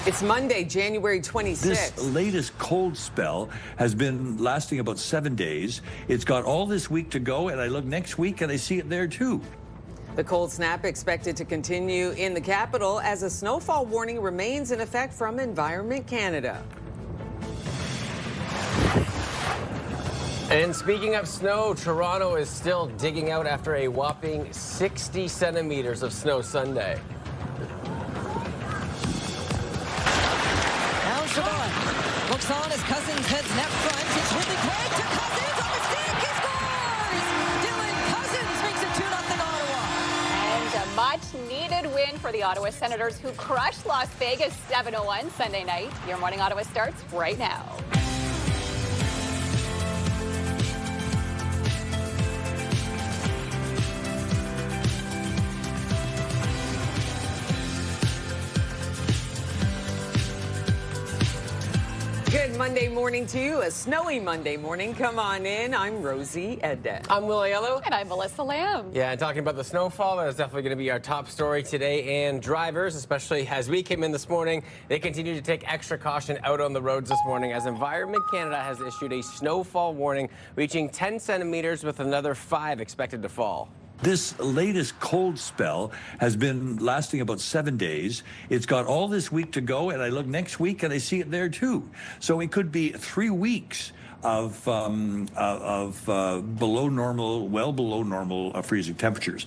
It's Monday, January 26th. This latest cold spell has been lasting about 7 days. It's got all this week to go, and I look next week and I see it there too. The cold snap expected to continue in the capital as a snowfall warning remains in effect from Environment Canada. And speaking of snow, Toronto is still digging out after a whopping 60 centimeters of snow Sunday. Looks on as Cousins heads net front. It's Ridley Craig to Cousins on the stick. He scores! Dylan Cousins makes it 2-0 Ottawa. And a much-needed win for the Ottawa Senators, who crushed Las Vegas 7-1 Sunday night. Your Morning Ottawa starts right now. Good Monday morning to you. A snowy Monday morning. Come on in. I'm Rosie Edda. I'm Will Aiello. And I'm Melissa Lamb. Yeah, and talking about the snowfall, that is definitely going to be our top story today. And drivers, especially as we came in this morning, they continue to take extra caution out on the roads this morning as Environment Canada has issued a snowfall warning reaching 10 centimeters with another 5 expected to fall. This latest cold spell has been lasting about 7 days. It's got all this week to go, and I look next week and I see it there too. So it could be 3 weeks of below normal, well below normal freezing temperatures.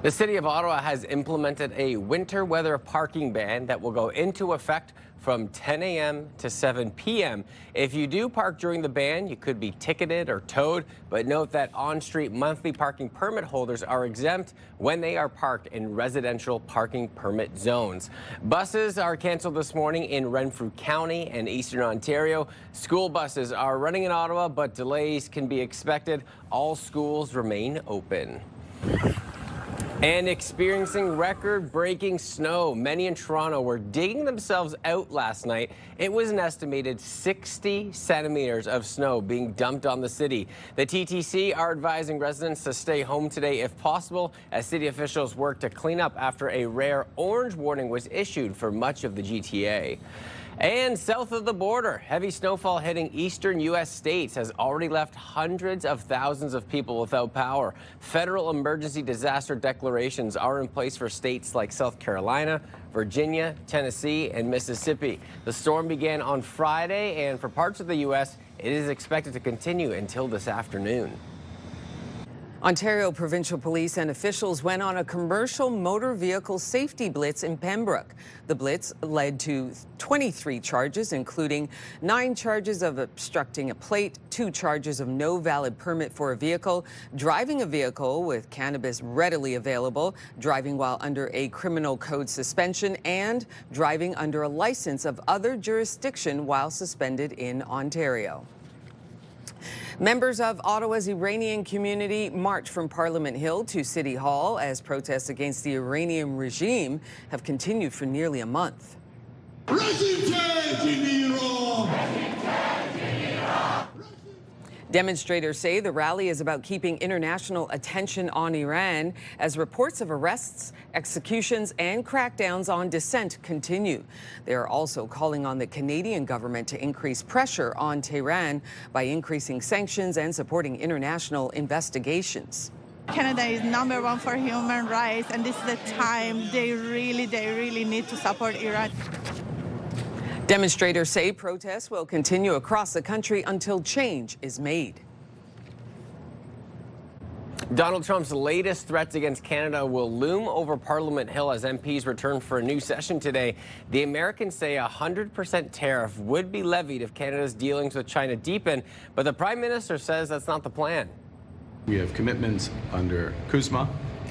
The City of Ottawa has implemented a winter weather parking ban that will go into effect from 10 a.m. to 7 p.m. If you do park during the ban, you could be ticketed or towed, but note that on-street monthly parking permit holders are exempt when they are parked in residential parking permit zones. Buses are canceled this morning in Renfrew County and Eastern Ontario. School buses are running in Ottawa, but delays can be expected. All schools remain open. And experiencing record-breaking snow. Many in Toronto were digging themselves out last night. It was an estimated 60 centimeters of snow being dumped on the city. The TTC are advising residents to stay home today if possible, as city officials work to clean up after a rare orange warning was issued for much of the GTA. And south of the border, heavy snowfall hitting eastern U.S. states has already left hundreds of thousands of people without power. Federal emergency disaster declarations are in place for states like South Carolina, Virginia, Tennessee, and Mississippi. The storm began on Friday, and for parts of the U.S., it is expected to continue until this afternoon. Ontario Provincial Police and officials went on a commercial motor vehicle safety blitz in Pembroke. The blitz led to 23 charges, including 9 charges of obstructing a plate, 2 charges of no valid permit for a vehicle, driving a vehicle with cannabis readily available, driving while under a criminal code suspension, and driving under a license of other jurisdiction while suspended in Ontario. Members of Ottawa's Iranian community marched from Parliament Hill to City Hall as protests against the Iranian regime have continued for nearly a month. Demonstrators say the rally is about keeping international attention on Iran as reports of arrests, executions, and crackdowns on dissent continue. They are also calling on the Canadian government to increase pressure on Tehran by increasing sanctions and supporting international investigations. Canada is #1 for human rights, and this is the time they really need to support Iran. Demonstrators say protests will continue across the country until change is made. Donald Trump's latest threats against Canada will loom over Parliament Hill as MPs return for a new session today. The Americans say a 100% tariff would be levied if Canada's dealings with China deepen, but the Prime Minister says that's not the plan. We have commitments under CUSMA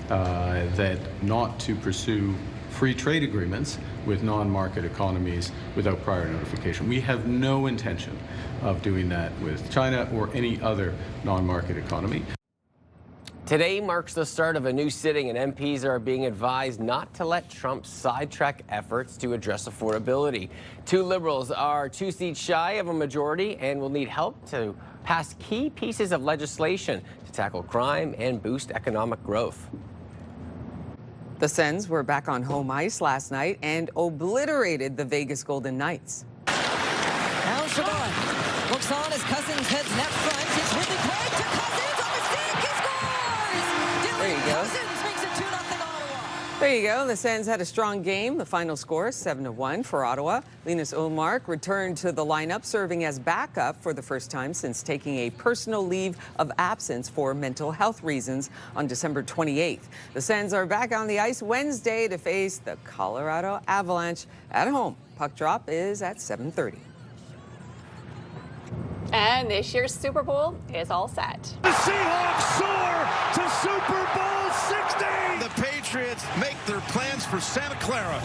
that not to pursue free trade agreements with non-market economies without prior notification. We have no intention of doing that with China or any other non-market economy. Today marks the start of a new sitting, and MPs are being advised not to let Trump sidetrack efforts to address affordability. 2 Liberals are 2 seats shy of a majority and will need help to pass key pieces of legislation to tackle crime and boost economic growth. The Sens were back on home ice last night and obliterated the Vegas Golden Knights. Now Chabot looks on as Cousins heads net front. It's Ridley Craig to Cousins on the stick. He scores! There you go. Cousins makes it 2-0 Ottawa. There you go. The Sens had a strong game. The final score, 7-1 for Ottawa. Linus Ullmark returned to the lineup, serving as backup for the first time since taking a personal leave of absence for mental health reasons on December 28th. The Sens are back on the ice Wednesday to face the Colorado Avalanche at home. Puck drop is at 7:30. And this year's Super Bowl is all set. The Seahawks soar to Super Bowl 60. The Patriots make their plans for Santa Clara.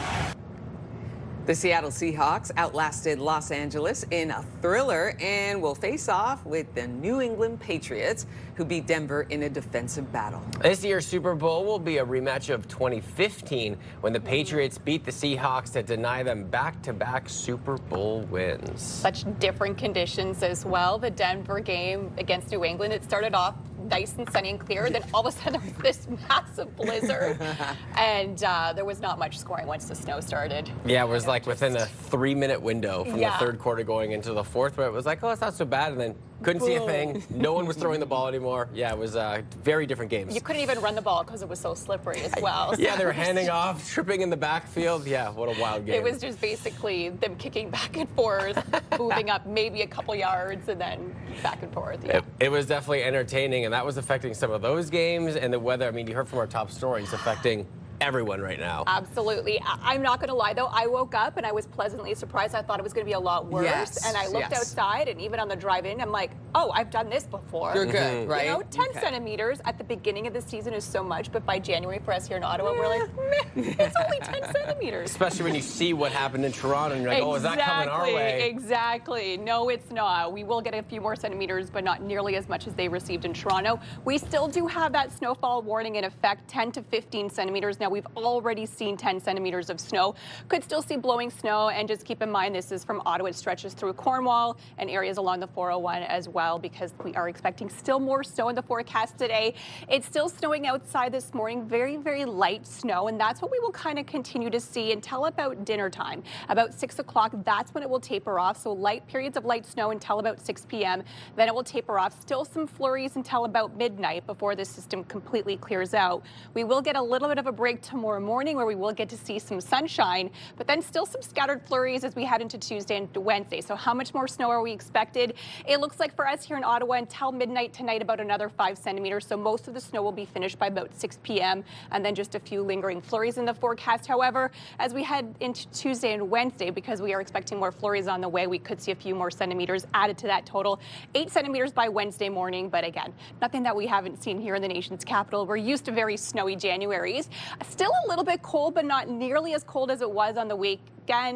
The Seattle Seahawks outlasted Los Angeles in a thriller and will face off with the New England Patriots, who beat Denver in a defensive battle. This year's Super Bowl will be a rematch of 2015 when the Patriots beat the Seahawks to deny them back-to-back Super Bowl wins. Such different conditions as well. The Denver game against New England, it started off nice and sunny and clear. Then all of a sudden there was this massive blizzard and there was not much scoring once the snow started. Yeah, it was like within a 3-minute window from the third quarter going into the fourth, but it was like, oh, it's not so bad. And then couldn't see a thing. No one was throwing the ball anymore. Yeah, it was very different games. You couldn't even run the ball because it was so slippery as well. Yeah, they were handing off, tripping in the backfield. Yeah, what a wild game. It was just basically them kicking back and forth, moving up maybe a couple yards, and then back and forth. Yeah. It was definitely entertaining, and that was affecting some of those games. And the weather, I mean, you heard from our top stories, affecting everyone right now. Absolutely. I'm not going to lie, though. I woke up and I was pleasantly surprised. I thought it was going to be a lot worse. Yes, and I looked outside, and even on the drive-in, I'm like, oh, I've done this before. You're good, right? You know, 10 centimeters at the beginning of the season is so much, but by January for us here in Ottawa, we're like, meh, it's only 10 centimeters. Especially when you see what happened in Toronto, and you're like, oh, is that coming our way? Exactly. No, it's not. We will get a few more centimeters, but not nearly as much as they received in Toronto. We still do have that snowfall warning in effect, 10 to 15 centimeters. Now, we've already seen 10 centimeters of snow. Could still see blowing snow, and just keep in mind this is from Ottawa. It stretches through Cornwall and areas along the 401 as well, because we are expecting still more snow in the forecast today. It's still snowing outside this morning, very, very light snow, and that's what we will kind of continue to see until about dinner time. About 6 o'clock, that's when it will taper off. So light periods of light snow until about 6 p.m. Then it will taper off. Still some flurries until about midnight before the system completely clears out. We will get a little bit of a break tomorrow morning where we will get to see some sunshine, but then still some scattered flurries as we head into Tuesday and Wednesday. So how much more snow are we expected? It looks like for us here in Ottawa until midnight tonight, about another 5 centimeters. So most of the snow will be finished by about 6 p.m. and then just a few lingering flurries in the forecast. However, as we head into Tuesday and Wednesday, because we are expecting more flurries on the way, we could see a few more centimeters added to that total. 8 centimeters by Wednesday morning, but again, nothing that we haven't seen here in the nation's capital. We're used to very snowy Januaries. Still a little bit cold, but not nearly as cold as it was on the weekend.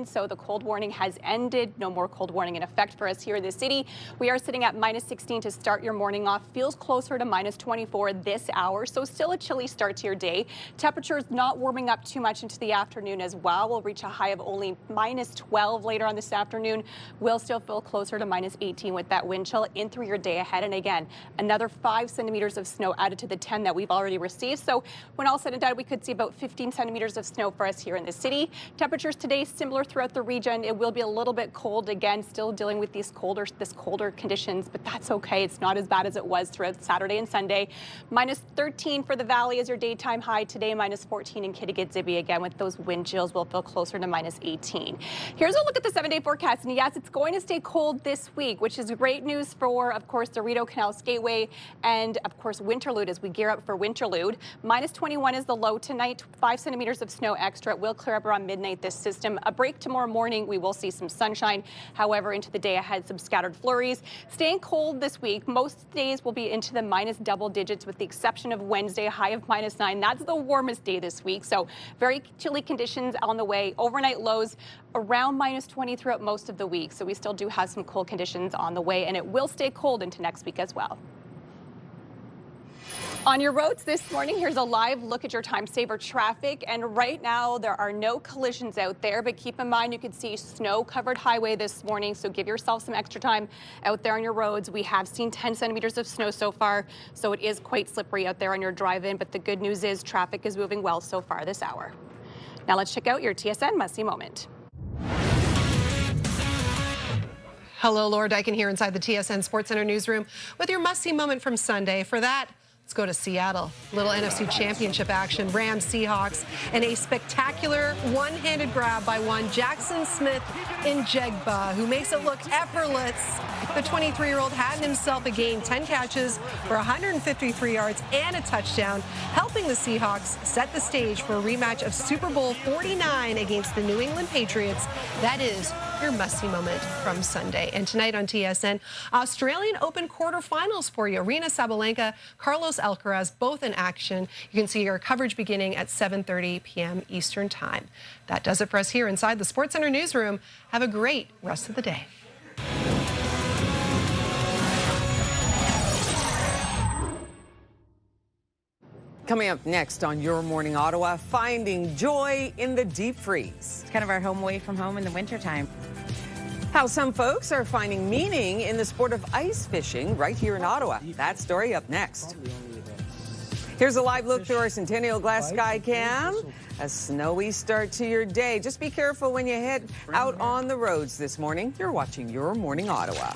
So the cold warning has ended. No more cold warning in effect for us here in the city. We are sitting at minus 16 to start your morning off. Feels closer to minus 24 this hour. So still a chilly start to your day. Temperatures not warming up too much into the afternoon as well. We'll reach a high of only minus 12 later on this afternoon. We'll still feel closer to minus 18 with that wind chill in through your day ahead. And again, another 5 centimeters of snow added to the 10 that we've already received. So when all said and done, we could see about 15 centimeters of snow for us here in the city. Temperatures today similar throughout the region. It will be a little bit cold again, still dealing with these colder conditions, but that's okay. It's not as bad as it was throughout Saturday and Sunday. Minus 13 for the valley is your daytime high today. Minus 14 in Kittigat-Zibi. Again, with those wind chills, we'll feel closer to minus 18. Here's a look at the 7-day forecast. And yes, it's going to stay cold this week, which is great news for, of course, the Rideau Canal Skateway and, of course, Winterlude as we gear up for Winterlude. Minus 21 is the low tonight. 5 centimeters of snow extra. It will clear up around midnight this system. A break tomorrow morning. We will see some sunshine. However, into the day ahead, some scattered flurries. Staying cold this week. Most days will be into the minus double digits with the exception of Wednesday, a high of minus 9. That's the warmest day this week. So very chilly conditions on the way. Overnight lows around minus 20 throughout most of the week. So we still do have some cold conditions on the way, and it will stay cold into next week as well. On your roads this morning, here's a live look at your time saver traffic. And right now, there are no collisions out there. But keep in mind, you could see snow-covered highway this morning. So give yourself some extra time out there on your roads. We have seen 10 centimeters of snow so far. So it is quite slippery out there on your drive-in. But the good news is traffic is moving well so far this hour. Now let's check out your TSN must-see moment. Hello, Laura Dyken here inside the TSN Sports Center newsroom with your must-see moment from Sunday. For that, let's go to Seattle. Little NFC Championship action. Rams, Seahawks, and a spectacular one-handed grab by one Jackson Smith in Jegba, who makes it look effortless. The 23-year-old had himself a game, 10 catches for 153 yards and a touchdown, helping the Seahawks set the stage for a rematch of Super Bowl 49 against the New England Patriots. That is your must-see moment from Sunday. And tonight on TSN, Australian Open quarterfinals for you. Arena Sabalenka, Carlos Alcaraz, both in action. You can see your coverage beginning at 7:30 p.m. Eastern Time. That does it for us here inside the Sports Center newsroom. Have a great rest of the day. Coming up next on Your Morning Ottawa, finding joy in the deep freeze. It's kind of our home away from home in the wintertime. How some folks are finding meaning in the sport of ice fishing right here in Ottawa. That story up next. Here's a live look through our Centennial Glass Sky Cam. A snowy start to your day. Just be careful when you head out on the roads this morning. You're watching Your Morning Ottawa.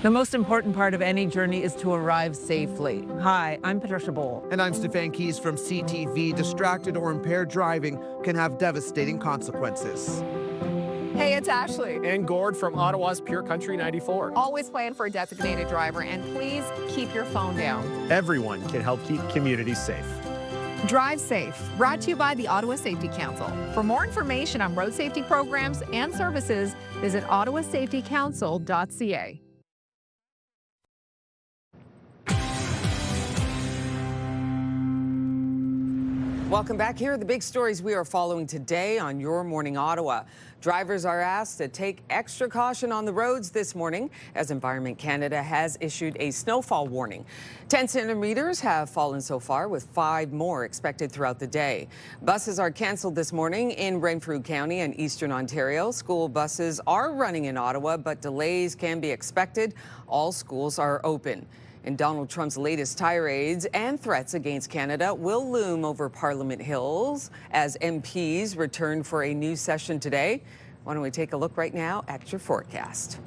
The most important part of any journey is to arrive safely. Hi, I'm Patricia Bowl. And I'm Stefan Keys from CTV. Distracted or impaired driving can have devastating consequences. Hey, it's Ashley. And Gord from Ottawa's Pure Country 94. Always plan for a designated driver, and please keep your phone down. Everyone can help keep communities safe. Drive safe. Brought to you by the Ottawa Safety Council. For more information on road safety programs and services, visit ottawasafetycouncil.ca. Welcome back. Here are the big stories we are following today on Your Morning Ottawa. Drivers are asked to take extra caution on the roads this morning as Environment Canada has issued a snowfall warning. 10 centimeters have fallen so far, with 5 more expected throughout the day. Buses are canceled this morning in Renfrew County and Eastern Ontario. School buses are running in Ottawa, but delays can be expected. All schools are open. And Donald Trump's latest tirades and threats against Canada will loom over Parliament Hills as MPs return for a new session today. Why don't we take a look right now at your forecast?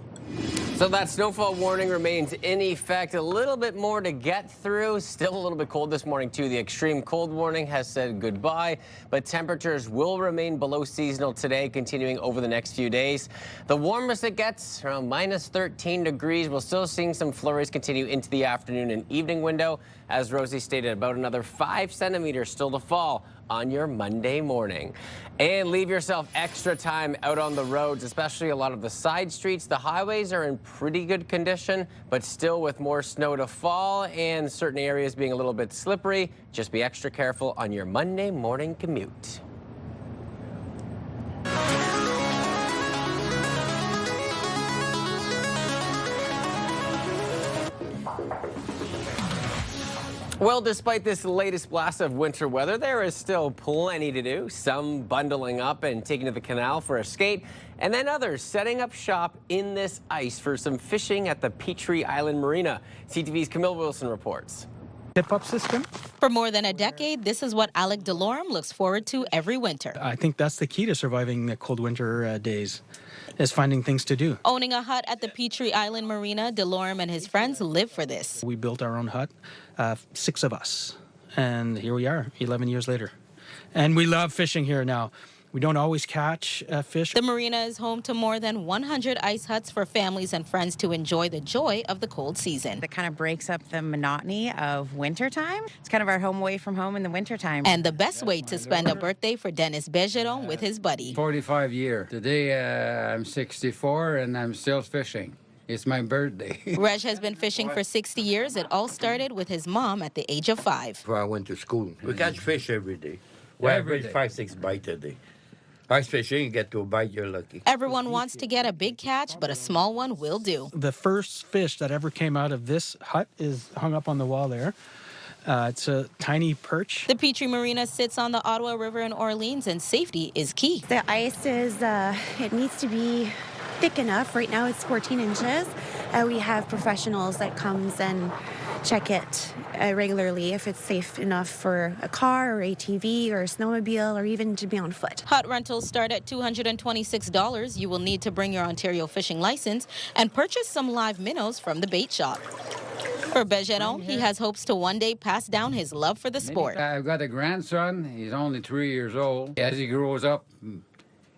So that snowfall warning remains in effect. A little bit more to get through. Still a little bit cold this morning, too. The extreme cold warning has said goodbye, but temperatures will remain below seasonal today, continuing over the next few days. The warmest it gets, around minus 13 degrees. We're still seeing some flurries continue into the afternoon and evening window. As Rosie stated, about another 5 centimeters still to fall on your Monday morning. And leave yourself extra time out on the roads, especially a lot of the side streets. The highways are in pretty good condition, but still with more snow to fall and certain areas being a little bit slippery. Just be extra careful on your Monday morning commute. Well, despite this latest blast of winter weather, there is still plenty to do. Some bundling up and taking to the canal for a skate, and then others setting up shop in this ice for some fishing at the Petrie Island Marina. CTV's Camille Wilson reports. Tip-up system. For more than a decade, this is what Alec DeLorme looks forward to every winter. I think that's the key to surviving the cold winter days, is finding things to do. Owning a hut at the Petrie Island Marina, DeLorme and his friends live for this. We built our own hut, 6 of us, and here we are 11 years later. And we love fishing here now. We don't always catch fish. The marina is home to more than 100 ice huts for families and friends to enjoy the joy of the cold season. It kind of breaks up the monotony of wintertime. It's kind of our home away from home in the wintertime. And the best way to spend a birthday for Dennis Bergeron with his buddy. 45 years. Today I'm 64 and I'm still fishing. It's my birthday. Reg has been fishing for 60 years. It all started with his mom at the age of 5. Before I went to school, we catch fish every day. We average 5-6 bites a day. Ice fishing, you get to a bite, you're lucky. Everyone wants to get a big catch, but a small one will do. The first fish that ever came out of this hut is hung up on the wall there. It's a tiny perch. The Petrie Marina sits on the Ottawa River in Orleans, and safety is key. The ice is, it needs to be thick enough. Right now it's 14 inches. We have professionals that comes and check it regularly if it's safe enough for a car or ATV or a snowmobile or even to be on foot. Hut rentals start at $226. You will need to bring your Ontario fishing license and purchase some live minnows from the bait shop. For Bergeron, he has hopes to one day pass down his love for the sport. I've got a grandson. He's only 3 years old. As he grows up,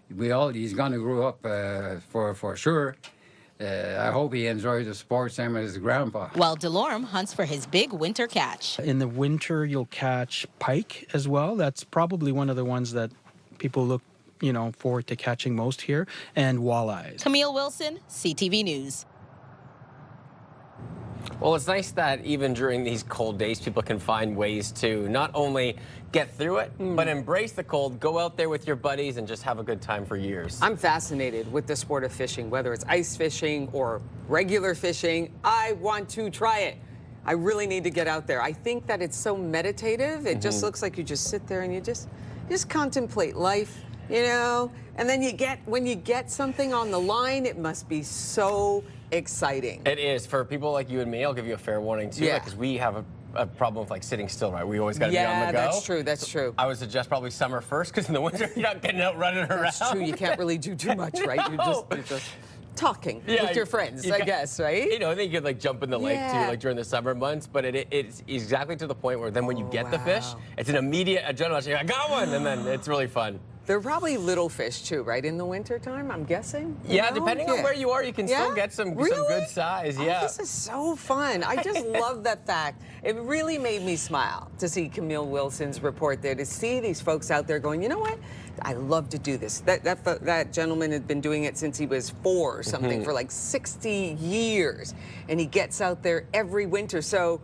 he's going to grow up for sure. I hope he enjoys the sport same as his grandpa. While Delorme hunts for his big winter catch. In the winter, you'll catch pike as well. That's probably one of the ones that people look, forward to catching most here, and walleyes. Camille Wilson, CTV News. Well, it's nice that even during these cold days, people can find ways to not only get through it, but embrace the cold, go out there with your buddies and just have a good time for years. I'm fascinated with the sport of fishing, whether it's ice fishing or regular fishing. I want to try it. I really need to get out there. I think that it's so meditative. It just looks like you just sit there and you just contemplate life, and then when you get something on the line, it must be so exciting. It is. For people like you and me, I'll give you a fair warning too, because we have a problem with sitting still, right? We always got to be on the go. Yeah, that's true. I would suggest probably summer first, because in the winter you're not getting out running around. That's true. You can't really do too much, right? You're just talking with your friends, I guess, right? I think you could jump in the lake too, during the summer months, but it's exactly to the point where then when you get the fish, it's an immediate adrenaline rush. I got one, and then it's really fun. They're probably little fish too, right? In the wintertime, I'm guessing. Yeah, depending on where you are, you can still get some good size. Yeah. Oh, this is so fun. I just love that fact. It really made me smile to see Camille Wilson's report there, to see these folks out there going, you know what? I love to do this. That gentleman had been doing it since he was 4 or something for like 60 years, and he gets out there every winter. So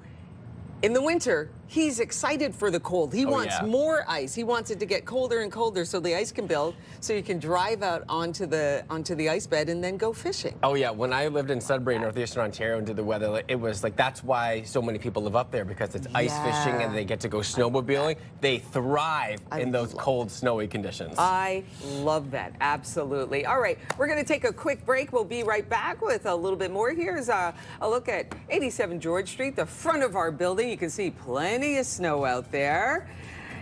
in the winter, he's excited for the cold. He wants more ice. He wants it to get colder and colder so the ice can build, so you can drive out onto the ice bed and then go fishing. Oh yeah, when I lived in Sudbury, northeastern Ontario, and did the weather, it was like, that's why so many people live up there, because it's ice fishing and they get to go snowmobiling. They thrive in those cold, snowy conditions. I love that, absolutely. All right, we're gonna take a quick break. We'll be right back with a little bit more. Here's a look at 87 George Street, the front of our building. You can see plenty of snow out there.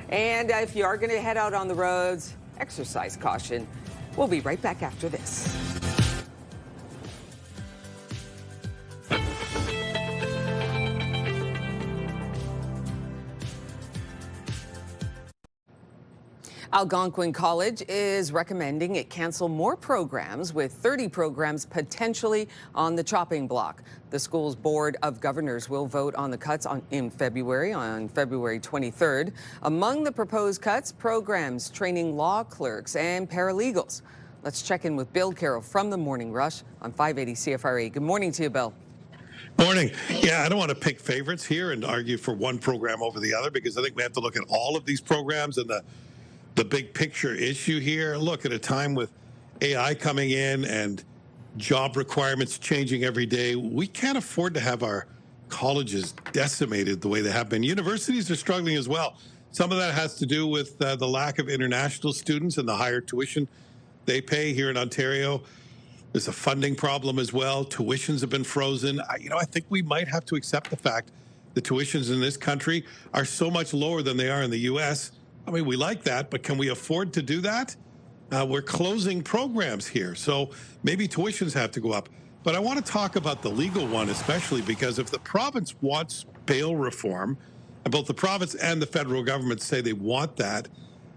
And if you are going to head out on the roads, exercise caution. We'll be right back after this. Algonquin College is recommending it cancel more programs, with 30 programs potentially on the chopping block. The school's Board of Governors will vote on the cuts in February, on February 23rd. Among the proposed cuts, programs training law clerks and paralegals. Let's check in with Bill Carroll from the Morning Rush on 580 CFRA. Good morning to you, Bill. Morning. Yeah, I don't want to pick favorites here and argue for one program over the other, because I think we have to look at all of these programs and the big picture issue here. Look, at a time with AI coming in and job requirements changing every day, we can't afford to have our colleges decimated the way they have been. Universities are struggling as well. Some of that has to do with the lack of international students and the higher tuition they pay here in Ontario. There's a funding problem as well. Tuitions have been frozen. I think we might have to accept the fact the tuitions in this country are so much lower than they are in the U.S. I mean, we like that, but can we afford to do that? We're closing programs here, so maybe tuitions have to go up. But I want to talk about the legal one, especially because if the province wants bail reform, and both the province and the federal government say they want that,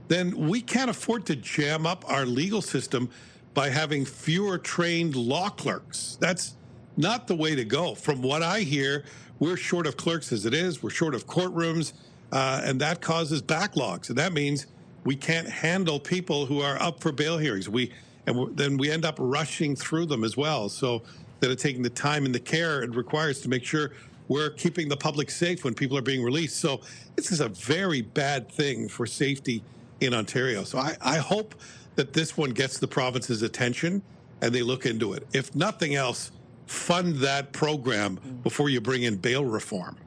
then we can't afford to jam up our legal system by having fewer trained law clerks. That's not the way to go. From what I hear, we're short of clerks as it is. We're short of courtrooms. And that causes backlogs, and that means we can't handle people who are up for bail hearings. Then we end up rushing through them as well. So instead of taking the time and the care it requires to make sure we're keeping the public safe when people are being released. So this is a very bad thing for safety in Ontario. So I hope that this one gets the province's attention and they look into it. If nothing else, fund that program before you bring in bail reform.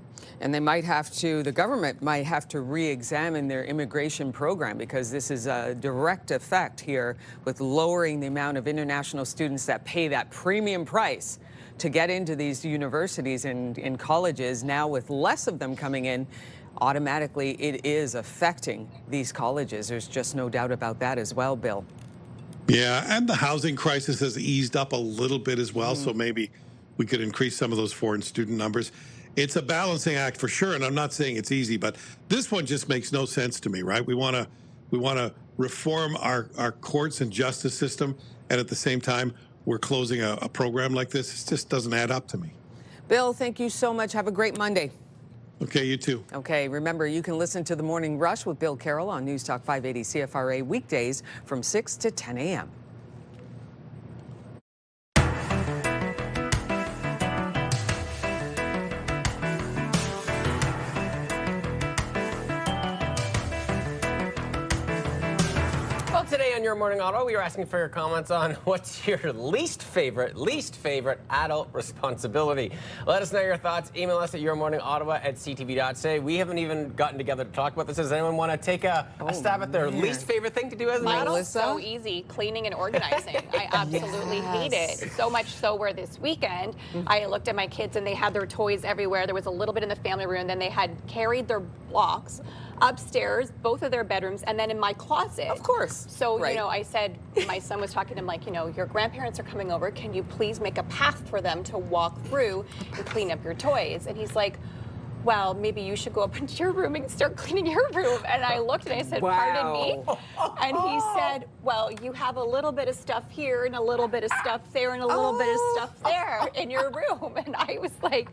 And they might have to, the government might have to re-examine their immigration program, because this is a direct effect here with lowering the amount of international students that pay that premium price to get into these universities and in colleges. Now with less of them coming in, automatically it is affecting these colleges. There's just no doubt about that as well, Bill. Yeah, and the housing crisis has eased up a little bit as well, so maybe we could increase some of those foreign student numbers. It's a balancing act for sure, and I'm not saying it's easy, but this one just makes no sense to me, right? We want to reform our courts and justice system, and at the same time, we're closing a program like this. It just doesn't add up to me. Bill, thank you so much. Have a great Monday. Okay, you too. Okay, remember, you can listen to The Morning Rush with Bill Carroll on News Talk 580 CFRA weekdays from 6 to 10 a.m. Today on Your Morning Auto, we are asking for your comments on what's your least favorite adult responsibility. Let us know your thoughts. Email us at yourmorningottawa@ctv.ca. We haven't even gotten together to talk about this. Does anyone want to take a stab at their least favorite thing to do as an adult? Mine's so easy, cleaning and organizing. I absolutely hate it. So much so where this weekend, I looked at my kids and they had their toys everywhere. There was a little bit in the family room. Then they had carried their blocks upstairs, both of their bedrooms, and then in my closet. Of course. So, you know, I said, my son was talking to him like, you know, your grandparents are coming over. Can you please make a path for them to walk through and clean up your toys? And he's like, well, maybe you should go up into your room and start cleaning your room. And I looked and I said, pardon me? And he said, well, you have a little bit of stuff here and a little bit of stuff there and a little bit of stuff there in your room. And I was like,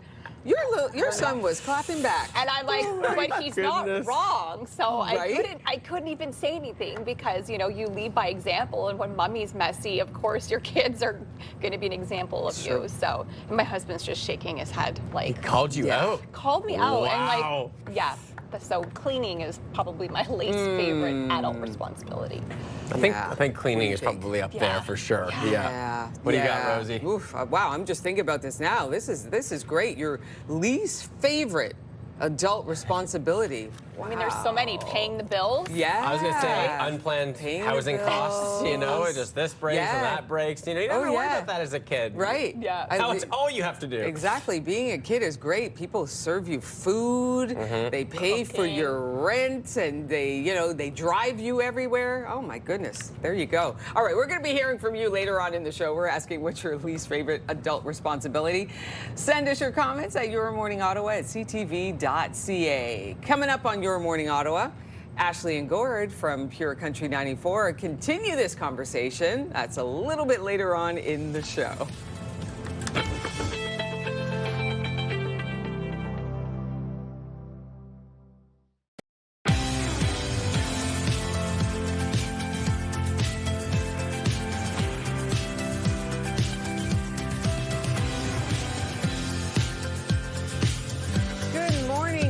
your son was clapping back. And I'm like, but he's not wrong. So I couldn't even say anything, because, you know, you lead by example. And when mommy's messy, of course, your kids are going to be an example of you. So, and my husband's just shaking his head like. He called you out? Called me out. Wow. And like, yeah. So cleaning is probably my least favorite adult responsibility. I think cleaning is probably up there for sure. Yeah. What do you got, Rosie? Oof, wow, I'm just thinking about this now. This is great. Your least favorite adult responsibility. I mean, there's so many. Paying the bills. Yeah. I was going to say unplanned housing costs, you know, just this breaks and that breaks. You know, you never worry about that as a kid. Right. Yeah. Now it's all you have to do. Exactly. Being a kid is great. People serve you food. They pay for your rent, and they drive you everywhere. Oh my goodness. There you go. All right, we're going to be hearing from you later on in the show. We're asking what's your least favorite adult responsibility. Send us your comments at yourmorningottawa@ctv.ca. Coming up on Your Morning Ottawa, Ashley and Gord from Pure Country 94 continue this conversation. That's a little bit later on in the show.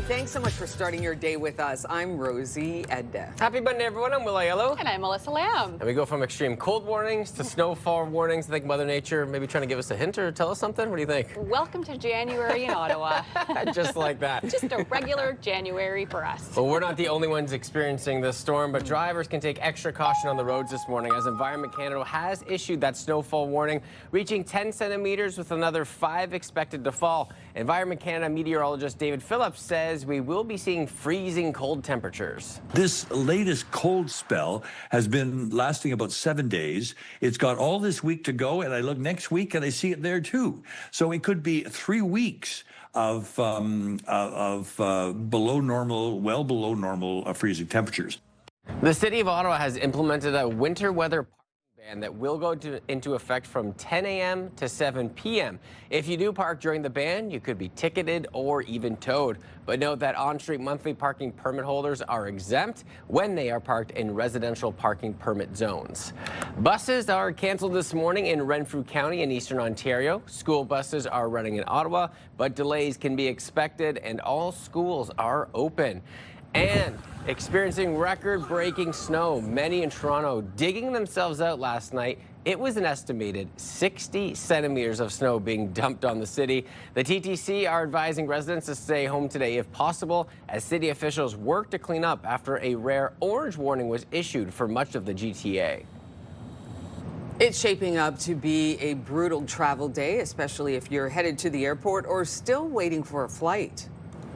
Thanks so much for starting your day with us. I'm Rosie Edda. Happy Monday, everyone. I'm Will Aiello. And I'm Melissa Lamb. And we go from extreme cold warnings to snowfall warnings. I think Mother Nature maybe trying to give us a hint or tell us something. What do you think? Welcome to January in Ottawa. Just like that. Just a regular January for us. Well, we're not the only ones experiencing this storm, but drivers can take extra caution on the roads this morning, as Environment Canada has issued that snowfall warning, reaching 10 centimeters with another 5 expected to fall. Environment Canada meteorologist David Phillips says we will be seeing freezing cold temperatures. This latest cold spell has been lasting about 7 days. It's got all this week to go, and I look next week and I see it there too. So it could be 3 weeks of below normal, well below normal freezing temperatures. The City of Ottawa has implemented a winter weather parking ban that will go into effect from 10 a.m. to 7 p.m. If you do park during the ban, you could be ticketed or even towed. But note that on-street monthly parking permit holders are exempt when they are parked in residential parking permit zones. Buses are canceled this morning in Renfrew County in Eastern Ontario. School buses are running in Ottawa, but delays can be expected, and all schools are open. And experiencing record-breaking snow, many in Toronto digging themselves out last night. It was an estimated 60 centimeters of snow being dumped on the city. The TTC are advising residents to stay home today if possible, as city officials work to clean up after a rare orange warning was issued for much of the GTA. It's shaping up to be a brutal travel day, especially if you're headed to the airport or still waiting for a flight.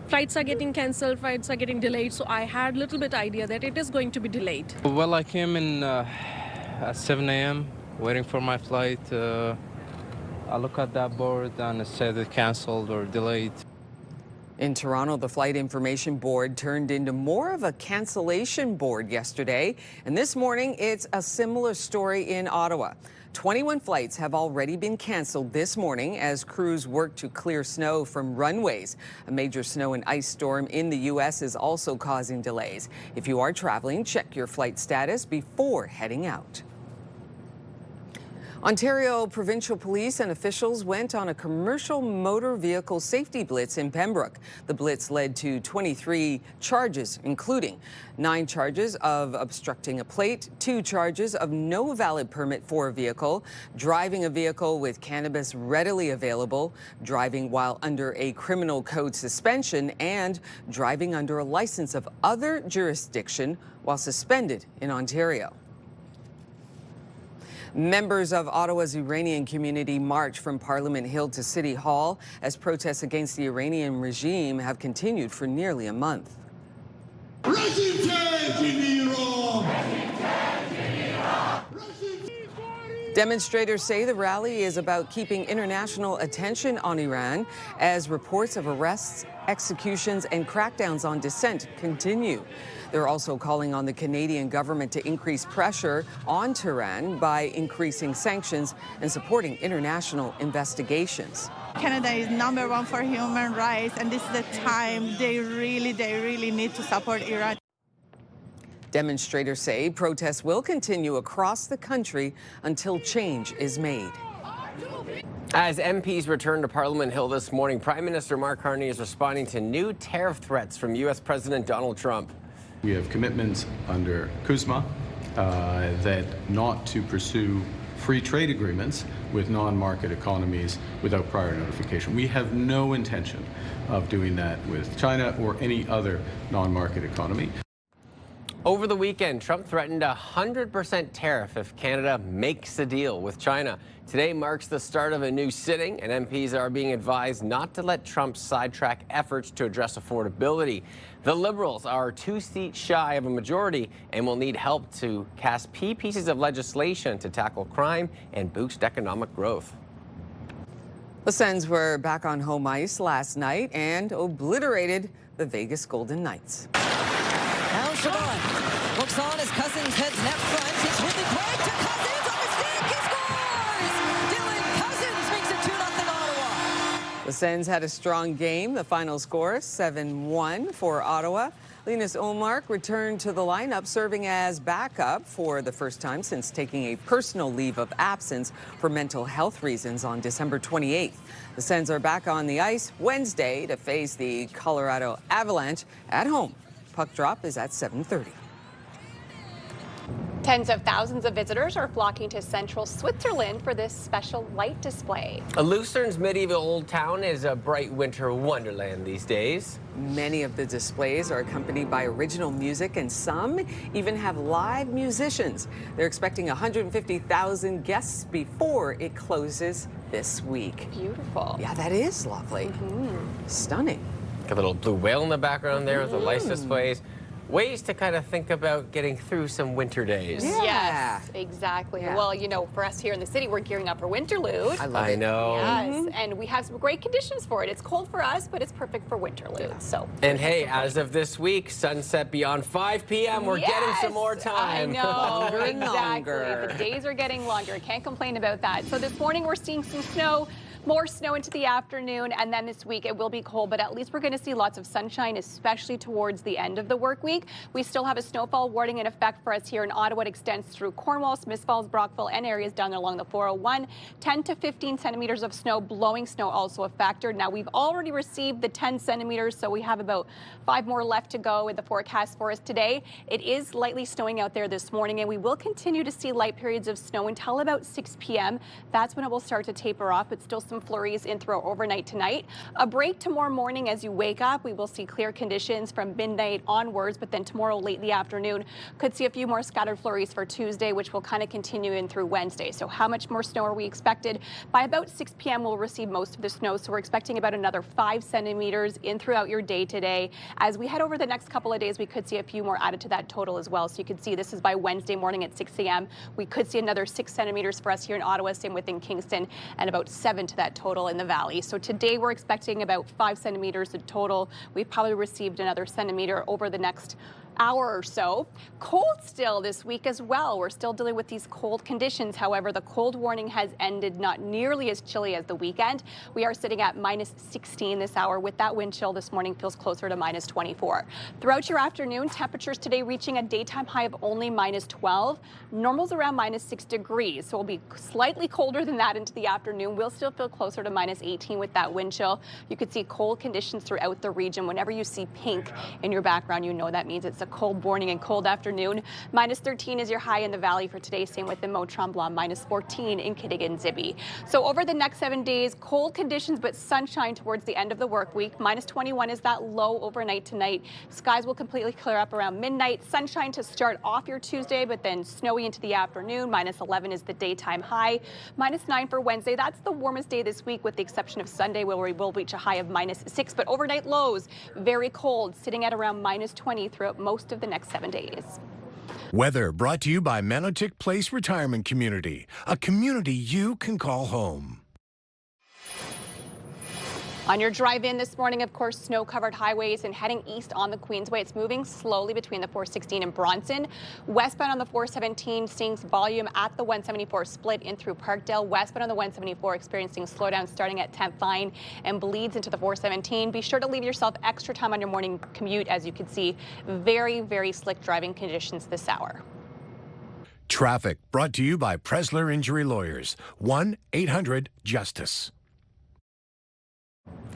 Flights are getting cancelled, flights are getting delayed, so I had a little bit idea that it is going to be delayed. Well, I came in at 7 a.m. waiting for my flight. I look at that board and it said it canceled or delayed. In Toronto, the Flight Information Board turned into more of a cancellation board yesterday. And this morning, it's a similar story in Ottawa. 21 flights have already been canceled this morning as crews work to clear snow from runways. A major snow and ice storm in the U.S. is also causing delays. If you are traveling, check your flight status before heading out. Ontario provincial police and officials went on a commercial motor vehicle safety blitz in Pembroke. The blitz led to 23 charges, including 9 charges of obstructing a plate, 2 charges of no valid permit for a vehicle, driving a vehicle with cannabis readily available, driving while under a criminal code suspension, and driving under a license of other jurisdiction while suspended in Ontario. Members of Ottawa's Iranian community marched from Parliament Hill to City Hall as protests against the Iranian regime have continued for nearly a month. Demonstrators say the rally is about keeping international attention on Iran as reports of arrests, executions, and crackdowns on dissent continue. They're also calling on the Canadian government to increase pressure on Tehran by increasing sanctions and supporting international investigations. Canada is #1 for human rights, and this is the time they really need to support Iran. Demonstrators say protests will continue across the country until change is made. As MPs return to Parliament Hill this morning, Prime Minister Mark Carney is responding to new tariff threats from U.S. President Donald Trump. We have commitments under CUSMA that not to pursue free trade agreements with non-market economies without prior notification. We have no intention of doing that with China or any other non-market economy. Over the weekend, Trump threatened a 100% tariff if Canada makes a deal with China. Today marks the start of a new sitting, and MPs are being advised not to let Trump sidetrack efforts to address affordability. The Liberals are 2 seats shy of a majority and will need help to cast key pieces of legislation to tackle crime and boost economic growth. The Sens were back on home ice last night and obliterated the Vegas Golden Knights. Now Chabot looks on as Cousins heads net front. It's Ridley Craig to Cousins on the stick. He scores! Dylan Cousins makes it 2-0 Ottawa. The Sens had a strong game. The final score 7-1 for Ottawa. Linus Ullmark returned to the lineup, serving as backup for the first time since taking a personal leave of absence for mental health reasons on December 28th. The Sens are back on the ice Wednesday to face the Colorado Avalanche at home. Puck drop is at 7:30. Tens of thousands of visitors are flocking to central Switzerland for this special light display. Lucern's medieval old town is a bright winter wonderland these days. Many of the displays are accompanied by original music, and some even have live musicians. They're expecting 150,000 guests before it closes this week. Beautiful. Yeah, that is lovely. Stunning. Got a little blue whale in the background there with the lights displays. Ways to kind of think about getting through some winter days. Yeah. Yes, exactly. Yeah. Well, you know, for us here in the city, we're gearing up for Winterlude. I love it. I know. Yes, and we have some great conditions for it. It's cold for us, but it's perfect for Winterlude. So. And hey, as of this week, sunset beyond 5 p.m. We're getting some more time. I know. Longer and exactly. longer. The days are getting longer. Can't complain about that. So this morning we're seeing some snow More snow into the afternoon, and then this week it will be cold, but at least we're going to see lots of sunshine, especially towards the end of the work week. We still have a snowfall warning in effect for us here in Ottawa. It extends through Cornwall, Smiths Falls, Brockville, and areas down along the 401. 10 to 15 centimeters of snow, blowing snow also a factor. Now, we've already received the 10 centimeters, so we have about 5 more left to go in the forecast for us today. It is lightly snowing out there this morning, and we will continue to see light periods of snow until about 6 p.m. That's when it will start to taper off, but still some flurries in through overnight tonight. A break tomorrow morning as you wake up. We will see clear conditions from midnight onwards, but then tomorrow late in the afternoon could see a few more scattered flurries for Tuesday, which will kind of continue in through Wednesday. So how much more snow are we expected? By about 6 p.m. we'll receive most of the snow, so we're expecting about another 5 centimeters in throughout your day today. As we head over the next couple of days, we could see a few more added to that total as well. So you can see this is by Wednesday morning at 6 a.m. We could see another 6 centimeters for us here in Ottawa, same within Kingston, and about 7 to that total in the valley. So today we're expecting about 5 centimeters in total. We've probably received another centimeter over the next hour or so. Cold still this week as well. We're still dealing with these cold conditions. However, the cold warning has ended, not nearly as chilly as the weekend. We are sitting at minus 16 this hour. With that wind chill this morning, feels closer to minus 24. Throughout your afternoon, temperatures today reaching a daytime high of only minus 12. Normal's around minus 6 degrees, so it'll be slightly colder than that into the afternoon. We'll still feel closer to minus 18 with that wind chill. You could see cold conditions throughout the region. Whenever you see pink in your background, you know that means it's a cold morning and cold afternoon. Minus 13 is your high in the valley for today. Same with the Mont Tremblant. Minus 14 in Kitigan Zibi. So over the next 7 days, cold conditions but sunshine towards the end of the work week. Minus 21 is that low overnight tonight. Skies will completely clear up around midnight. Sunshine to start off your Tuesday, but then snowy into the afternoon. Minus 11 is the daytime high. Minus 9 for Wednesday. That's the warmest day this week, with the exception of Sunday, where we will reach a high of minus 6. But overnight lows, very cold, sitting at around minus 20 throughout most of the next 7 days. Weather brought to you by Manotick Place Retirement Community, a community you can call home. On your drive in this morning, of course, snow-covered highways and heading east on the Queensway. It's moving slowly between the 416 and Bronson. Westbound on the 417, seeing volume at the 174 split in through Parkdale. Westbound on the 174 experiencing slowdown starting at 10th Vine and bleeds into the 417. Be sure to leave yourself extra time on your morning commute. As you can see, very, very slick driving conditions this hour. Traffic brought to you by Presler Injury Lawyers. 1-800-JUSTICE.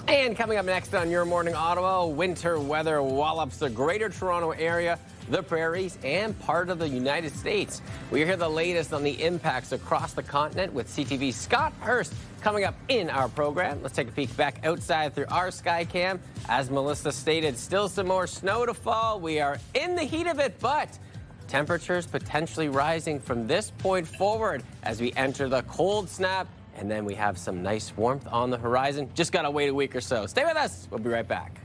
And coming up next on Your Morning Ottawa, winter weather wallops the Greater Toronto Area, the Prairies, and part of the United States. We hear the latest on the impacts across the continent with CTV's Scott Hurst coming up in our program. Let's take a peek back outside through our sky cam. As Melissa stated, still some more snow to fall. We are in the heat of it, but temperatures potentially rising from this point forward as we enter the cold snap. And then we have some nice warmth on the horizon. Just got to wait a week or so. Stay with us. We'll be right back.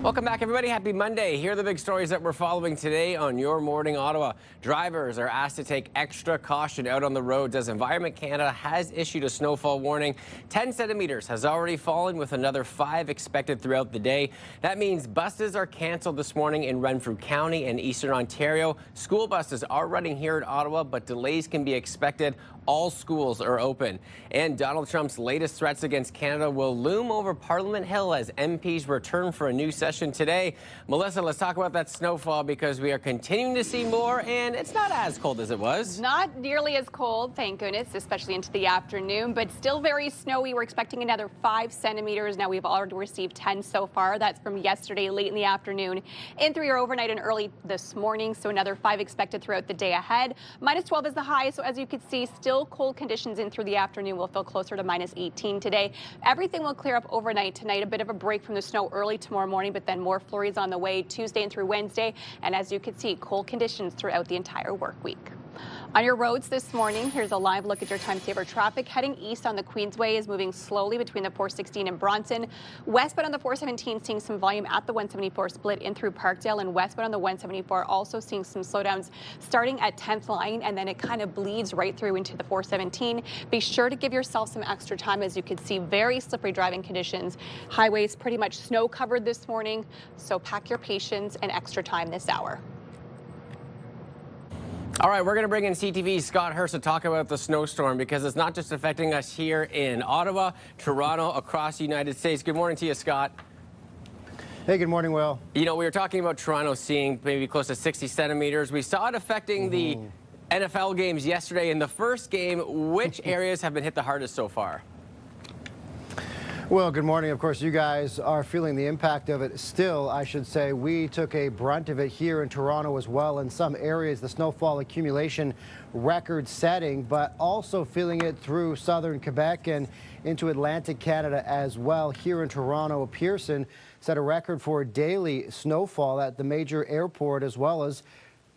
Welcome back, everybody. Happy Monday. Here are the big stories that we're following today on Your Morning Ottawa. Drivers are asked to take extra caution out on the roads as Environment Canada has issued a snowfall warning. 10 centimeters has already fallen, with another 5 expected throughout the day. That means buses are canceled this morning in Renfrew County and Eastern Ontario. School buses are running here at Ottawa, but delays can be expected. All schools are open. And Donald Trump's latest threats against Canada will loom over Parliament Hill as MPs return for a new session today. Melissa, let's talk about that snowfall, because we are continuing to see more, and it's not as cold as it was. Not nearly as cold, thank goodness, especially into the afternoon, but still very snowy. We're expecting another 5 centimeters. Now we've already received 10 so far. That's from yesterday late in the afternoon in through your overnight and early this morning. So another 5 expected throughout the day ahead. Minus 12 is the high. So as you can see, still cold conditions in through the afternoon. We'll feel closer to minus 18 today. Everything will clear up overnight tonight. A bit of a break from the snow early tomorrow morning, but then more flurries on the way Tuesday and through Wednesday. And as you can see, cold conditions throughout the entire work week. On your roads this morning, here's a live look at your time-saver traffic. Heading east on the Queensway is moving slowly between the 416 and Bronson. Westbound on the 417 seeing some volume at the 174 split in through Parkdale, and westbound on the 174 also seeing some slowdowns starting at 10th line, and then it kind of bleeds right through into the 417. Be sure to give yourself some extra time, as you can see very slippery driving conditions. Highways pretty much snow covered this morning, so pack your patience and extra time this hour. All right, we're going to bring in CTV's Scott Hurst to talk about the snowstorm, because it's not just affecting us here in Ottawa, Toronto, across the United States. Good morning to you, Scott. Hey, good morning, Will. You know, we were talking about Toronto seeing maybe close to 60 centimeters. We saw it affecting the NFL games yesterday. In the first game, which areas have been hit the hardest so far? Well, good morning. Of course, you guys are feeling the impact of it still, I should say. We took a brunt of it here in Toronto as well. In some areas, the snowfall accumulation record-setting, but also feeling it through southern Quebec and into Atlantic Canada as well. Here in Toronto, Pearson set a record for daily snowfall at the major airport, as well as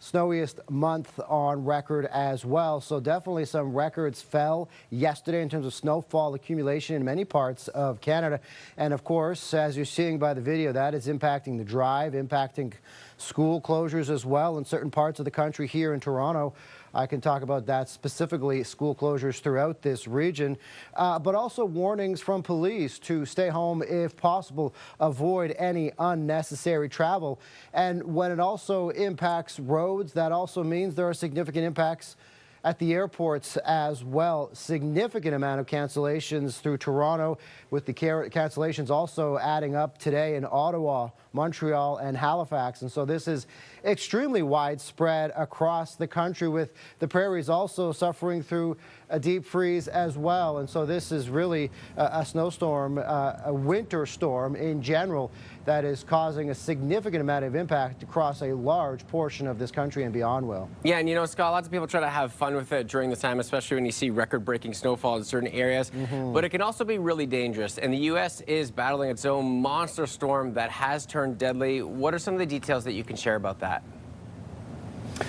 snowiest month on record as well. So definitely some records fell yesterday in terms of snowfall accumulation in many parts of Canada. And of course, as you're seeing by the video, that is impacting the drive, impacting school closures as well in certain parts of the country. Here in Toronto, I can talk about that specifically, school closures throughout this region, but also warnings from police to stay home if possible, avoid any unnecessary travel. And when it also impacts roads, that also means there are significant impacts at the airports as well. Significant amount of cancellations through Toronto, with the cancellations also adding up today in Ottawa, Montreal, and Halifax. And so this is extremely widespread across the country, with the prairies also suffering through a deep freeze as well. And so this is really a snowstorm, a winter storm in general, that is causing a significant amount of impact across a large portion of this country and beyond, Will. Yeah, and you know, Scott, lots of people try to have fun with it during this time, especially when you see record-breaking snowfall in certain areas. But it can also be really dangerous. And the U.S. is battling its own monster storm that has turned deadly. What are some of the details that you can share about that?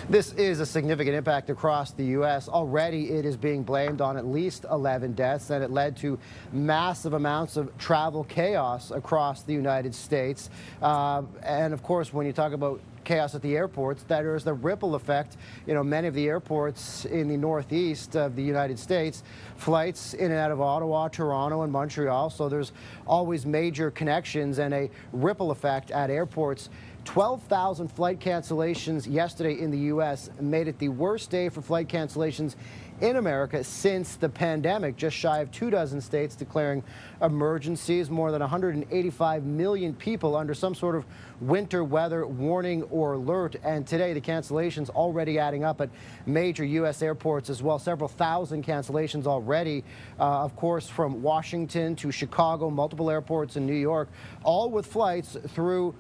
This is a significant impact across the U.S. Already it is being blamed on at least 11 deaths, and it led to massive amounts of travel chaos across the United States. And of course, when you talk about chaos at the airports, there is the ripple effect. You know, many of the airports in the northeast of the United States, flights in and out of Ottawa, Toronto, and Montreal. So there's always major connections and a ripple effect at airports. 12,000 flight cancellations yesterday in the U.S. made it the worst day for flight cancellations in America since the pandemic. Just shy of 24 states declaring emergencies, more than 185 million people under some sort of winter weather warning or alert. And today, the cancellations already adding up at major U.S. airports as well. Several thousand cancellations already, of course, from Washington to Chicago, multiple airports in New York, all with flights through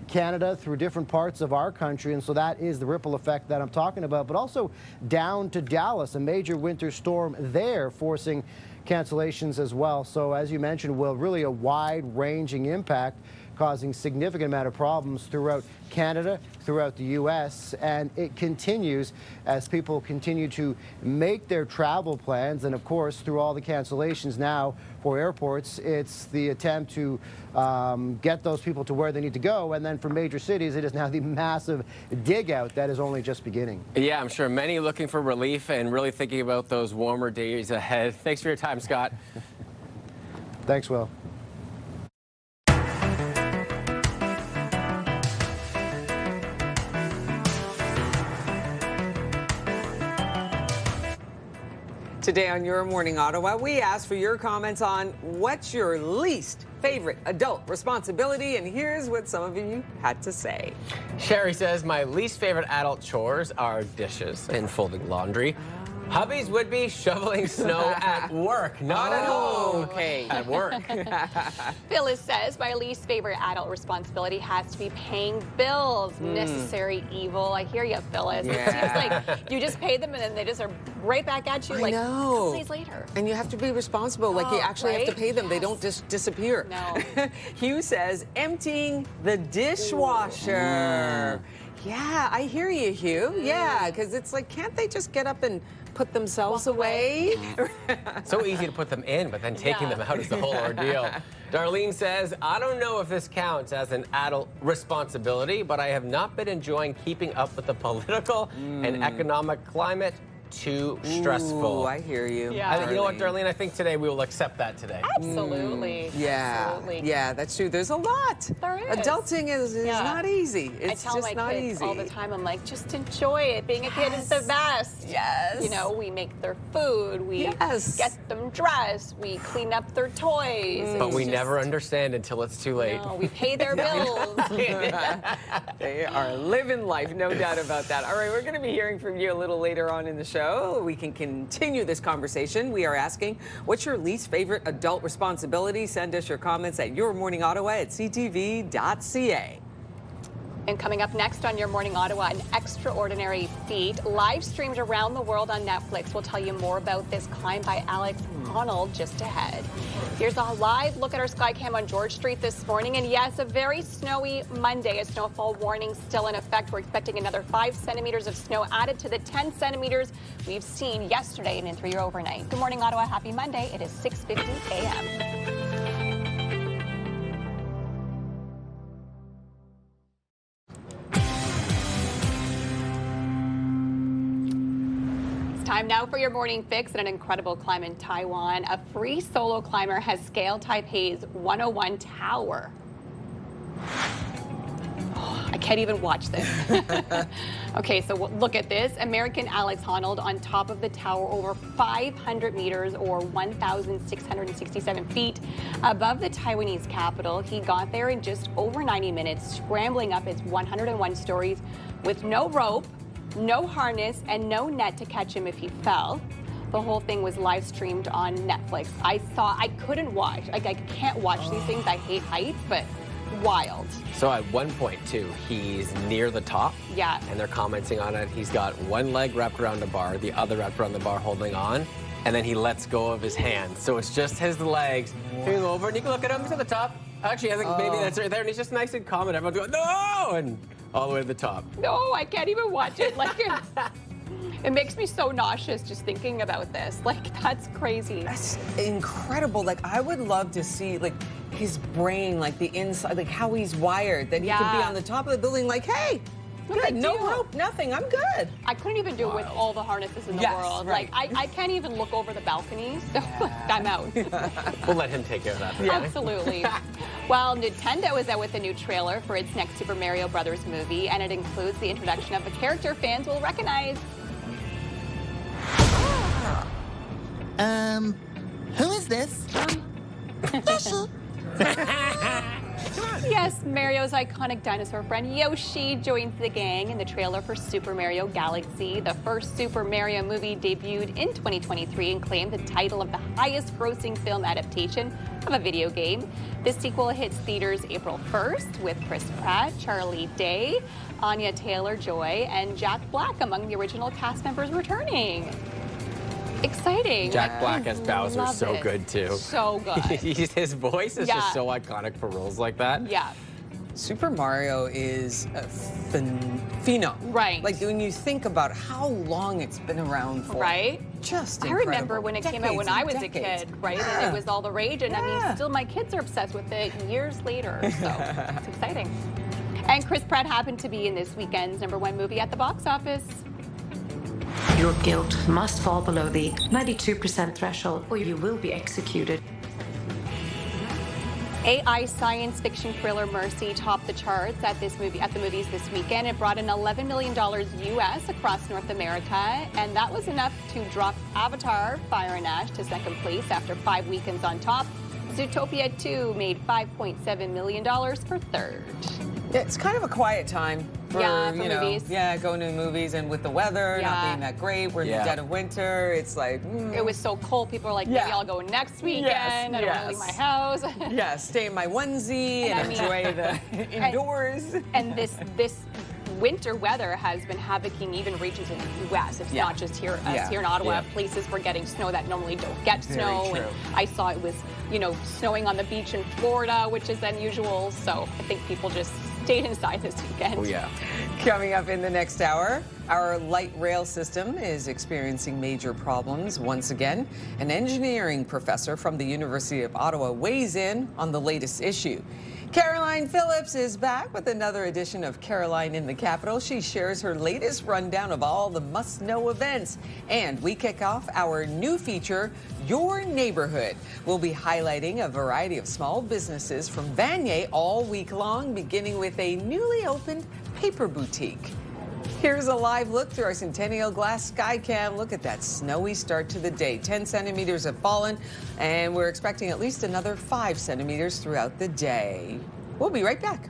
Canada, through different parts of our country. And so that is the ripple effect that I'm talking about, but also down to Dallas, a major winter storm there forcing cancellations as well. So as you mentioned, Will, really a wide-ranging impact, causing significant amount of problems throughout Canada, throughout the U.S., and it continues as people continue to make their travel plans. And of course, through all the cancellations now for airports, it's the attempt to get those people to where they need to go. And then for major cities, it is now the massive dig out that is only just beginning. Yeah, I'm sure many looking for relief and really thinking about those warmer days ahead. Thanks for your time, Scott. Thanks, Will. Today on Your Morning Ottawa, we asked for your comments on what's your least favorite adult responsibility, and here's what some of you had to say. Sherry says, my least favorite adult chores are dishes and folding laundry. Hubby's would be shoveling snow at work, not at home. Okay. At work. Phyllis says, my least favorite adult responsibility has to be paying bills. Necessary evil. I hear you, Phyllis. Yeah. It seems like you just pay them and then they just are right back at you like a couple days later. And you have to be responsible. Like you actually have to pay them. They don't just disappear. No. Hugh says, emptying the dishwasher. Yeah, I hear you, Hugh. Yeah, because it's like, can't they just get up and put themselves away? So easy to put them in, but then taking them out is the whole ordeal. Darlene says, I don't know if this counts as an adult responsibility, but I have not been enjoying keeping up with the political and economic climate. Too stressful. Ooh, I hear you. Yeah. You know what, Darlene? I think today we will accept that today. Absolutely. Yeah. Absolutely. Yeah, that's true. There's a lot. There is. Adulting is not easy. It's I tell just my not kids easy. all the time, I'm like, just enjoy it. Being a kid is the best. Yes. You know, we make their food. We Yes. get them dressed. We clean up their toys. But It's we just- never understand until it's too late. No, we pay their bills. They are living life, no doubt about that. All right, we're going to be hearing from you a little later on in the show. We can continue this conversation. We are asking, what's your least favorite adult responsibility? Send us your comments at yourmorningottawa@ctv.ca. And coming up next on Your Morning Ottawa, an extraordinary feat live streamed around the world on Netflix. We'll tell you more about this climb by Alex Honnold just ahead. Here's a live look at our Skycam on George Street this morning. And yes, a very snowy Monday. A snowfall warning still in effect. We're expecting another 5 centimeters of snow added to the 10 centimeters we've seen yesterday and into your overnight. Good morning, Ottawa. Happy Monday. It is 6:50 a.m. Time now for your morning fix and an incredible climb in Taiwan. A free solo climber has scaled Taipei's 101 Tower. Oh, I can't even watch this. Okay, so look at this. American Alex Honnold on top of the tower over 500 meters or 1,667 feet above the Taiwanese capital. He got there in just over 90 minutes, scrambling up its 101 stories with no rope, no harness, and no net to catch him if he fell. The whole thing was live streamed on Netflix. I couldn't watch. Like, I can't watch these things. I hate heights, but wild. So at one point, too, he's near the top. Yeah. And they're commenting on it. He's got one leg wrapped around the bar, the other wrapped around the bar holding on, and then he lets go of his hands. So it's just his legs hanging over, and you can look at him. He's at the top. Actually, I think maybe that's right there, and he's just nice and calm, and everyone's going, no! And all the way to the top. No, I can't even watch it. Like, it makes me so nauseous just thinking about this. Like, that's crazy. That's incredible. Like, I would love to see, like, his brain, like the inside, like how he's wired, that he could be on the top of the building like, hey, good, no rope, nothing, I'm good. I couldn't even do it with all the harnesses in the world. Right. Like, I can't even look over the balcony, so I'm out. We'll let him take care of that. Absolutely. Well, Nintendo is out with a new trailer for its next Super Mario Brothers movie, and it includes the introduction of a character fans will recognize. Who is this? Yoshi. Yes, Mario's iconic dinosaur friend Yoshi joins the gang in the trailer for Super Mario Galaxy. The first Super Mario movie debuted in 2023 and claimed the title of the highest grossing film adaptation of a video game. This sequel hits theaters April 1st with Chris Pratt, Charlie Day, Anya Taylor-Joy, and Jack Black among the original cast members returning. Exciting. Jack Black as Bowser is so good, too. So good. His voice is just so iconic for roles like that. Yeah. Super Mario is a phenom. Right. Like, when you think about how long it's been around for. Right. Just I incredible. remember when it came out when I was a kid, right? And it was all the rage. And I mean, still my kids are obsessed with it years later. So it's exciting. And Chris Pratt happened to be in this weekend's #1 movie at the box office. Your guilt must fall below the 92% threshold, or you will be executed. AI science fiction thriller Mercy topped the charts at the movies this weekend. It brought in $11 million US across North America, and that was enough to drop Avatar: Fire and Ash to second place after 5 weekends on top. Zootopia 2 made $5.7 million for third. Yeah, it's kind of a quiet time for, for movies. movies. Yeah, going to the movies, and with the weather not being that great, we're in the dead of winter. It's like it was so cold. People were like, maybe I'll go next weekend. I don't want to leave my house. Yes, stay in my onesie and enjoy the indoors. And this winter weather has been havocing even regions in the U.S. It's not just here, here in Ottawa. Places were getting snow that normally don't get snow. And I saw it was, snowing on the beach in Florida, which is unusual. So I think people just stayed inside this weekend. Oh, yeah. Coming up in the next hour, our light rail system is experiencing major problems once again. An engineering professor from the University of Ottawa weighs in on the latest issue. Caroline Phillips is back with another edition of Caroline in the Capital. She shares her latest rundown of all the must-know events. And we kick off our new feature, Your Neighborhood. We'll be highlighting a variety of small businesses from Vanier all week long, beginning with a newly opened paper boutique. Here's a live look through our Centennial Glass Skycam. Look at that snowy start to the day. 10 centimeters have fallen, and we're expecting at least another 5 centimeters throughout the day. We'll be right back.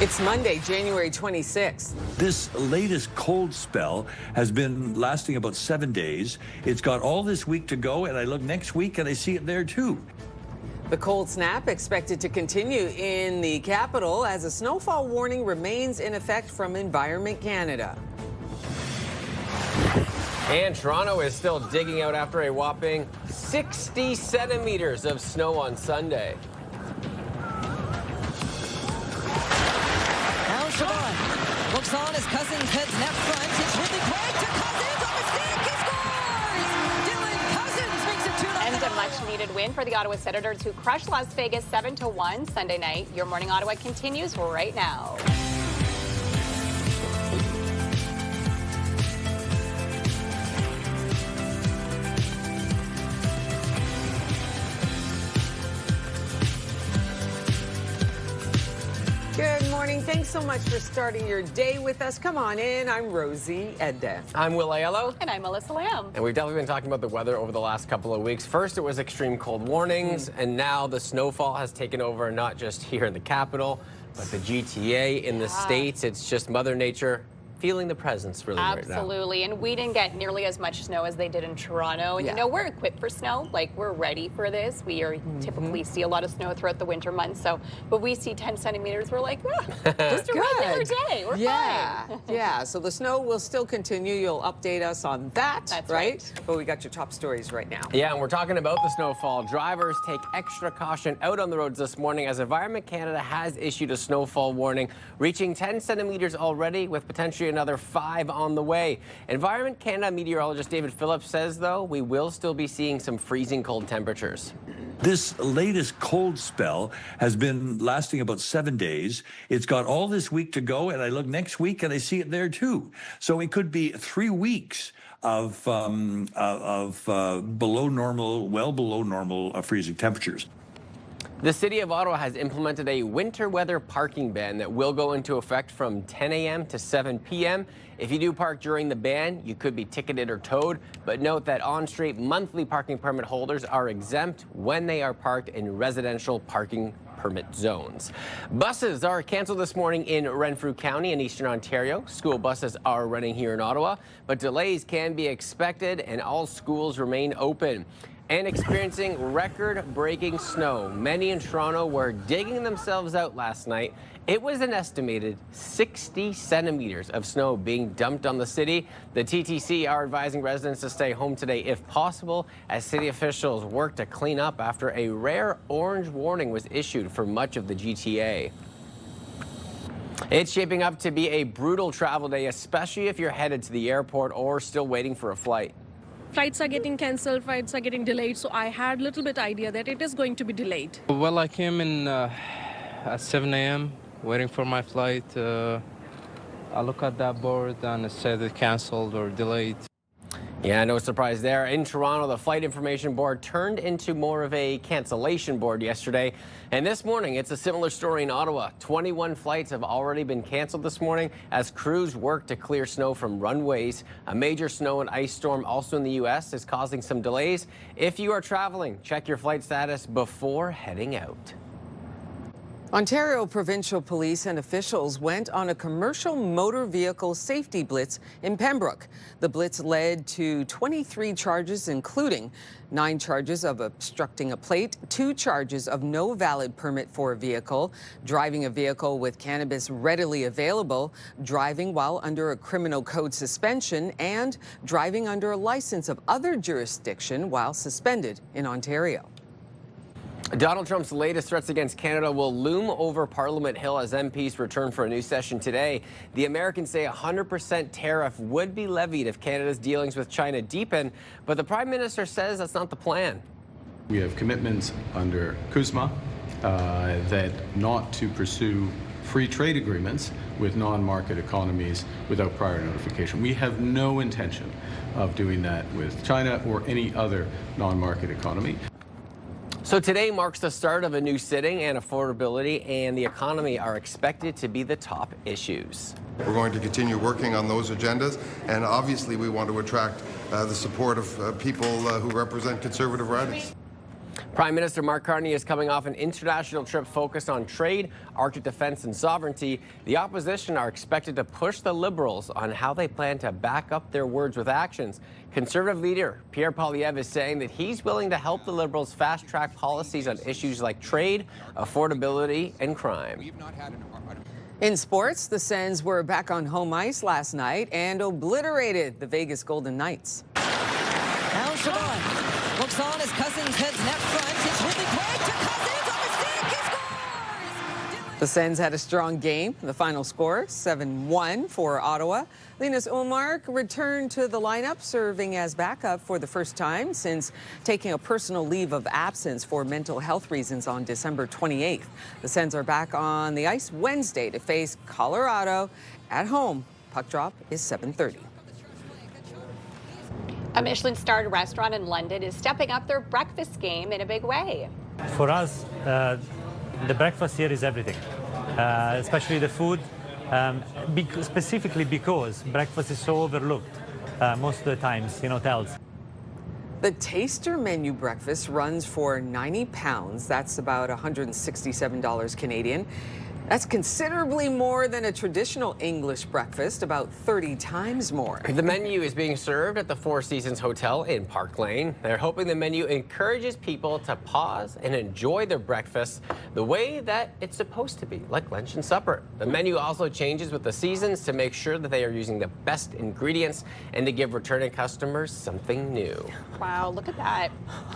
It's Monday, January 26th. This latest cold spell has been lasting about 7 days. It's got all this week to go, and I look next week and I see it there too. The cold snap expected to continue in the capital as a snowfall warning remains in effect from Environment Canada. And Toronto is still digging out after a whopping 60 centimeters of snow on Sunday. Looks on as Cousins heads net front. It's Ridley Craig to Cousins on mistake. He scores! Dylan Cousins makes it 2-0. And a much-needed win for the Ottawa Senators, who crushed Las Vegas 7-1 Sunday night. Your Morning Ottawa continues right now. Good morning. Thanks so much for starting your day with us. Come on in. I'm Rosie Edda. I'm Will Aiello. And I'm Melissa Lamb. And we've definitely been talking about the weather over the last couple of weeks. First, it was extreme cold warnings, and now the snowfall has taken over, not just here in the capital, but the GTA in the States. It's just Mother Nature feeling the presence really right now. Absolutely. And we didn't get nearly as much snow as they did in Toronto. And you know, we're equipped for snow. Like, we're ready for this. We are typically see a lot of snow throughout the winter months. So, but we see 10 centimeters. We're like, just a regular day. We're fine. Yeah. So the snow will still continue. You'll update us on that. That's right. But we got your top stories right now. Yeah, and we're talking about the snowfall. Drivers take extra caution out on the roads this morning as Environment Canada has issued a snowfall warning, reaching 10 centimeters already with potentially another 5 on the way. Environment Canada meteorologist David Phillips says, though, we will still be seeing some freezing cold temperatures. This latest cold spell has been lasting about 7 days. It's got all this week to go, and I look next week and I see it there too. So it could be 3 weeks of below normal, well below normal freezing temperatures. The City of Ottawa has implemented a winter weather parking ban that will go into effect from 10 a.m. to 7 p.m. If you do park during the ban, you could be ticketed or towed, but note that on-street monthly parking permit holders are exempt when they are parked in residential parking permit zones. Buses are canceled this morning in Renfrew County in Eastern Ontario. School buses are running here in Ottawa, but delays can be expected and all schools remain open. And experiencing record-breaking snow. Many in Toronto were digging themselves out last night. It was an estimated 60 centimeters of snow being dumped on the city. The TTC are advising residents to stay home today if possible, as city officials work to clean up after a rare orange warning was issued for much of the GTA. It's shaping up to be a brutal travel day, especially if you're headed to the airport or still waiting for a flight. Flights are getting cancelled, flights are getting delayed, so I had a little bit idea that it is going to be delayed. Well, I came in at 7 a.m. waiting for my flight. I look at that board and it said it canceled or delayed. Yeah, no surprise there. In Toronto, the Flight Information Board turned into more of a cancellation board yesterday. And this morning, it's a similar story in Ottawa. 21 flights have already been canceled this morning as crews work to clear snow from runways. A major snow and ice storm also in the U.S. is causing some delays. If you are traveling, check your flight status before heading out. Ontario provincial police and officials went on a commercial motor vehicle safety blitz in Pembroke. The blitz led to 23 charges, including 9 charges of obstructing a plate, 2 charges of no valid permit for a vehicle, driving a vehicle with cannabis readily available, driving while under a criminal code suspension, and driving under a license of other jurisdiction while suspended in Ontario. Donald Trump's latest threats against Canada will loom over Parliament Hill as MPs return for a new session today. The Americans say a 100% tariff would be levied if Canada's dealings with China deepen, but the Prime Minister says that's not the plan. We have commitments under CUSMA that not to pursue free trade agreements with non-market economies without prior notification. We have no intention of doing that with China or any other non-market economy. So today marks the start of a new sitting, and affordability and the economy are expected to be the top issues. We're going to continue working on those agendas, and obviously we want to attract the support of people who represent conservative ridings. Prime Minister Mark Carney is coming off an international trip focused on trade, Arctic defense, and sovereignty. The opposition are expected to push the Liberals on how they plan to back up their words with actions. Conservative leader Pierre Poilievre is saying that he's willing to help the Liberals fast-track policies on issues like trade, affordability, and crime. In sports, the Sens were back on home ice last night and obliterated the Vegas Golden Knights. Now Chabon looks on as Cousins heads net front. It's Ridley Craig to Cousins on the stick. He scores! The Sens had a strong game. The final score, 7-1 for Ottawa. Linus Ullmark returned to the lineup, serving as backup for the first time since taking a personal leave of absence for mental health reasons on December 28th. The Sens are back on the ice Wednesday to face Colorado at home. Puck drop is 7:30. A Michelin-starred restaurant in London is stepping up their breakfast game in a big way. For us, the breakfast here is everything, especially the food, specifically because breakfast is so overlooked most of the times in hotels. The Taster Menu breakfast runs for £90. That's about $167 Canadian. That's considerably more than a traditional English breakfast, about 30 times more. The menu is being served at the Four Seasons Hotel in Park Lane. They're hoping the menu encourages people to pause and enjoy their breakfast the way that it's supposed to be, like lunch and supper. The menu also changes with the seasons to make sure that they are using the best ingredients and to give returning customers something new. Wow, look at that.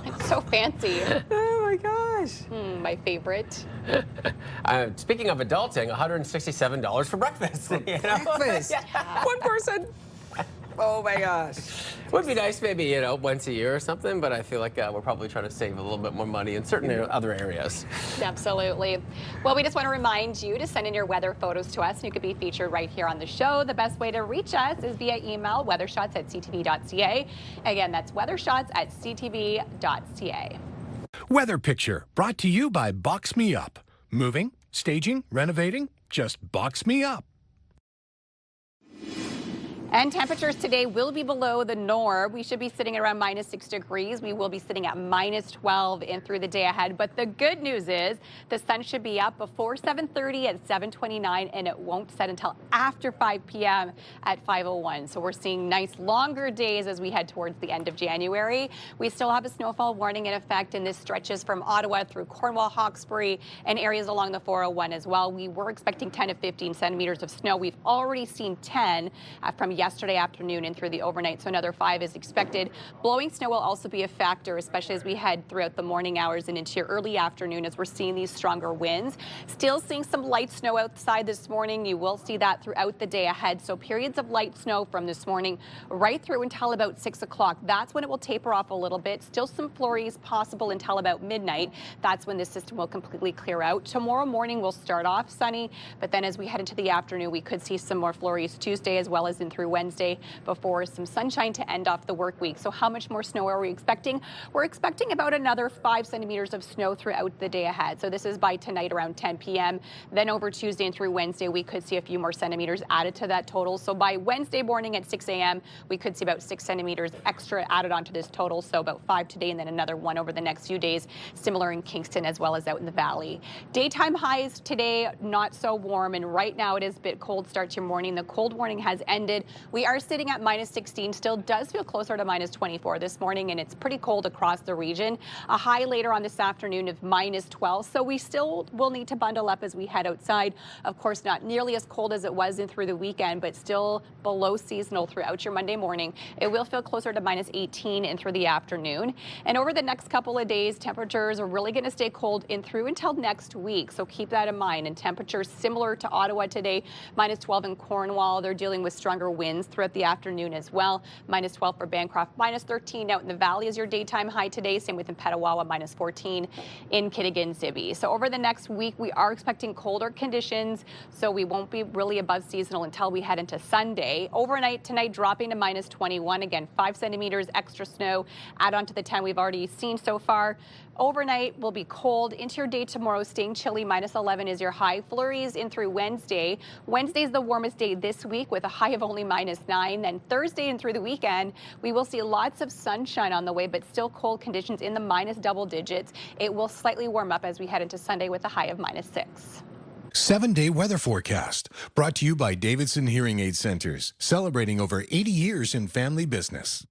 It's so fancy. Oh my gosh. My favorite. Speaking of adulting, $167 for breakfast. Breakfast? Yeah. One person? Oh my gosh. Would be nice maybe, once a year or something, but I feel like we're probably trying to save a little bit more money in certain other areas. Absolutely. Well, we just want to remind you to send in your weather photos to us, and you could be featured right here on the show. The best way to reach us is via email, weathershots@ctv.ca. Again, that's weathershots@ctv.ca. Weather Picture, brought to you by Box Me Up. Moving, staging, renovating, just box me up. And temperatures today will be below the norm. We should be sitting at around -6 degrees. We will be sitting at -12 in through the day ahead. But the good news is the sun should be up before 7:30 at 7:29, and it won't set until after 5 p.m. at 5:01. So we're seeing nice longer days as we head towards the end of January. We still have a snowfall warning in effect, and this stretches from Ottawa through Cornwall, Hawkesbury, and areas along the 401 as well. We were expecting 10 to 15 centimeters of snow. We've already seen 10 from yesterday afternoon and through the overnight, so another 5 is expected. Blowing snow will also be a factor, especially as we head throughout the morning hours and into your early afternoon as we're seeing these stronger winds. Still seeing some light snow outside this morning. You will see that throughout the day ahead. So periods of light snow from this morning right through until about 6 o'clock. That's when it will taper off a little bit. Still some flurries possible until about midnight. That's when this system will completely clear out. Tomorrow morning will start off sunny, but then as we head into the afternoon, we could see some more flurries Tuesday as well as in through through Wednesday before some sunshine to end off the work week. So how much more snow are we expecting? We're expecting about another 5 centimeters of snow throughout the day ahead. So this is by tonight around 10 p.m. Then over Tuesday and through Wednesday, we could see a few more centimeters added to that total. So by Wednesday morning at 6 a.m., we could see about 6 centimeters extra added onto this total. So about 5 today and then another 1 over the next few days, similar in Kingston as well as out in the valley. Daytime highs today, not so warm. And right now it is a bit cold start to your morning. The cold warning has ended. We are sitting at minus 16, still does feel closer to minus 24 this morning, and it's pretty cold across the region. A high later on this afternoon of minus 12, so we still will need to bundle up as we head outside. Of course, not nearly as cold as it was in through the weekend, but still below seasonal throughout your Monday morning. It will feel closer to minus 18 in through the afternoon. And over the next couple of days, temperatures are really going to stay cold in through until next week, so keep that in mind. And temperatures similar to Ottawa today, minus 12 in Cornwall. They're dealing with stronger winds throughout the afternoon as well. Minus 12 for Bancroft, minus 13 out in the valley is your daytime high today. Same with in Petawawa, minus 14 in Kittigan-Zibi. So over the next week, we are expecting colder conditions, so we won't be really above seasonal until we head into Sunday. Overnight tonight, dropping to minus 21. Again, 5 centimeters extra snow. Add on to the 10 we've already seen so far. Overnight will be cold. Into your day tomorrow, staying chilly. Minus 11 is your high. Flurries in through Wednesday. Wednesday is the warmest day this week with a high of only minus 9. Then Thursday and through the weekend, we will see lots of sunshine on the way, but still cold conditions in the minus double digits. It will slightly warm up as we head into Sunday with a high of minus 6. 7-day weather forecast brought to you by Davidson Hearing Aid Centers, celebrating over 80 years in family business.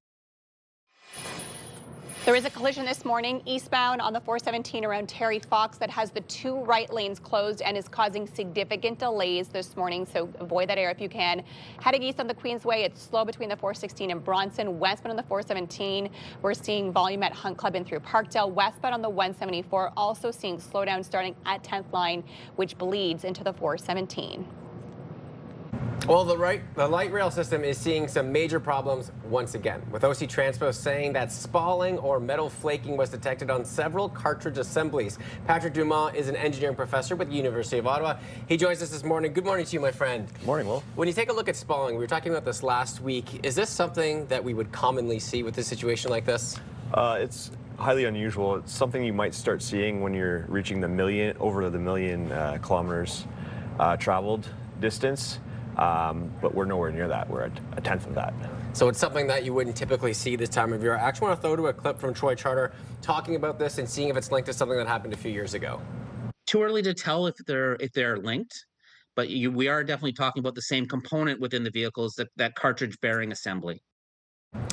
There is a collision this morning eastbound on the 417 around Terry Fox that has the 2 right lanes closed and is causing significant delays this morning, so avoid that area if you can. Heading east on the Queensway, it's slow between the 416 and Bronson. Westbound on the 417, we're seeing volume at Hunt Club and through Parkdale. Westbound on the 174, also seeing slowdown starting at 10th line, which bleeds into the 417. Well, the light rail system is seeing some major problems once again, with OC Transpo saying that spalling or metal flaking was detected on several cartridge assemblies. Patrick Dumas is an engineering professor with the University of Ottawa. He joins us this morning. Good morning to you, my friend. Good morning, Will. When you take a look at spalling, we were talking about this last week. Is this something that we would commonly see with a situation like this? It's highly unusual. It's something you might start seeing when you're reaching over the million kilometers traveled distance. But we're nowhere near that. We're at a tenth of that. So it's something that you wouldn't typically see this time of year. I actually want to throw to a clip from Troy Charter talking about this and seeing if it's linked to something that happened a few years ago. Too early to tell if they're linked, but we are definitely talking about the same component within the vehicles, that cartridge bearing assembly.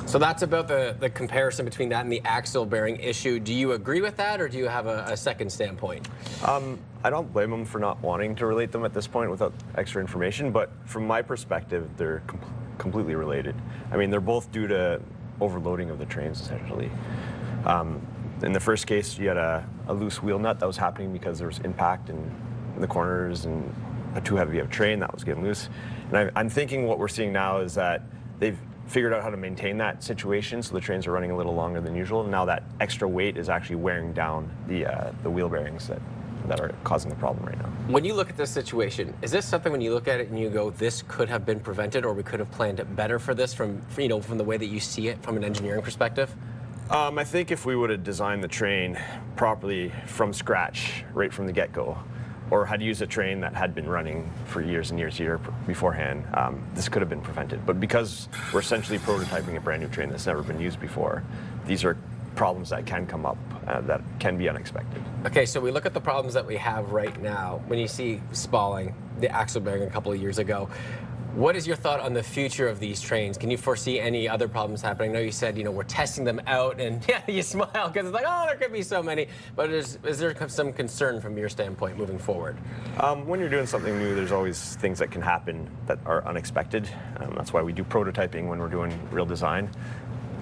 So that's about the comparison between that and the axle bearing issue. Do you agree with that, or do you have a second standpoint? I don't blame them for not wanting to relate them at this point without extra information, but from my perspective, they're completely related. I mean, they're both due to overloading of the trains, essentially. In the first case, you had a loose wheel nut that was happening because there was impact in the corners and a too heavy of a train that was getting loose. And I'm thinking what we're seeing now is that they've figured out how to maintain that situation, so the trains are running a little longer than usual. And now that extra weight is actually wearing down the wheel bearings that are causing the problem right now. When you look at this situation, is this something when you look at it and you go, this could have been prevented, or we could have planned it better for this from the way that you see it from an engineering perspective? I think if we would have designed the train properly from scratch, right from the get-go, or had used a train that had been running for years and years beforehand, this could have been prevented. But because we're essentially prototyping a brand new train that's never been used before, these are problems that can come up that can be unexpected. Okay, so we look at the problems that we have right now. When you see spalling, the axle bearing a couple of years ago, what is your thought on the future of these trains? Can you foresee any other problems happening? I know you said, we're testing them out, and yeah, you smile because it's like, oh, there could be so many. But is there some concern from your standpoint moving forward? When you're doing something new, there's always things that can happen that are unexpected. That's why we do prototyping when we're doing real design.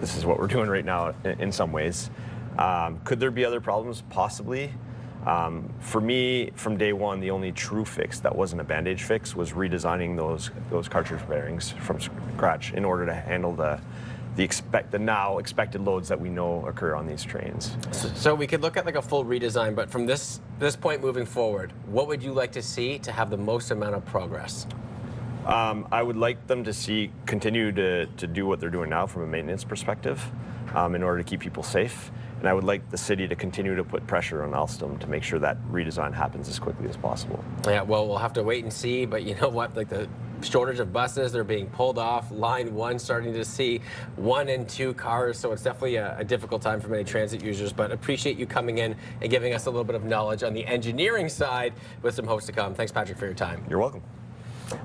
This is what we're doing right now in some ways. Could there be other problems? Possibly. For me, from day one, the only true fix that wasn't a bandage fix was redesigning those cartridge bearings from scratch in order to handle the now expected loads that we know occur on these trains. So we could look at like a full redesign, but from this point moving forward, what would you like to see to have the most amount of progress? I would like them to continue to do what they're doing now from a maintenance perspective in order to keep people safe. And I would like the city to continue to put pressure on Alstom to make sure that redesign happens as quickly as possible. Yeah, well, we'll have to wait and see, but you know what? Like the shortage of buses, they're being pulled off. Line 1 starting to see 1 and 2 cars, so it's definitely a difficult time for many transit users, but appreciate you coming in and giving us a little bit of knowledge on the engineering side with some hosts to come. Thanks, Patrick, for your time. You're welcome.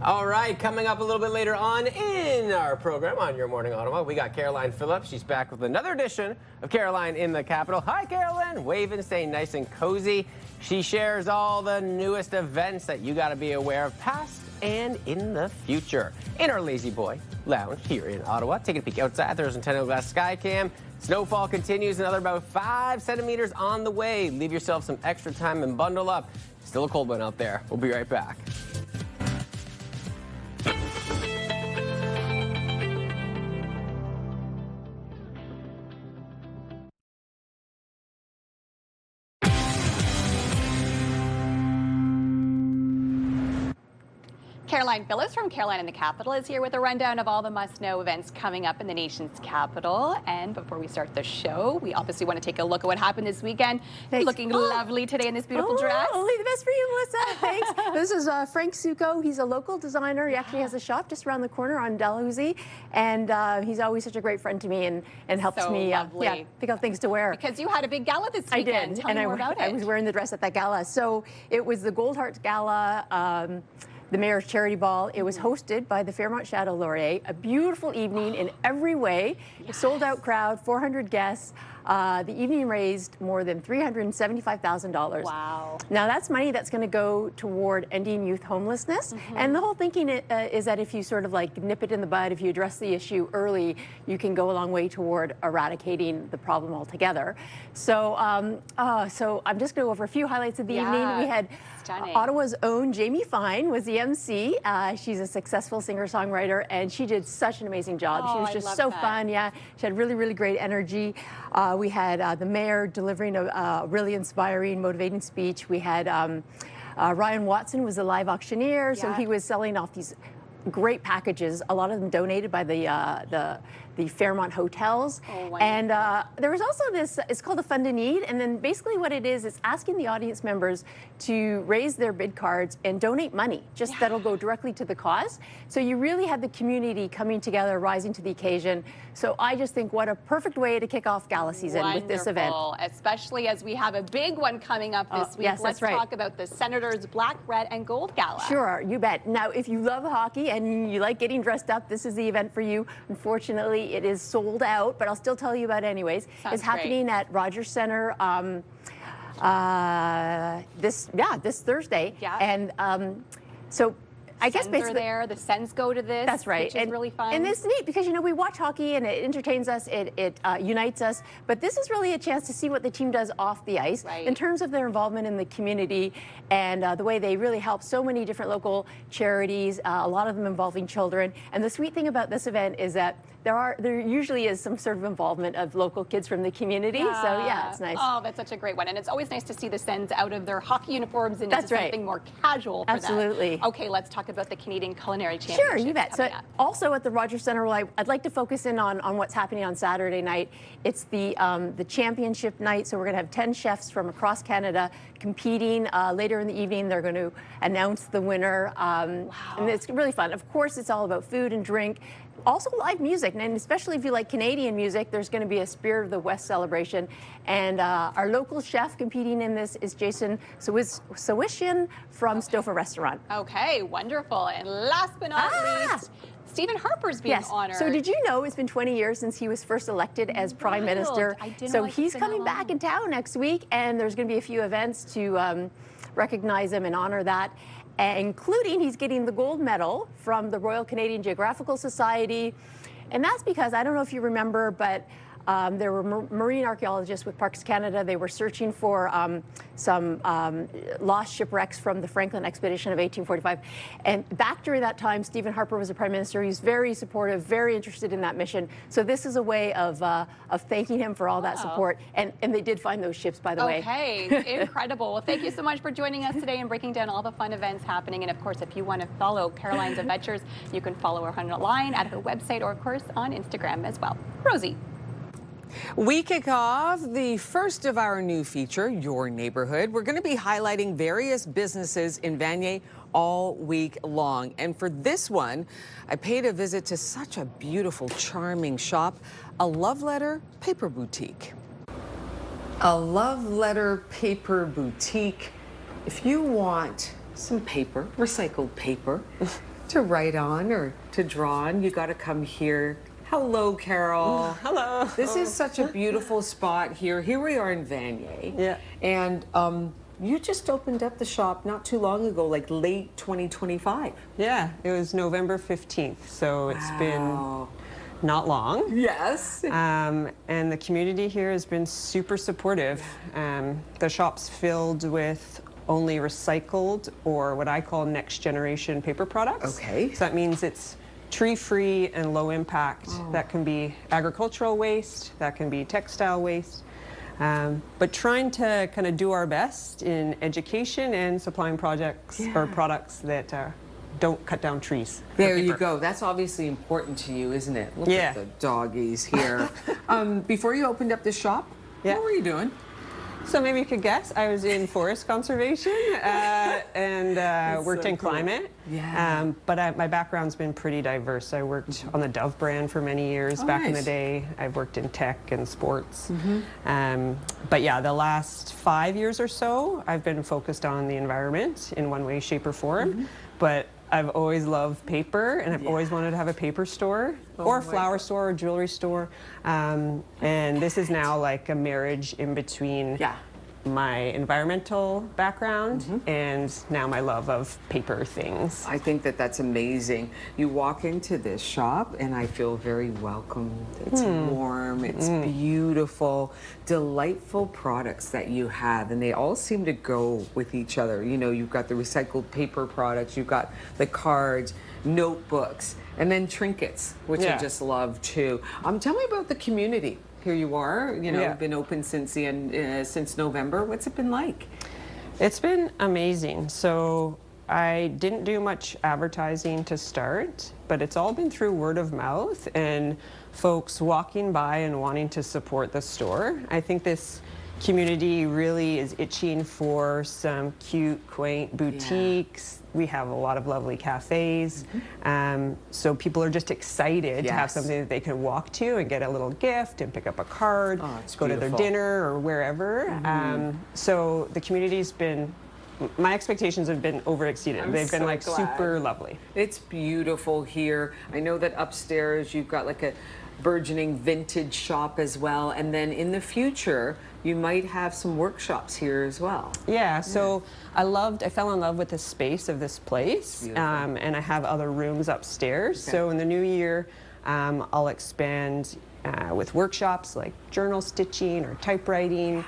All right, coming up a little bit later on in our program on Your Morning Ottawa, we got Caroline Phillips. She's back with another edition of Caroline in the Capital. Hi, Caroline. Waving, staying nice and cozy. She shares all the newest events that you got to be aware of, past and in the future. In our Lazy Boy Lounge here in Ottawa, taking a peek outside, there's Nintendo Glass Skycam. Snowfall continues, another about 5 centimeters on the way. Leave yourself some extra time and bundle up. Still a cold one out there. We'll be right back. Caroline Phillips from Caroline in the Capital is here with a rundown of all the must-know events coming up in the nation's capital. And before we start the show, we obviously want to take a look at what happened this weekend. Thanks. Looking lovely today in this beautiful dress. Only the best for you, Melissa. Thanks. This is Frank Succo. He's a local designer. He actually has a shop just around the corner on Dalhousie. And he's always such a great friend to me and helps me pick out things to wear. Because you had a big gala this weekend. I did. Tell me more about it. I was wearing the dress at that gala. So it was the Gold Hearts Gala. The Mayor's Charity Ball. It was hosted by the Fairmont Shadow Laurier. A beautiful evening in every way. Yes. A sold-out crowd, 400 guests. The evening raised more than $375,000. Wow. Now that's money that's going to go toward ending youth homelessness. And the whole thinking is that if you sort of like nip it in the bud, if you address the issue early, you can go a long way toward eradicating the problem altogether. So, so I'm just going to go over a few highlights of the evening. We had Ottawa's own Jamie Fine was the MC. She's a successful singer-songwriter, and she did such an amazing job. She was just so fun. Yeah, she had really, really great energy. We had the mayor delivering a really inspiring, motivating speech. We had Ryan Watson was a live auctioneer, so he was selling off these great packages, a lot of them donated by the Fairmont hotels. And there was also this, it's called a Fund a Need, and then basically what it is asking the audience members to raise their bid cards and donate money, just that'll go directly to the cause. So you really had the community coming together, rising to the occasion. So I just think what a perfect way to kick off gala season with this event. Especially as we have a big one coming up this week. Yes, Let's that's right. talk about the Senators Black, Red, and Gold Gala. Sure, you bet. Now, if you love hockey and you like getting dressed up, this is the event for you. Unfortunately, it is sold out, but I'll still tell you about it anyways. It's happening at Rogers Center this Thursday. Yeah. And so I guess basically there, the Sens go to this. That's right. Which is really fun. And it's neat because, you know, we watch hockey and it entertains us, it unites us, but this is really a chance to see what the team does off the ice in terms of their involvement in the community and the way they really help so many different local charities, a lot of them involving children. And the sweet thing about this event is that there usually is some sort of involvement of local kids from the community. So yeah, it's nice. Oh, that's such a great one. And it's always nice to see the Sens out of their hockey uniforms and into something more casual for them. Okay, let's talk about the Canadian Culinary Championship. Sure, you bet. So also at the Rogers Center, I'd like to focus in on what's happening on Saturday night. It's the championship night, so we're going to have 10 chefs from across Canada competing. Later in the evening, they're going to announce the winner. And it's really fun. Of course, it's all about food and drink. Also live music, and especially if you like Canadian music, there's going to be a Spirit of the West celebration. And our local chef competing in this is Jason Sawishian from Stouffer Restaurant. Okay, wonderful. And last but not least, Stephen Harper's being honored. So did you know it's been 20 years since he was first elected as Prime Minister? So he's coming back in town next week, and there's going to be a few events to recognize him and honor that. Including he's getting the gold medal from the Royal Canadian Geographical Society. And that's because, I don't know if you remember, but There were marine archaeologists with Parks Canada. They were searching for some lost shipwrecks from the Franklin expedition of 1845. And back during that time, Stephen Harper was the Prime Minister. He's very supportive, very interested in that mission. So this is a way of thanking him for all that support. And they did find those ships, by the way. Okay, incredible. Well, thank you so much for joining us today and breaking down all the fun events happening. And of course, if you want to follow Caroline's adventures, you can follow her online at her website or, of course, on Instagram as well. Rosie. We kick off the first of our new feature, Your Neighborhood. We're going to be highlighting various businesses in Vanier all week long. And for this one, I paid a visit to such a beautiful, charming shop, a love letter paper boutique. A love letter paper boutique. If you want some paper, recycled paper, to write on or to draw on, you got to come here. Hello, Carol. Hello. This is such a beautiful spot here. Here we are in Vanier. Yeah. And you just opened up the shop not too long ago, like late 2025. Yeah, it was November 15th, so it's been not long. Yes. And the community here has been super supportive. The shop's filled with only recycled or what I call next generation paper products. Okay. So that means it's tree-free and low impact. That can be agricultural waste, that can be textile waste. But trying to kind of do our best in education and supplying projects or products that don't cut down trees. There you go. That's obviously important to you, isn't it? Look at the doggies here. Before you opened up the shop, what were you doing? So maybe you could guess. I was in forest conservation and worked in climate. Yeah. But my background's been pretty diverse. I worked on the Dove brand for many years back in the day. I've worked in tech and sports. But yeah, the last 5 years or so, I've been focused on the environment in one way, shape, or form. But I've always loved paper, and I've always wanted to have a paper store or a flower store or jewelry store. And this is now like a marriage in between my environmental background and now my love of paper things. I think that that's amazing. You walk into this shop and I feel very welcomed. It's warm, it's beautiful, delightful products that you have, and they all seem to go with each other. You know, you've got the recycled paper products, you've got the cards, notebooks, and then trinkets, which I just love too. Tell me about the community. Here you are, you know, been open since the end, since November. What's it been like? It's been amazing. So I didn't do much advertising to start, but it's all been through word of mouth and folks walking by and wanting to support the store. I think this community really is itching for some cute, quaint boutiques. We have a lot of lovely cafes. So people are just excited to have something that they can walk to and get a little gift and pick up a card, go to their dinner or wherever. So the community's been, my expectations have been overexceeded. They've been like super lovely. It's beautiful here. I know that upstairs you've got like a burgeoning vintage shop as well, and then in the future you might have some workshops here as well. Yeah, so I fell in love with the space of this place, and I have other rooms upstairs. So in the new year, I'll expand with workshops like journal stitching or typewriting,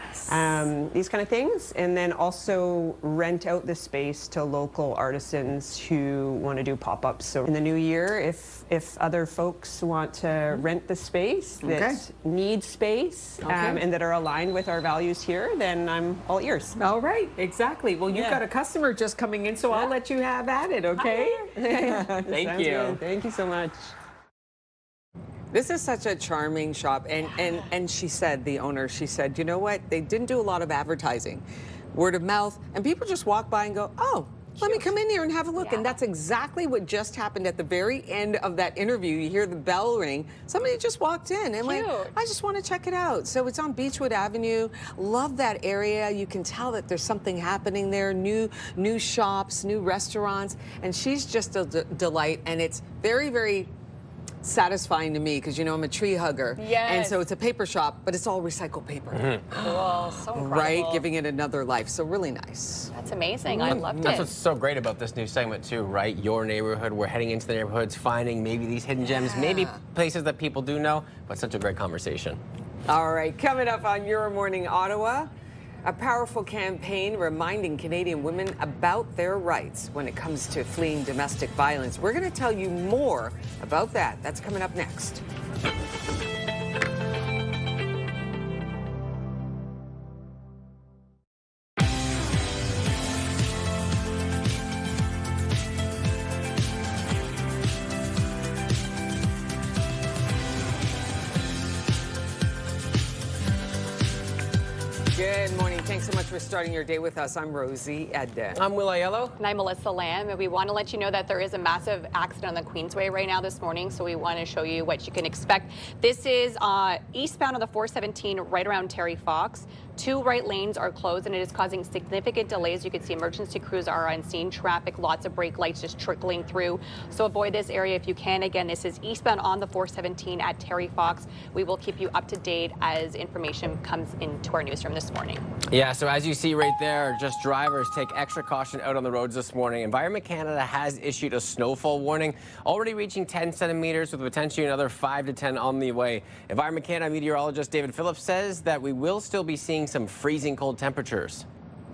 these kind of things, and then also rent out the space to local artisans who want to do pop-ups. So in the new year, if other folks want to rent the space that need space and that are aligned with our values here, then I'm all ears. All right, exactly. Well, you've got a customer just coming in, so I'll let you have at it, okay? Thank you. Good. Thank you so much. This is such a charming shop, and she said, the owner, she said, you know what, they didn't do a lot of advertising, word of mouth, and people just walk by and go, oh, let me come in here and have a look. And that's exactly what just happened at the very end of that interview. You hear the bell ring, somebody just walked in and went, I just want to check it out. So it's on Beechwood Avenue. Love that area. You can tell that there's something happening there, new shops, new restaurants, and she's just a delight, and it's very, very satisfying to me because, you know, I'm a tree hugger. And so it's a paper shop, but it's all recycled paper. Cool, so incredible. Right? Giving it another life. So really nice. That's amazing. I loved it. That's what's so great about this new segment too, right? Your neighborhood. We're heading into the neighborhoods, finding maybe these hidden gems, maybe places that people do know, but such a great conversation. All right, coming up on Your Morning Ottawa, a powerful campaign reminding Canadian women about their rights when it comes to fleeing domestic violence. We're going to tell you more about that. That's coming up next. Good morning. Thanks so much for starting your day with us. I'm Rosie Edden. I'm Will Aiello. And I'm Melissa Lamb. And we want to let you know that there is a massive accident on the Queensway right now this morning. So we want to show you what you can expect. This is eastbound on the 417 right around Terry Fox. 2 right lanes are closed and it is causing significant delays. You can see emergency crews are on scene. Traffic, lots of brake lights just trickling through. So avoid this area if you can. Again, this is eastbound on the 417 at Terry Fox. We will keep you up to date as information comes into our newsroom this morning. Yeah, so as you see right there, just drivers take extra caution out on the roads this morning. Environment Canada has issued a snowfall warning, already reaching 10 centimeters with potentially another 5 to 10 on the way. Environment Canada meteorologist David Phillips says that we will still be seeing some freezing cold temperatures.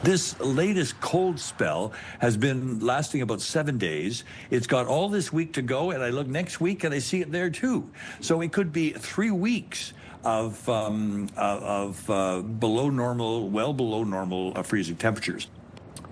This latest cold spell has been lasting about 7 days. It's got all this week to go, and I look next week and I see it there too. So it could be 3 weeks of below normal, well below normal freezing temperatures.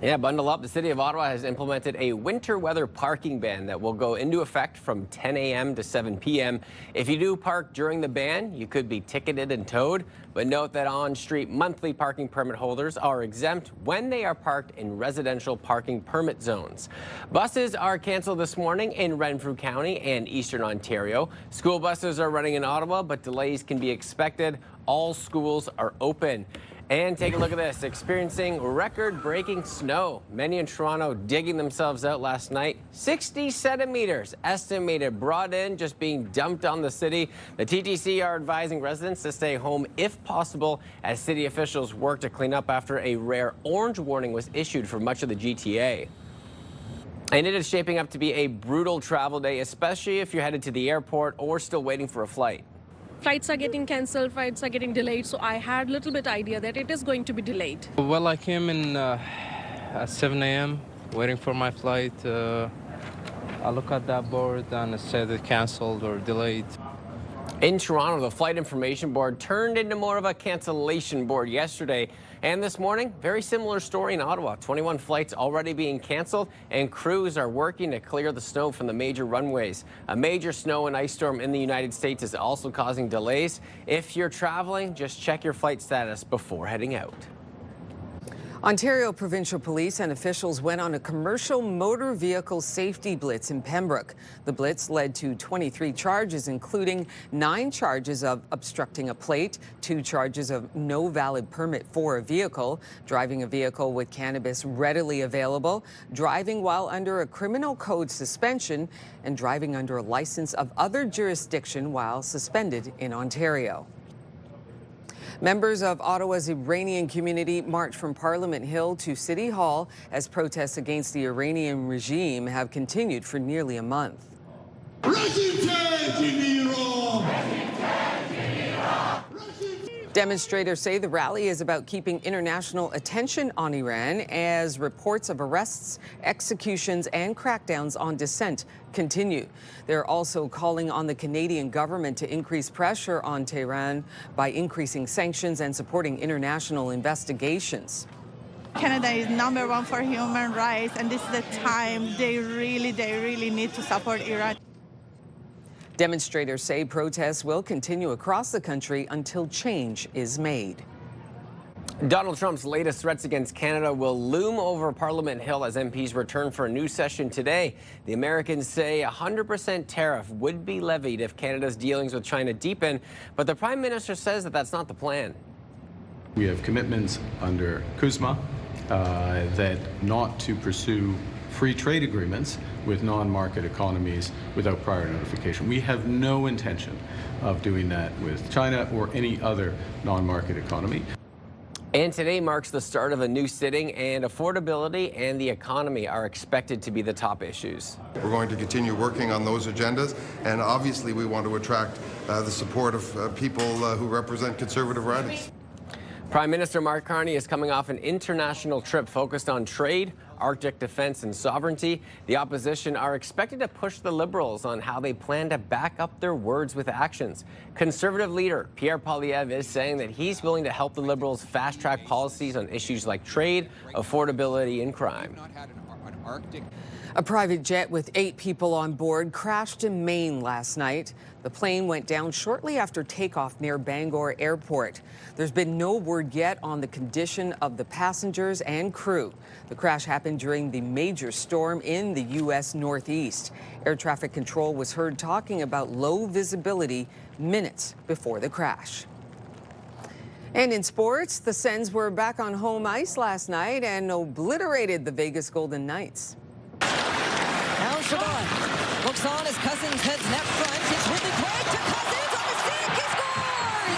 Yeah, bundle up. The City of Ottawa has implemented a winter weather parking ban that will go into effect from 10 a.m. to 7 p.m. If you do park during the ban, you could be ticketed and towed. But note that on-street monthly parking permit holders are exempt when they are parked in residential parking permit zones. Buses are canceled this morning in Renfrew County and Eastern Ontario. School buses are running in Ottawa, but delays can be expected. All schools are open. And take a look at this, experiencing record-breaking snow. Many in Toronto digging themselves out last night. 60 centimeters estimated brought in, just being dumped on the city. The TTC are advising residents to stay home if possible as city officials work to clean up after a rare orange warning was issued for much of the GTA. And it is shaping up to be a brutal travel day, especially if you're headed to the airport or still waiting for a flight. Flights are getting cancelled, flights are getting delayed, so I had a little bit idea that it is going to be delayed. Well, I came in at 7 a.m. waiting for my flight. I look at that board and it said it canceled or delayed. In Toronto, the Flight Information Board turned into more of a cancellation board yesterday. And this morning, very similar story in Ottawa. 21 flights already being canceled, and crews are working to clear the snow from the major runways. A major snow and ice storm in the United States is also causing delays. If you're traveling, just check your flight status before heading out. Ontario Provincial Police and officials went on a commercial motor vehicle safety blitz in Pembroke. The blitz led to 23 charges, including 9 charges of obstructing a plate, 2 charges of no valid permit for a vehicle, driving a vehicle with cannabis readily available, driving while under a criminal code suspension, and driving under a license of other jurisdiction while suspended in Ontario. Members of Ottawa's Iranian community marched from Parliament Hill to City Hall as protests against the Iranian regime have continued for nearly a month. Demonstrators say the rally is about keeping international attention on Iran as reports of arrests, executions, and crackdowns on dissent continue. They're also calling on the Canadian government to increase pressure on Tehran by increasing sanctions and supporting international investigations. Canada is #1 for human rights, and this is the time they really need to support Iran. Demonstrators say protests will continue across the country until change is made. Donald Trump's latest threats against Canada will loom over Parliament Hill as MPs return for a new session today. The Americans say a 100% tariff would be levied if Canada's dealings with China deepen, but the Prime Minister says that that's not the plan. We have commitments under CUSMA that not to pursue free trade agreements with non-market economies without prior notification. We have no intention of doing that with China or any other non-market economy. And today marks the start of a new sitting, and affordability and the economy are expected to be the top issues. We're going to continue working on those agendas, and obviously we want to attract the support of people who represent conservative ridings. Prime Minister Mark Carney is coming off an international trip focused on trade, Arctic defense and sovereignty. The opposition are expected to push the Liberals on how they plan to back up their words with actions. Conservative leader Pierre Poilievre is saying that he's willing to help the Liberals fast-track policies on issues like trade, affordability and crime. A private jet with 8 people on board crashed in Maine last night. The plane went down shortly after takeoff near Bangor Airport. There's been no word yet on the condition of the passengers and crew. The crash happened during the major storm in the U.S. Northeast. Air traffic control was heard talking about low visibility minutes before the crash. And in sports, the Sens were back on home ice last night and obliterated the Vegas Golden Knights. Now Chabot looks on as Cousins heads net front. It's Ridley Craig to Cousins on the stick. He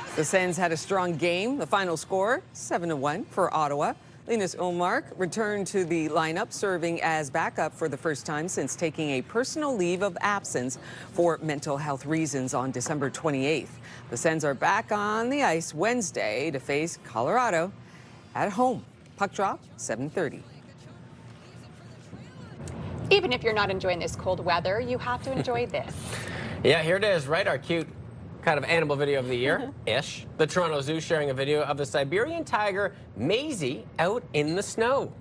scores! The Sens had a strong game. The final score, 7-1 for Ottawa. Linus Ullmark returned to the lineup, serving as backup for the first time since taking a personal leave of absence for mental health reasons on December 28th. The Sens are back on the ice Wednesday to face Colorado at home. Puck drop, 7:30. Even if you're not enjoying this cold weather, you have to enjoy this. Yeah, here it is, right? Our cute kind of animal video of the year-ish. The Toronto Zoo sharing a video of the Siberian tiger, Maisie, out in the snow.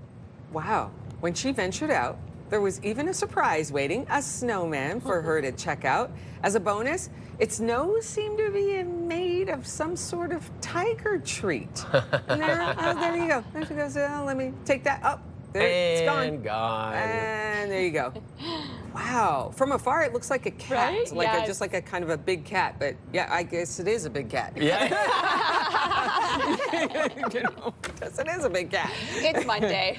Wow. When she ventured out, there was even a surprise waiting, a snowman for her to check out. As a bonus, its nose seemed to be made of some sort of tiger treat. There you go. There she goes. Let me take that up. There, it's gone. And there you go. Wow. From afar, it looks like a cat. Right? Like Yes. just like a kind of a big cat. But yeah, I guess it is a big cat. Yeah. You know, because it is a big cat. It's Monday.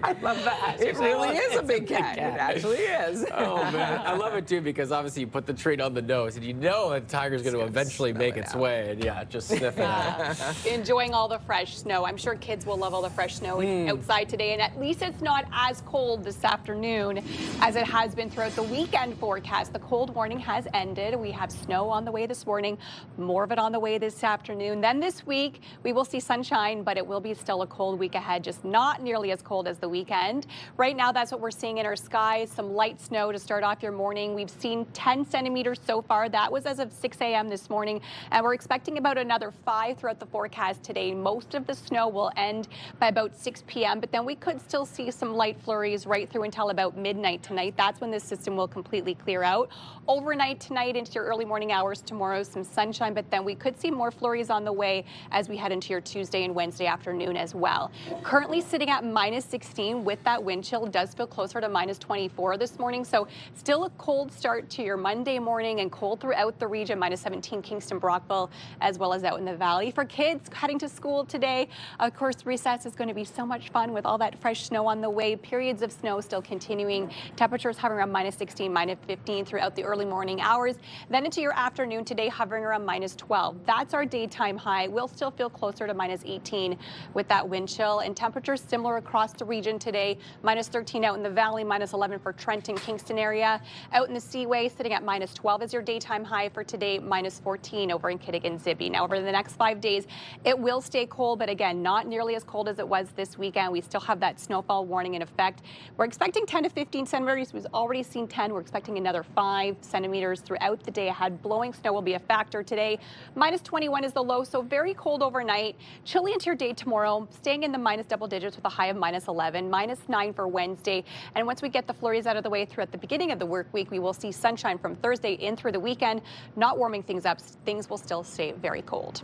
I love that. It really is a big cat. It actually is. Oh, man. I love it, too, because obviously you put the treat on the nose, and you know that the tiger's going to eventually make its way. And, yeah, just sniff it out. Enjoying all the fresh snow. I'm sure kids will love all the fresh snow outside today. And at least it's not as cold this afternoon as it has been throughout the weekend forecast. The cold warning has ended. We have snow on the way this morning, more of it on the way this afternoon. Then this week, we will see sunshine, but it will be still a cold week ahead, just not nearly as cold as the weekend. Right now, that's what we're seeing in our skies. Some light snow to start off your morning. We've seen 10 centimeters so far. That was as of 6 a.m. this morning, and we're expecting about another 5 throughout the forecast today. Most of the snow will end by about 6 p.m., but then we could still see some light flurries right through until about midnight tonight. That's when this system will completely clear out. Overnight tonight into your early morning hours tomorrow, some sunshine, but then we could see more flurries on the way as we head into your Tuesday and Wednesday afternoon as well. Currently sitting at minus 16 with that wind chill. It does feel closer to minus 24 this morning, so still a cold start to your Monday morning and cold throughout the region. Minus 17 Kingston, Brockville, as well as out in the valley. For kids heading to school today, of course, recess is going to be so much fun with all that fresh snow on the way. Periods of snow still continuing. Temperatures hovering around minus 16, minus 15 throughout the early morning hours. Then into your afternoon today, hovering around minus 12. That's our daytime high. We'll still feel closer to minus 18 with that wind chill. And temperatures similar across the region today. Minus 13 out in the valley, minus 11 for Trenton, Kingston area. Out in the Seaway, sitting at minus 12 is your daytime high for today. Minus 14 over in Kittigan, Zippy. Now, over the next 5 days, it will stay cold, but again, not nearly as cold as it was this weekend. We still have that snowfall warning in effect. We're expecting 10 to 15 centimeters. We've already seen 10. We're expecting another 5 centimeters throughout the day ahead. Blowing snow will be a factor today. Minus 21 is the low, so very cold overnight. Chilly into your day tomorrow, staying in the minus double digits with a high of minus 11, minus 9 for Wednesday. And once we get the flurries out of the way throughout the beginning of the work week, we will see sunshine from Thursday in through the weekend, not warming things up. Things will still stay very cold.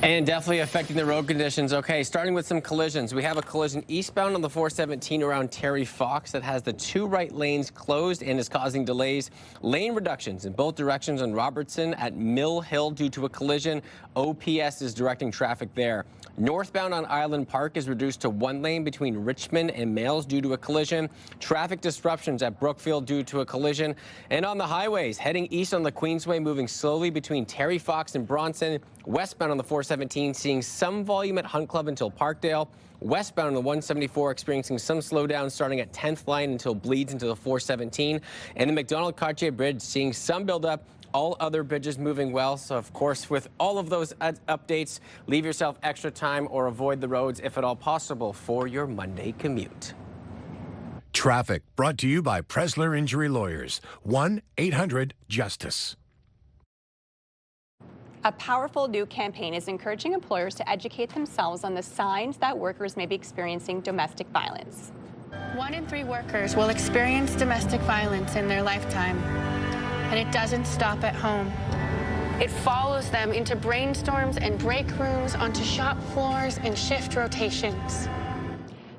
And definitely affecting the road conditions. Okay, starting with some collisions. We have a collision eastbound on the 417 around Terry Fox that has the 2 right lanes closed and is causing delays. Lane reductions in both directions on Robertson at Mill Hill due to a collision. OPS is directing traffic there. Northbound on Island Park is reduced to 1 lane between Richmond and Males due to a collision. Traffic disruptions at Brookfield due to a collision. And on the highways, heading east on the Queensway, moving slowly between Terry Fox and Bronson. Westbound on the 417 417 seeing some volume at Hunt Club until Parkdale. Westbound on the 174 experiencing some slowdown starting at 10th line until bleeds into the 417. And the McDonald-Cartier Bridge seeing some buildup. All other bridges moving well. So, of course, with all of those updates, leave yourself extra time or avoid the roads if at all possible for your Monday commute. Traffic brought to you by Presler Injury Lawyers. 1-800-JUSTICE. A powerful new campaign is encouraging employers to educate themselves on the signs that workers may be experiencing domestic violence. 1 in 3 workers will experience domestic violence in their lifetime, and it doesn't stop at home. It follows them into brainstorms and break rooms, onto shop floors and shift rotations.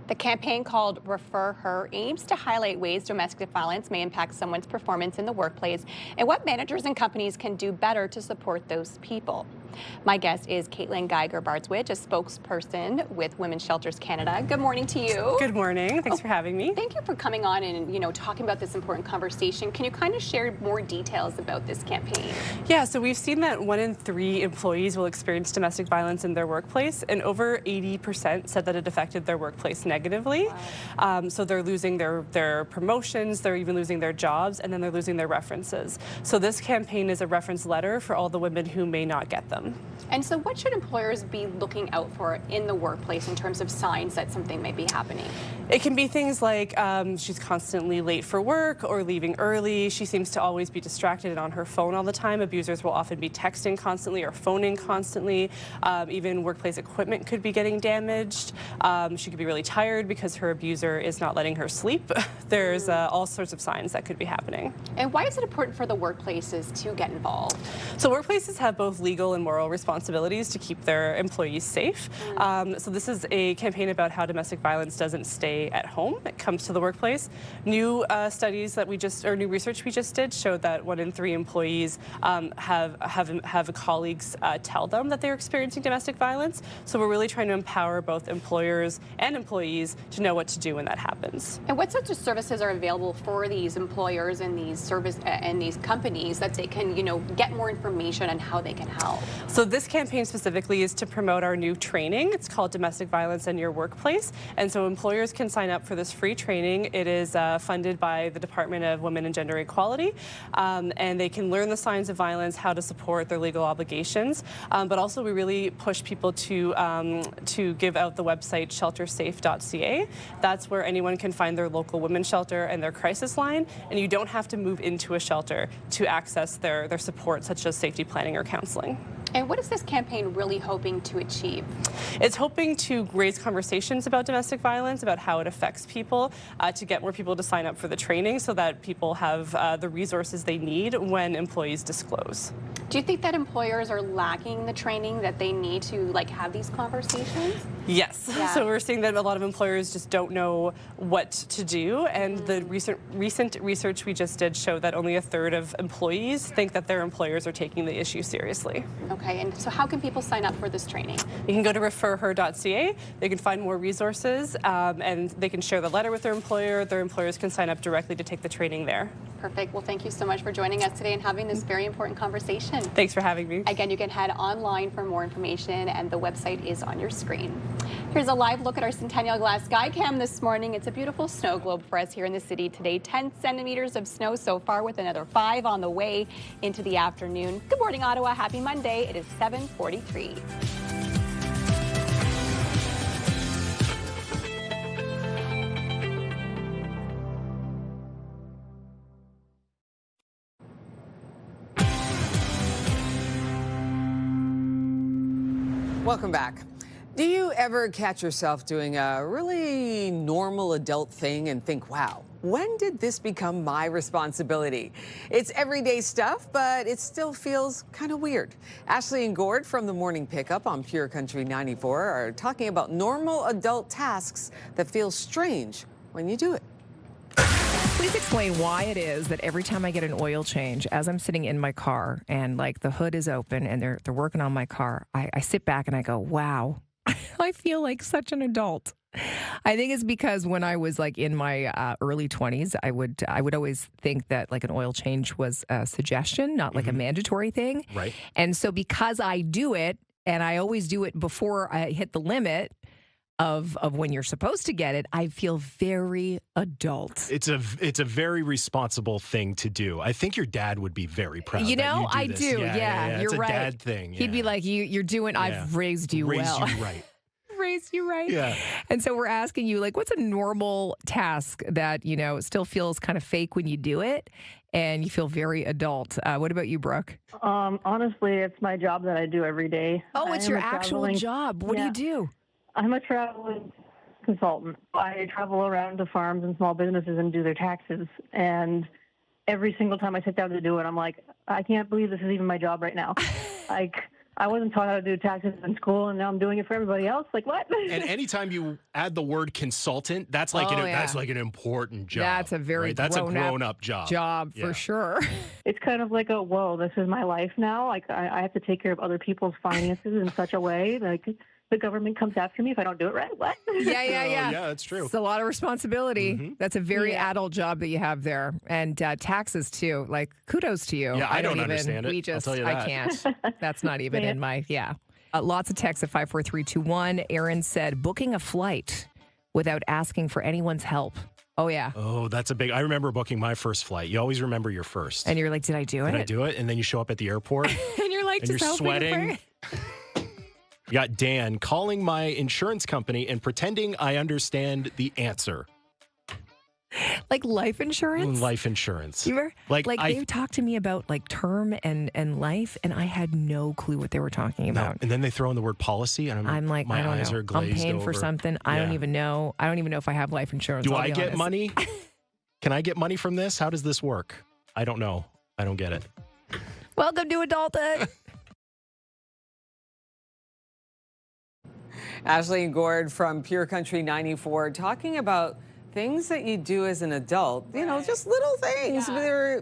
The campaign, called Refer Her, aims to highlight ways domestic violence may impact someone's performance in the workplace and what managers and companies can do better to support those people. My guest is Caitlin Geiger-Bardswich, a spokesperson with Women's Shelters Canada. Good morning to you. Good morning. Thanks for having me. Thank you for coming on and talking about this important conversation. Can you kind of share more details about this campaign? Yeah, so we've seen that 1 in 3 employees will experience domestic violence in their workplace, and over 80% said that it affected their workplace negatively. Wow. So they're losing their promotions, they're even losing their jobs, and then they're losing their references. So this campaign is a reference letter for all the women who may not get them. And so what should employers be looking out for in the workplace in terms of signs that something may be happening? It can be things like she's constantly late for work or leaving early. She seems to always be distracted and on her phone all the time. Abusers will often be texting constantly or phoning constantly. Even workplace equipment could be getting damaged. She could be really tired because her abuser is not letting her sleep. There's all sorts of signs that could be happening. And why is it important for the workplaces to get involved? So workplaces have both legal and moral responsibilities to keep their employees safe. So this is a campaign about how domestic violence doesn't stay at home. It comes to the workplace. New studies that new research we just did showed that 1 in 3 employees have colleagues tell them that they're experiencing domestic violence. So we're really trying to empower both employers and employees to know what to do when that happens. And what sorts of services are available for these employers and these companies that they can, get more information on how they can help? So this campaign specifically is to promote our new training. It's called Domestic Violence in Your Workplace. And so employers can sign up for this free training. It is funded by the Department of Women and Gender Equality. And they can learn the signs of violence, how to support their legal obligations. But also we really push people to give out the website sheltersafe.ca. That's where anyone can find their local women's shelter and their crisis line. And you don't have to move into a shelter to access their support, such as safety planning or counseling. And what is this campaign really hoping to achieve? It's hoping to raise conversations about domestic violence, about how it affects people, to get more people to sign up for the training so that people have the resources they need when employees disclose. Do you think that employers are lacking the training that they need to have these conversations? Yes. Yeah. So we're seeing that a lot of employers just don't know what to do, and the recent research we just did show that only 1/3 of employees think that their employers are taking the issue seriously. Okay, and so how can people sign up for this training? You can go to referher.ca. They can find more resources, and they can share the letter with their employer. Their employers can sign up directly to take the training there. Perfect. Well, thank you so much for joining us today and having this very important conversation. Thanks for having me. Again, you can head online for more information, and the website is on your screen. Here's a live look at our Centennial Glass Sky Cam this morning. It's a beautiful snow globe for us here in the city today. 10 centimeters of snow so far, with another 5 on the way into the afternoon. Good morning, Ottawa. Happy Monday. It is 7:43. Welcome back. Do you ever catch yourself doing a really normal adult thing and think, wow, when did this become my responsibility? It's everyday stuff, but it still feels kind of weird. Ashley and Gord from the Morning Pickup on Pure Country 94 are talking about normal adult tasks that feel strange when you do it. Please explain why it is that every time I get an oil change, as I'm sitting in my car and the hood is open and they're working on my car, I sit back and I go, wow, I feel like such an adult. I think it's because when I was in my early 20s, I would always think that an oil change was a suggestion, not a mandatory thing. Right. And so because I do it, and I always do it before I hit the limit of when you're supposed to get it, I feel very adult. It's a very responsible thing to do. I think your dad would be very proud. You know, that I you do. do. This. Yeah, you're it's right. a dad thing. He'd be like, "You're doing. I've raised you well. Raised you right. Raised you right." Yeah. And so we're asking you, like, what's a normal task that still feels kind of fake when you do it, and you feel very adult? What about you, Brooke? Honestly, it's my job that I do every day. Oh, it's your actual job. What do you do? I'm a traveling consultant. I travel around to farms and small businesses and do their taxes. And every single time I sit down to do it, I'm like, I can't believe this is even my job right now. Like, I wasn't taught how to do taxes in school, and now I'm doing it for everybody else. Like, what? And anytime you add the word consultant, that's like that's like an important job. That's a very that's a grown-up job. For sure. It's kind of like whoa, this is my life now. Like, I have to take care of other people's finances in such a way. Like, the government comes after me if I don't do it right. What? Yeah. Yeah, that's true. It's a lot of responsibility. That's a very adult job that you have there. And taxes, too. Like, kudos to you. Yeah, I don't understand it. I'll tell you that. I can't. That's not even in my, lots of texts at 54321. Aaron said, booking a flight without asking for anyone's help. Oh, yeah. Oh, that's a big... I remember booking my first flight. You always remember your first. And you're like, did I do it? Did I do it? And then you show up at the airport. And you're like, and just you're sweating. You got Dan calling my insurance company and pretending I understand the answer. Like life insurance? Life insurance. You were like they talked to me about like term and life, and I had no clue what they were talking about. No. And then they throw in the word policy, and I'm like, my eyes are glazed I'm paying over. for something. I don't even know. I don't even know if I have life insurance. Do I get money? Can I get money from this? How does this work? I don't know. I don't get it. Welcome to adulthood. Ashley and Gord from Pure Country 94 talking about things that you do as an adult, just little things,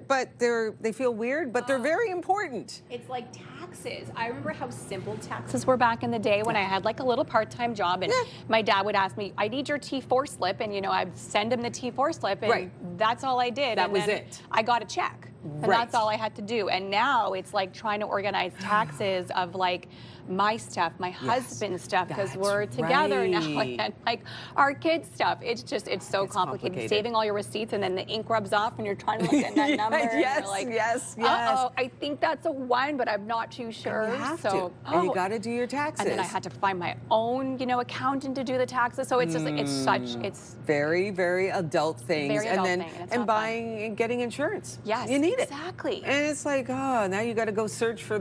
but they feel weird, but they're very important. It's like taxes. I remember how simple taxes were back in the day when I had like a little part-time job, and my dad would ask me, I need your T4 slip, and I'd send him the T4 slip, and that's all I did. That was it. I got a check, and that's all I had to do. And now it's like trying to organize taxes of like my stuff, my husband's stuff, because we're together now, and like our kids' stuff. It's so complicated. Saving all your receipts, and then the ink rubs off when you're trying to look at that number. Yes. I think that's a 1, but I'm not too sure. You have to. And you got to do your taxes. And then I had to find my own, accountant to do the taxes. So it's just like it's very, very adult things. Very adult and then thing, and buying and getting insurance. Yes, you need it. Exactly. And it's like, now you got to go search for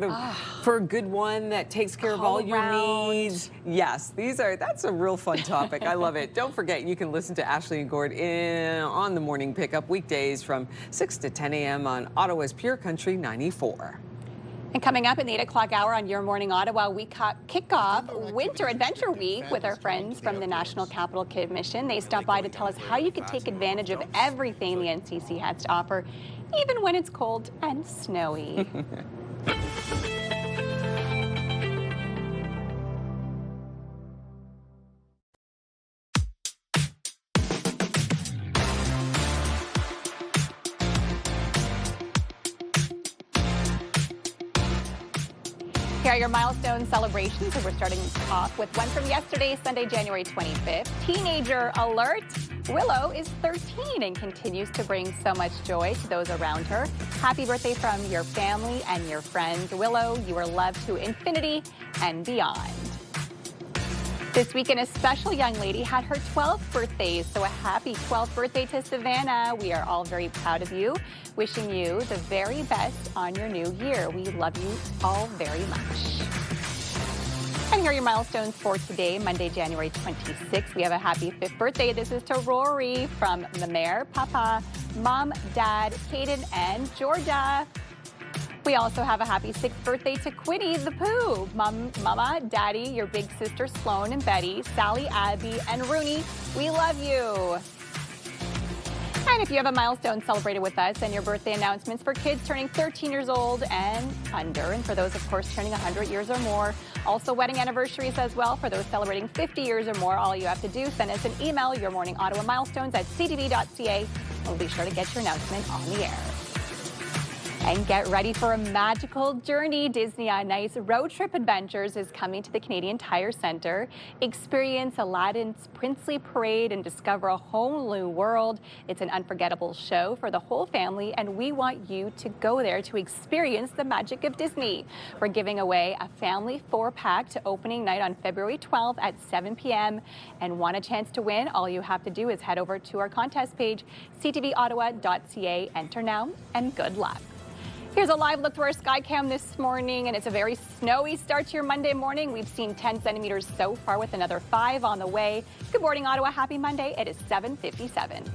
a good one that takes care of all your needs. Yes, that's a real fun topic. I love it. Don't forget, you can listen to Ashley and Gord on the morning pickup weekdays from 6 to 10 a.m. on Ottawa's Pure Country 94. And coming up in the 8 o'clock hour on Your Morning Ottawa, we kick off Winter Adventure Week with our friends from the National Capital Commission. They stop by to tell us how you can take advantage of everything the NCC has to offer, even when it's cold and snowy. Here are your milestone celebrations, and we're starting off with one from yesterday, Sunday, January 25th. Teenager alert. Willow is 13 and continues to bring so much joy to those around her. Happy birthday from your family and your friends. Willow, you are loved to infinity and beyond. This weekend, a special young lady had her 12th birthday, so a happy 12th birthday to Savannah. We are all very proud of you, wishing you the very best on your new year. We love you all very much. And here are your milestones for today, Monday, January 26th. We have a happy 5th birthday. This is to Rory from the mayor, Papa, Mom, Dad, Caden, and Georgia. We also have a happy 6th birthday to Quiddy the Pooh, Mama, Daddy, your big sister Sloan and Betty, Sally, Abby, and Rooney. We love you. And if you have a milestone celebrated with us, and your birthday announcements for kids turning 13 years old and under, and for those, of course, turning 100 years or more. Also, wedding anniversaries as well. For those celebrating 50 years or more, all you have to do, send us an email, Your Morning Ottawa Milestones at ctv.ca. We'll be sure to get your announcement on the air. And get ready for a magical journey. Disney on Ice Road Trip Adventures is coming to the Canadian Tire Centre. Experience Aladdin's princely parade and discover a whole new world. It's an unforgettable show for the whole family, and we want you to go there to experience the magic of Disney. We're giving away a family 4-pack to opening night on February 12th at 7 p.m. And want a chance to win? All you have to do is head over to our contest page, ctvottawa.ca. Enter now, and good luck. Here's a live look through our Skycam this morning, and it's a very snowy start to your Monday morning. We've seen 10 centimeters so far with another 5 on the way. Good morning, Ottawa. Happy Monday. It is 7:57.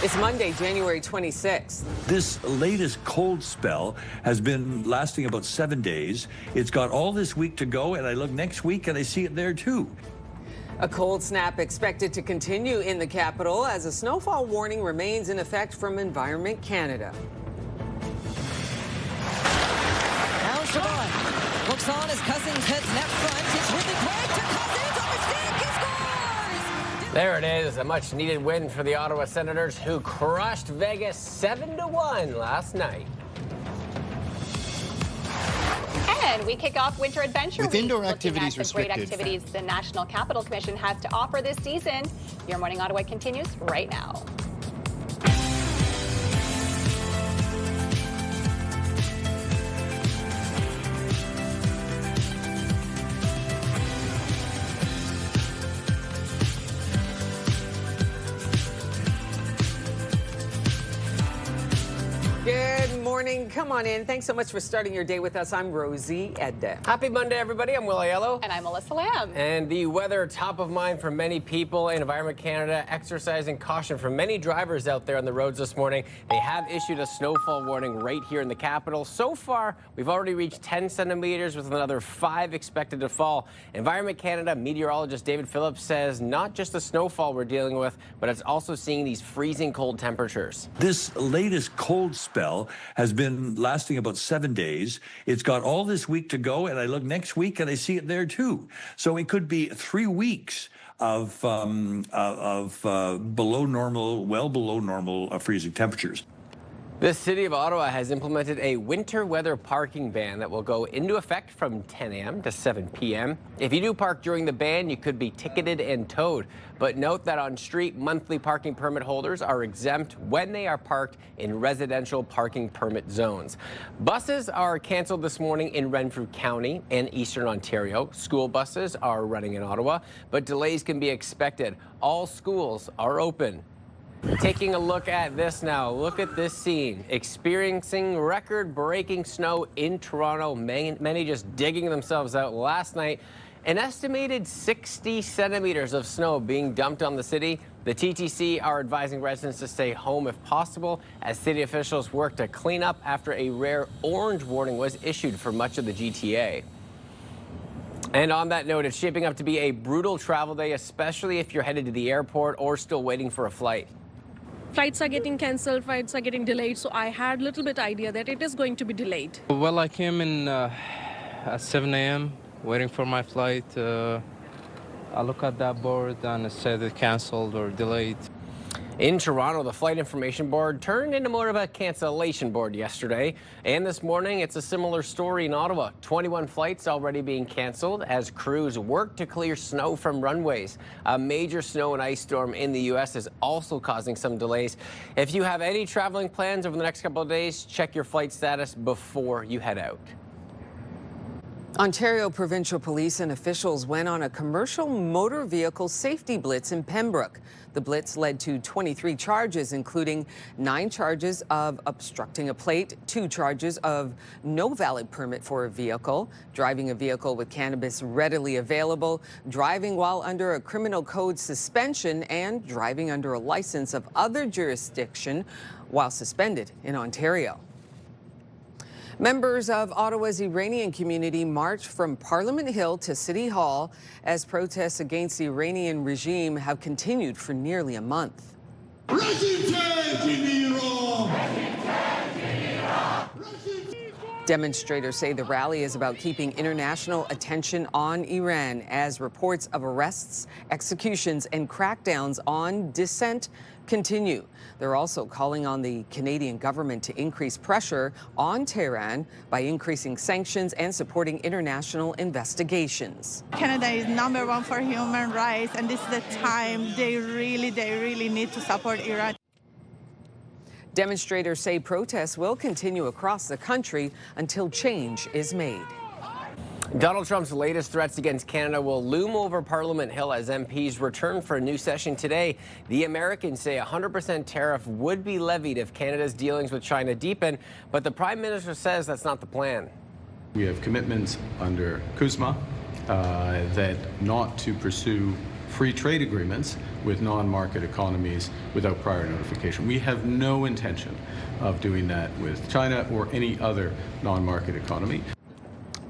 It's Monday, January 26th. This latest cold spell has been lasting about 7 days. It's got all this week to go, and I look next week and I see it there too. A cold snap expected to continue in the capital as a snowfall warning remains in effect from Environment Canada. Now Siobhan looks on as Cousins heads net front. It's Ridley Craig to Cousins on the stick. He scores! There it is, a much-needed win for the Ottawa Senators, who crushed Vegas 7-1 last night. And we kick off Winter Adventure With Week, indoor activities looking at the great restricted. activities the National Capital Commission has to offer this season. Your Morning Ottawa continues right now. Good morning. Come on in. Thanks so much for starting your day with us. I'm Rosie Edda. Happy Monday, everybody. I'm Will Aiello. And I'm Melissa Lamb. And the weather top of mind for many people in Environment Canada, exercising caution for many drivers out there on the roads this morning. They have issued a snowfall warning right here in the capital. So far, we've already reached 10 centimeters with another 5 expected to fall. Environment Canada meteorologist David Phillips says not just the snowfall we're dealing with, but it's also seeing these freezing cold temperatures. This latest cold spell has been lasting about 7 days. It's got all this week to go, and I look next week and I see it there too. So it could be 3 weeks of below normal, well below normal freezing temperatures. The City of Ottawa has implemented a winter weather parking ban that will go into effect from 10 a.m. to 7 p.m. If you do park during the ban, you could be ticketed and towed. But note that on-street monthly parking permit holders are exempt when they are parked in residential parking permit zones. Buses are canceled this morning in Renfrew County and Eastern Ontario. School buses are running in Ottawa, but delays can be expected. All schools are open. Taking a look at this now. Look at this scene. Experiencing record-breaking snow in Toronto. Many just digging themselves out last night. An estimated 60 centimeters of snow being dumped on the city. The TTC are advising residents to stay home if possible as city officials work to clean up after a rare orange warning was issued for much of the GTA. And on that note, it's shaping up to be a brutal travel day, especially if you're headed to the airport or still waiting for a flight. Flights are getting cancelled, flights are getting delayed, so I had a little bit idea that it is going to be delayed. Well, I came in at 7 a.m. waiting for my flight. I look at that board and it said it canceled or delayed. In Toronto, the Flight Information Board turned into more of a cancellation board yesterday. And this morning, it's a similar story in Ottawa. 21 flights already being canceled as crews work to clear snow from runways. A major snow and ice storm in the U.S. is also causing some delays. If you have any traveling plans over the next couple of days, check your flight status before you head out. Ontario Provincial Police and officials went on a commercial motor vehicle safety blitz in Pembroke. The blitz led to 23 charges, including 9 charges of obstructing a plate, 2 charges of no valid permit for a vehicle, driving a vehicle with cannabis readily available, driving while under a criminal code suspension, and driving under a license of other jurisdiction while suspended in Ontario. Members of Ottawa's Iranian community marched from Parliament Hill to City Hall as protests against the Iranian regime have continued for nearly a month. Demonstrators say the rally is about keeping international attention on Iran as reports of arrests, executions, and crackdowns on dissent continue. They're also calling on the Canadian government to increase pressure on Tehran by increasing sanctions and supporting international investigations. Canada is #1 for human rights, and this is the time they really need to support Iran. Demonstrators say protests will continue across the country until change is made. Donald Trump's latest threats against Canada will loom over Parliament Hill as MPs return for a new session today. The Americans say a 100% tariff would be levied if Canada's dealings with China deepen, but the Prime Minister says that's not the plan. We have commitments under CUSMA that not to pursue free trade agreements with non-market economies without prior notification. We have no intention of doing that with China or any other non-market economy.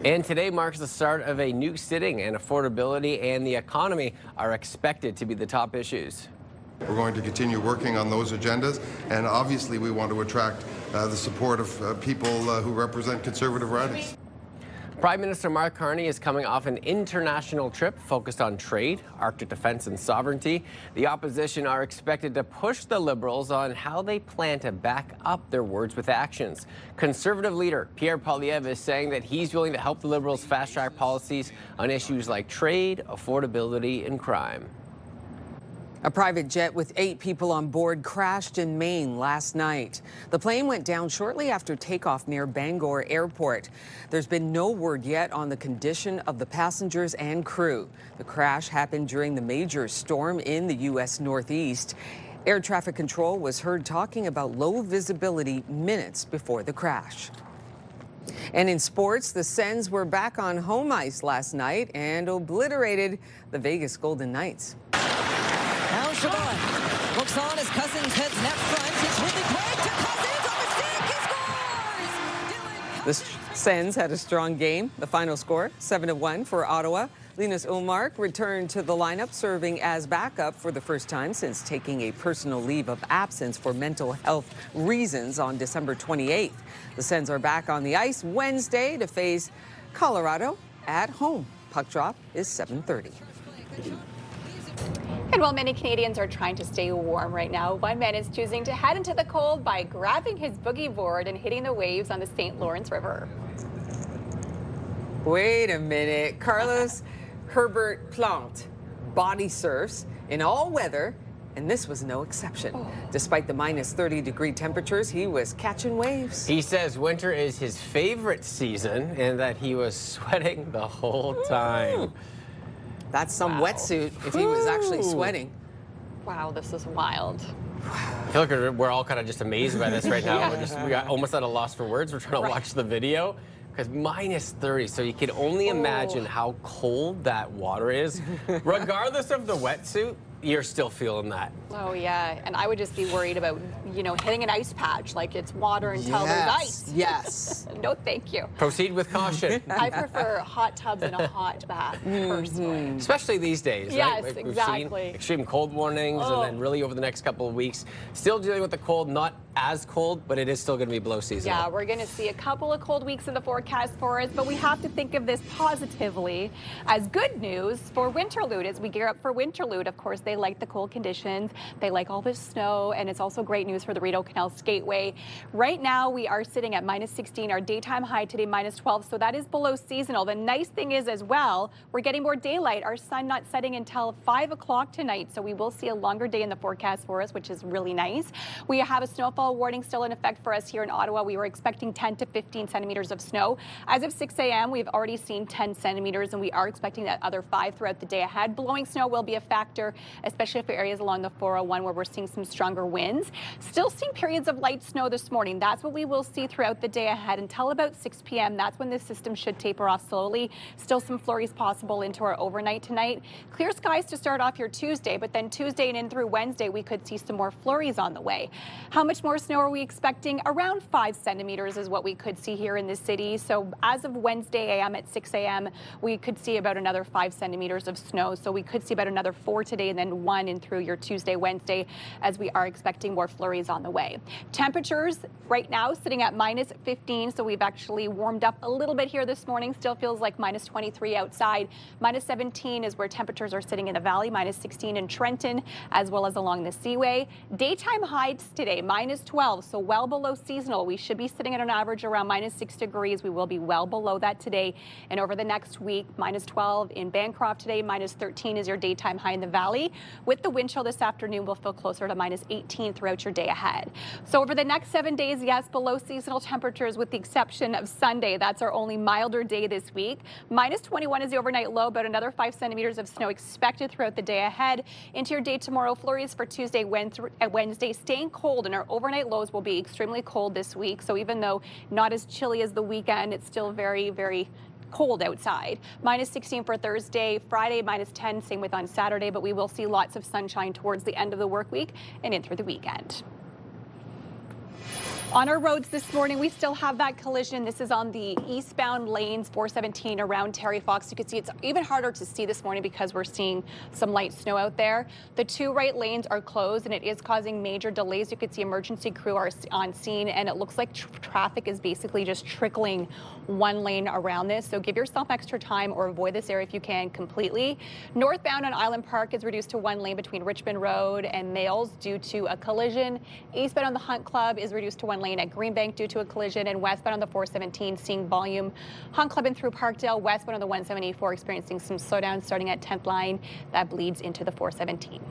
And today marks the start of a new sitting, and affordability and the economy are expected to be the top issues. We're going to continue working on those agendas, and obviously we want to attract the support of people who represent conservative ridings. Prime Minister Mark Carney is coming off an international trip focused on trade, Arctic defense, and sovereignty. The opposition are expected to push the Liberals on how they plan to back up their words with actions. Conservative leader Pierre Poilievre is saying that he's willing to help the Liberals fast-track policies on issues like trade, affordability, and crime. A private jet with 8 people on board crashed in Maine last night. The plane went down shortly after takeoff near Bangor Airport. There's been no word yet on the condition of the passengers and crew. The crash happened during the major storm in the U.S. Northeast. Air traffic control was heard talking about low visibility minutes before the crash. And in sports, the Sens were back on home ice last night and obliterated the Vegas Golden Knights. Now Chabot looks on as Cousins heads net front. It's Ridley Craig to Cousins on the stick. He scores! The Sens had a strong game. The final score, 7-1 for Ottawa. Linus Ullmark returned to the lineup, serving as backup for the first time since taking a personal leave of absence for mental health reasons on December 28th. The Sens are back on the ice Wednesday to face Colorado at home. Puck drop is 7:30. And while many Canadians are trying to stay warm right now, one man is choosing to head into the cold by grabbing his boogie board and hitting the waves on the St. Lawrence River. Wait a minute. Carlos Herbert Plante body surfs in all weather, and this was no exception. Despite the minus 30-degree temperatures, he was catching waves. He says winter is his favorite season and that he was sweating the whole time. That's some wetsuit if he was actually sweating. Wow, this is wild. I feel like we're all kind of just amazed by this right now. Yeah. We got almost at a loss for words. We're trying to watch the video because minus 30. So you can only imagine how cold that water is. Regardless of the wetsuit, you're still feeling that. Oh, yeah. And I would just be worried about, hitting an ice patch like it's water until there's ice. Yes. No, thank you. Proceed with caution. I prefer hot tubs and a hot bath, personally. Especially these days, yes, right? Like exactly. We've seen extreme cold warnings, and then really over the next couple of weeks, still dealing with the cold, not as cold, but it is still going to be below seasonal. Yeah, we're going to see a couple of cold weeks in the forecast for us, but we have to think of this positively as good news for Winterlude as we gear up for Winterlude. Of course, they like the cold conditions. They like all the snow, and it's also great news for the Rideau Canal Skateway. Right now, we are sitting at minus 16. Our daytime high today, minus 12, so that is below seasonal. The nice thing is as well, we're getting more daylight. Our sun not setting until 5 o'clock tonight, so we will see a longer day in the forecast for us, which is really nice. We have a snowfall warning still in effect for us here in Ottawa. We were expecting 10 to 15 centimeters of snow. As of 6 a.m., we've already seen 10 centimeters, and we are expecting that other 5 throughout the day ahead. Blowing snow will be a factor, especially for areas along the 401 where we're seeing some stronger winds. Still seeing periods of light snow this morning. That's what we will see throughout the day ahead until about 6 p.m. That's when this system should taper off slowly. Still some flurries possible into our overnight tonight. Clear skies to start off your Tuesday, but then Tuesday and in through Wednesday, we could see some more flurries on the way. How much more more snow are we expecting? Around 5 centimeters is what we could see here in the city. So as of Wednesday a.m. at 6 a.m., we could see about another 5 centimeters of snow. So we could see about another 4 today and then 1 in through your Tuesday, Wednesday, as we are expecting more flurries on the way. Temperatures right now sitting at -15. So we've actually warmed up a little bit here this morning. Still feels like -23 outside. -17 is where temperatures are sitting in the valley, -16 in Trenton, as well as along the Seaway. Daytime highs today, -12, so well below seasonal. We should be sitting at an average around -6 degrees. We will be well below that today. And over the next week, -12 in Bancroft today, -13 is your daytime high in the valley. With the wind chill this afternoon, we'll feel closer to -18 throughout your day ahead. So over the next 7 days, yes, below seasonal temperatures with the exception of Sunday. That's our only milder day this week. -21 is the overnight low, about another 5 centimeters of snow expected throughout the day ahead. Into your day tomorrow, flurries for Tuesday, Wednesday, staying cold, and our overnight lows will be extremely cold this week. So even though not as chilly as the weekend, it's still very, very cold outside. -16 for Thursday, Friday -10, same with on Saturday, but we will see lots of sunshine towards the end of the work week and in through the weekend. On our roads this morning, we still have that collision. This is on the eastbound lanes, 417 around Terry Fox. You can see it's even harder to see this morning because we're seeing some light snow out there. The 2 right lanes are closed and it is causing major delays. You can see emergency crew are on scene and it looks like traffic is basically just trickling 1 lane around this. So give yourself extra time or avoid this area if you can completely. Northbound on Island Park is reduced to 1 lane between Richmond Road and Males due to a collision. Eastbound on the Hunt Club is reduced to 1 lane at Greenbank due to a collision, and westbound on the 417 seeing volume. Hunt Club and through Parkdale, westbound on the 174 experiencing some slowdown starting at 10th line. That bleeds into the 417.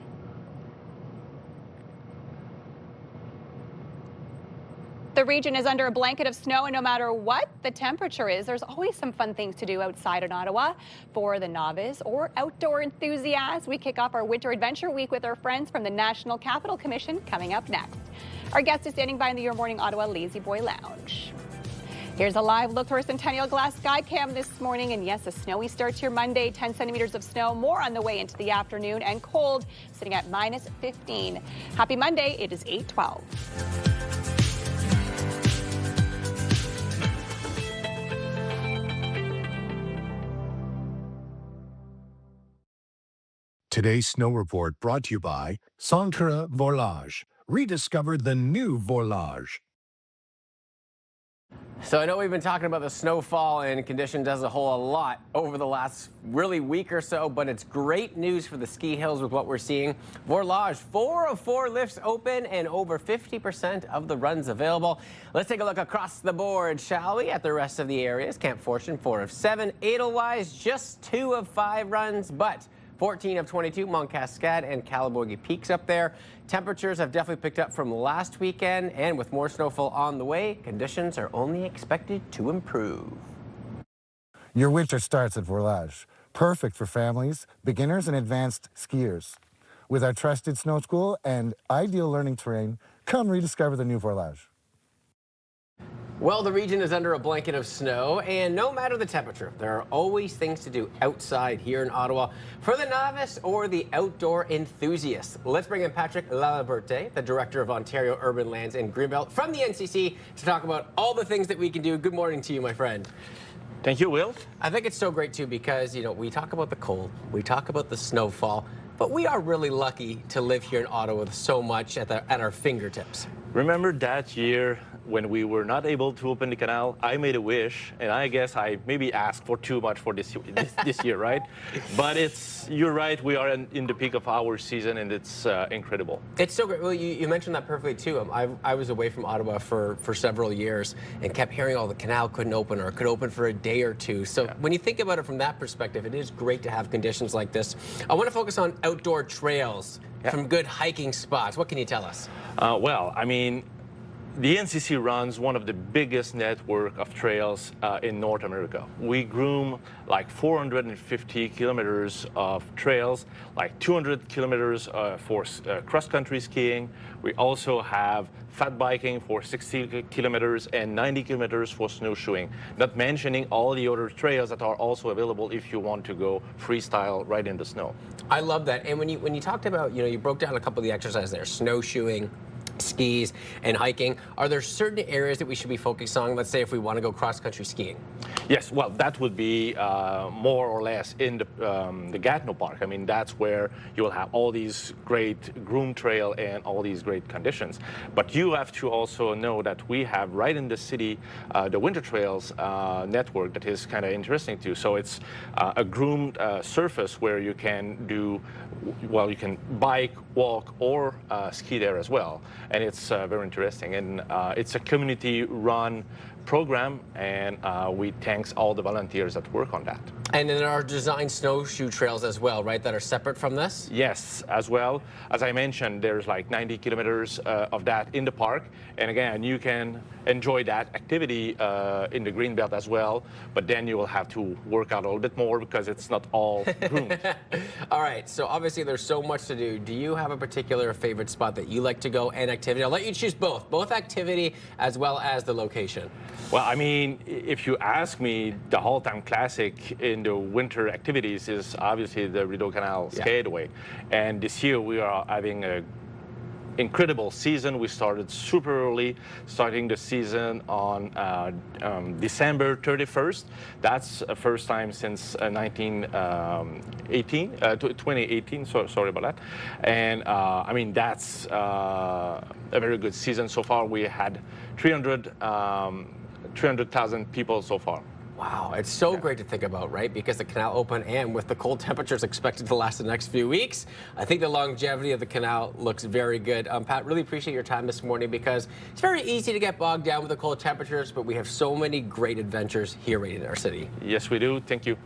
The region is under a blanket of snow, and no matter what the temperature is, there's always some fun things to do outside in Ottawa. For the novice or outdoor enthusiasts, we kick off our Winter Adventure Week with our friends from the National Capital Commission coming up next. Our guest is standing by in the Your Morning Ottawa Lazy Boy Lounge. Here's a live look through our Centennial Glass Sky Cam this morning. And yes, a snowy start to your Monday. 10 centimeters of snow, more on the way into the afternoon, and cold, sitting at -15. Happy Monday. It is 8:12. Today's snow report brought to you by Centre Volage. Rediscover the new Volage. So I know we've been talking about the snowfall and conditions as a whole a lot over the last really week or so, but it's great news for the ski hills with what we're seeing. Volage, 4 of 4 lifts open and over 50% of the runs available. Let's take a look across the board, shall we, at the rest of the areas. Camp Fortune, 4 of 7. Edelweiss, just 2 of 5 runs, but 14 of 22, Mont Cascade and Calabogie Peaks up there. Temperatures have definitely picked up from last weekend, and with more snowfall on the way, conditions are only expected to improve. Your winter starts at Volage. Perfect for families, beginners, and advanced skiers. With our trusted snow school and ideal learning terrain, come rediscover the new Volage. Well, the region is under a blanket of snow, and no matter the temperature, there are always things to do outside here in Ottawa for the novice or the outdoor enthusiast. Let's bring in Patrick Laliberte, the Director of Ontario Urban Lands and Greenbelt from the NCC, to talk about all the things that we can do. Good morning to you, my friend. Thank you, Will. I think it's so great, too, because, you know, we talk about the cold, we talk about the snowfall, but we are really lucky to live here in Ottawa with so much at our fingertips. Remember that year when we were not able to open the canal? I made a wish, and I guess I maybe asked for too much for this year, right? But you're right, we are in the peak of our season, and it's incredible. It's so great. Well, you mentioned that perfectly, too. I was away from Ottawa for several years and kept hearing, the canal couldn't open or it could open for a day or two. So when you think about it from that perspective, it is great to have conditions like this. I want to focus on outdoor trails, some good hiking spots. What can you tell us? Well, I mean, the NCC runs one of the biggest network of trails in North America. We groom like 450 kilometers of trails, like 200 kilometers for cross-country skiing. We also have fat biking for 60 kilometers and 90 kilometers for snowshoeing, not mentioning all the other trails that are also available if you want to go freestyle right in the snow. I love that. And when you talked about, you broke down a couple of the exercises there, snowshoeing, skis and hiking. Are there certain areas that we should be focused on, let's say if we want to go cross-country skiing? Yes, well, that would be more or less in the Gatineau Park. I mean, that's where you will have all these great groomed trail and all these great conditions. But you have to also know that we have right in the city the Winter Trails network that is kind of interesting too. So it's a groomed surface where you can do, well, you can bike, walk, or ski there as well. And it's very interesting. And it's a community-run program, and we thanks all the volunteers that work on that. And then there are designed snowshoe trails as well, right, that are separate from this? Yes, as well. As I mentioned, there's like 90 kilometers of that in the park. And again, you can enjoy that activity in the Greenbelt as well, but then you will have to work out a little bit more because it's not all groomed. All right, so obviously there's so much to do. Do you have a particular favorite spot that you like to go and activity? I'll let you choose both activity as well as the location. Well, I mean, if you ask me, the all-time classic in the winter activities is obviously the Rideau Canal Skateaway. And this year we are having a incredible season. We started super early, starting the season on December 31st. That's the first time since 2018, so sorry about that. And I mean, that's a very good season so far. We had 300,000 people so far. Wow, it's so great to think about, right? Because the canal opened, and with the cold temperatures expected to last the next few weeks, I think the longevity of the canal looks very good. Pat, really appreciate your time this morning because it's very easy to get bogged down with the cold temperatures, but we have so many great adventures here right in our city. Yes, we do. Thank you.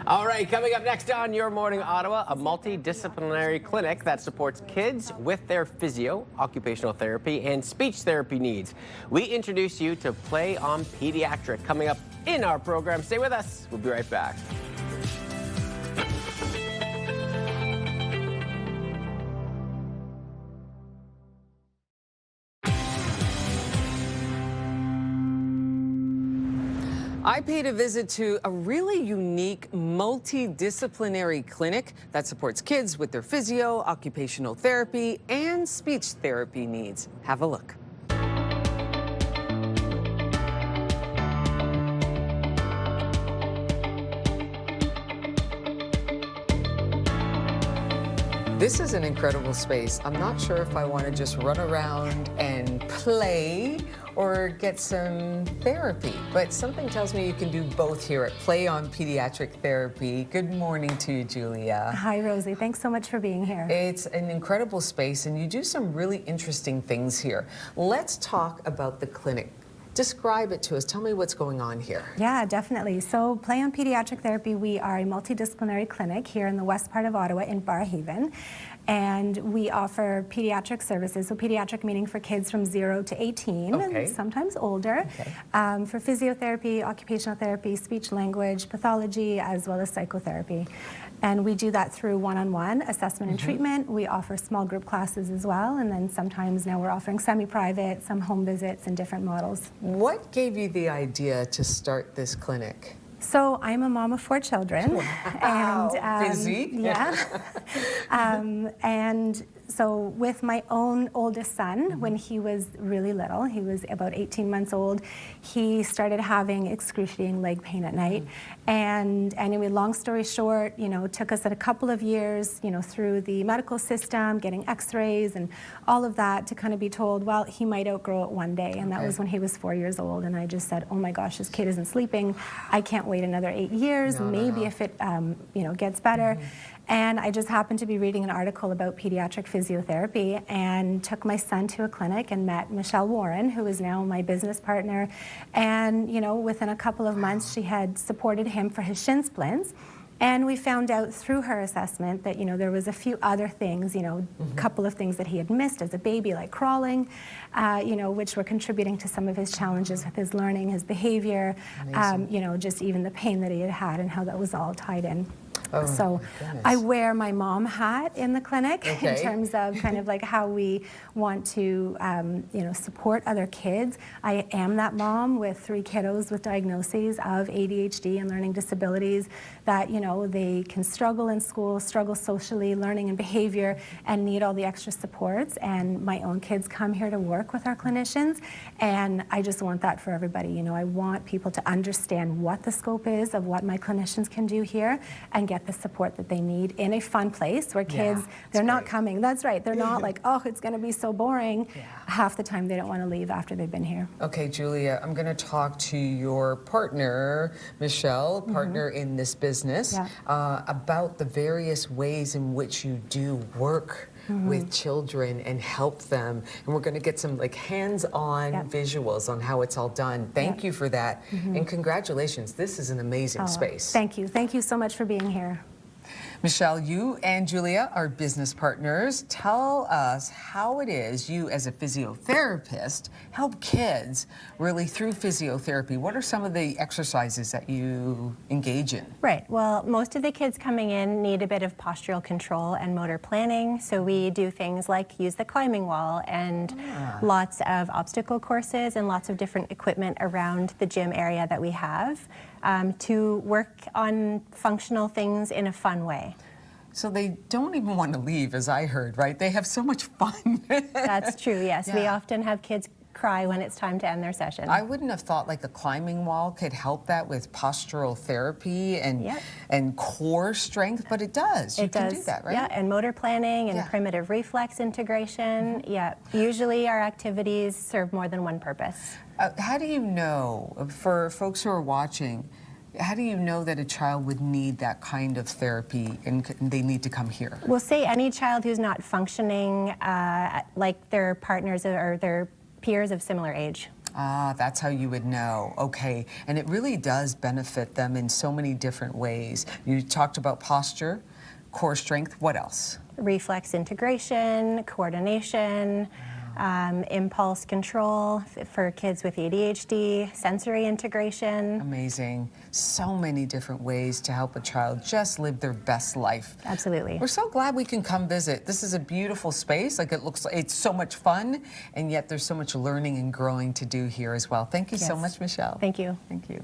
All right, coming up next on Your Morning Ottawa, a multidisciplinary clinic that supports kids with their physio, occupational therapy, and speech therapy needs. We introduce you to Play on Pediatric coming up in our program. Stay with us. We'll be right back. I paid a visit to a really unique multidisciplinary clinic that supports kids with their physio, occupational therapy, and speech therapy needs. Have a look. This is an incredible space. I'm not sure if I want to just run around and play or get some therapy, but something tells me you can do both here at Play on Pediatric Therapy. Good morning to you, Julia. Hi, Rosie. Thanks so much for being here. It's an incredible space, and you do some really interesting things here. Let's talk about the clinic. Describe it to us. Tell me what's going on here. Yeah, definitely. So Play on Pediatric Therapy, we are a multidisciplinary clinic here in the west part of Ottawa in Barrhaven. And we offer pediatric services, so pediatric meaning for kids from 0 to 18, and sometimes older, for physiotherapy, occupational therapy, speech language, pathology, as well as psychotherapy. And we do that through one-on-one assessment and treatment. We offer small group classes as well, and then sometimes now we're offering semi-private, some home visits, and different models. What gave you the idea to start this clinic? So I'm a mom of 4 children. Wow. And busy. Yeah. And so with my own oldest son, when he was really little, he was about 18 months old, he started having excruciating leg pain at night. And anyway, long story short, you know, it took us a couple of years, you know, through the medical system, getting x-rays and all of that to kind of be told, well, he might outgrow it one day. And that was when he was 4 years old. And I just said, oh my gosh, this kid isn't sleeping. I can't wait another 8 years, maybe if it, you know, gets better. And I just happened to be reading an article about pediatric physiotherapy and took my son to a clinic and met Michelle Warren, who is now my business partner. And, you know, within a couple of months, she had supported him for his shin splints. And we found out through her assessment that, you know, there was a few other things, you know, a couple of things that he had missed as a baby, like crawling, you know, which were contributing to some of his challenges with his learning, his behavior, you know, just even the pain that he had had and how that was all tied in. So I wear my mom hat in the clinic in terms of kind of like how we want to, support other kids. I am that mom with 3 kiddos with diagnoses of ADHD and learning disabilities that, they can struggle in school, struggle socially, learning and behavior, and need all the extra supports. And my own kids come here to work with our clinicians, and I just want that for everybody. I want people to understand what the scope is of what my clinicians can do here and get the support that they need in a fun place where kids, they're not coming. That's right. They're not like, oh, it's going to be so boring. Half the time they don't want to leave after they've been here. Okay, Julia, I'm going to talk to your partner, Michelle, partner in this business, about the various ways in which you do work with children and help them. And we're going to get some hands-on visuals on how it's all done. Thank you for that. And congratulations. This is an amazing space. Thank you. Thank you so much for being here. Michelle, you and Julia are business partners. Tell us how it is you, as a physiotherapist, help kids really through physiotherapy. What are some of the exercises that you engage in? Right. Well, most of the kids coming in need a bit of postural control and motor planning. So we do things like use the climbing wall and lots of obstacle courses and lots of different equipment around the gym area that we have to work on functional things in a fun way. So they don't even want to leave, as I heard, right? They have so much fun. That's true, yes. We often have kids cry when it's time to end their session. I wouldn't have thought like a climbing wall could help that with postural therapy and core strength, but it does. You can do that, right? Yeah, and motor planning and primitive reflex integration. Usually our activities serve more than one purpose. How do you know, for folks who are watching, how do you know that a child would need that kind of therapy and they need to come here? We'll say any child who's not functioning like their partners or their peers of similar age. That's how you would know. Okay. And it really does benefit them in so many different ways. You talked about posture, core strength. What else? Reflex integration, coordination, impulse control for kids with ADHD, sensory integration. Amazing. So many different ways to help a child just live their best life. Absolutely. We're so glad we can come visit. This is a beautiful space. Like, it looks like it's so much fun, and yet there's so much learning and growing to do here as well. Thank you so much, Michelle. Thank you. Thank you.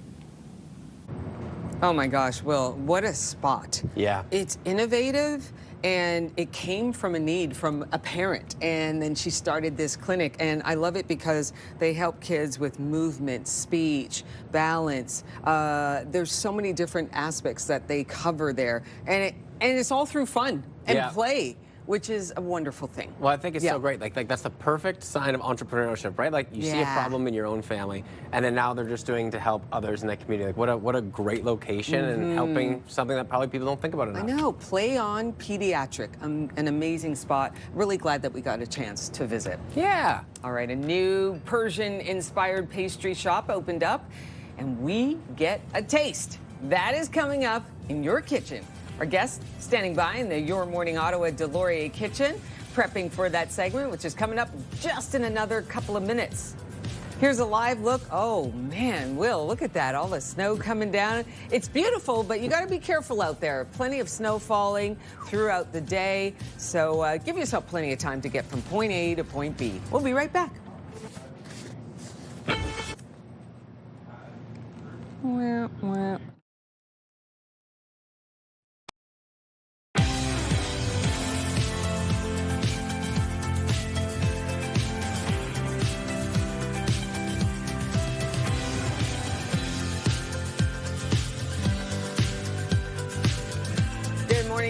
Oh my gosh, Will, what a spot. Yeah. It's innovative, and it came from a need from a parent, and then she started this clinic, and I love it because they help kids with movement, speech, balance. There's so many different aspects that they cover there, and it's all through fun and play, which is a wonderful thing. Well, I think it's so great. Like that's the perfect sign of entrepreneurship, right? Like you see a problem in your own family, and then now they're just doing to help others in that community. Like what a great location and helping something that probably people don't think about enough. I know. Play on Pediatric, an amazing spot. Really glad that we got a chance to visit. Yeah. All right, a new Persian-inspired pastry shop opened up, and we get a taste. That is coming up in your kitchen. Our guest standing by in the Your Morning Ottawa Delorier kitchen, prepping for that segment, which is coming up just in another couple of minutes. Here's a live look. Oh, man, Will, look at that. All the snow coming down. It's beautiful, but you got to be careful out there. Plenty of snow falling throughout the day. So give yourself plenty of time to get from point A to point B. We'll be right back.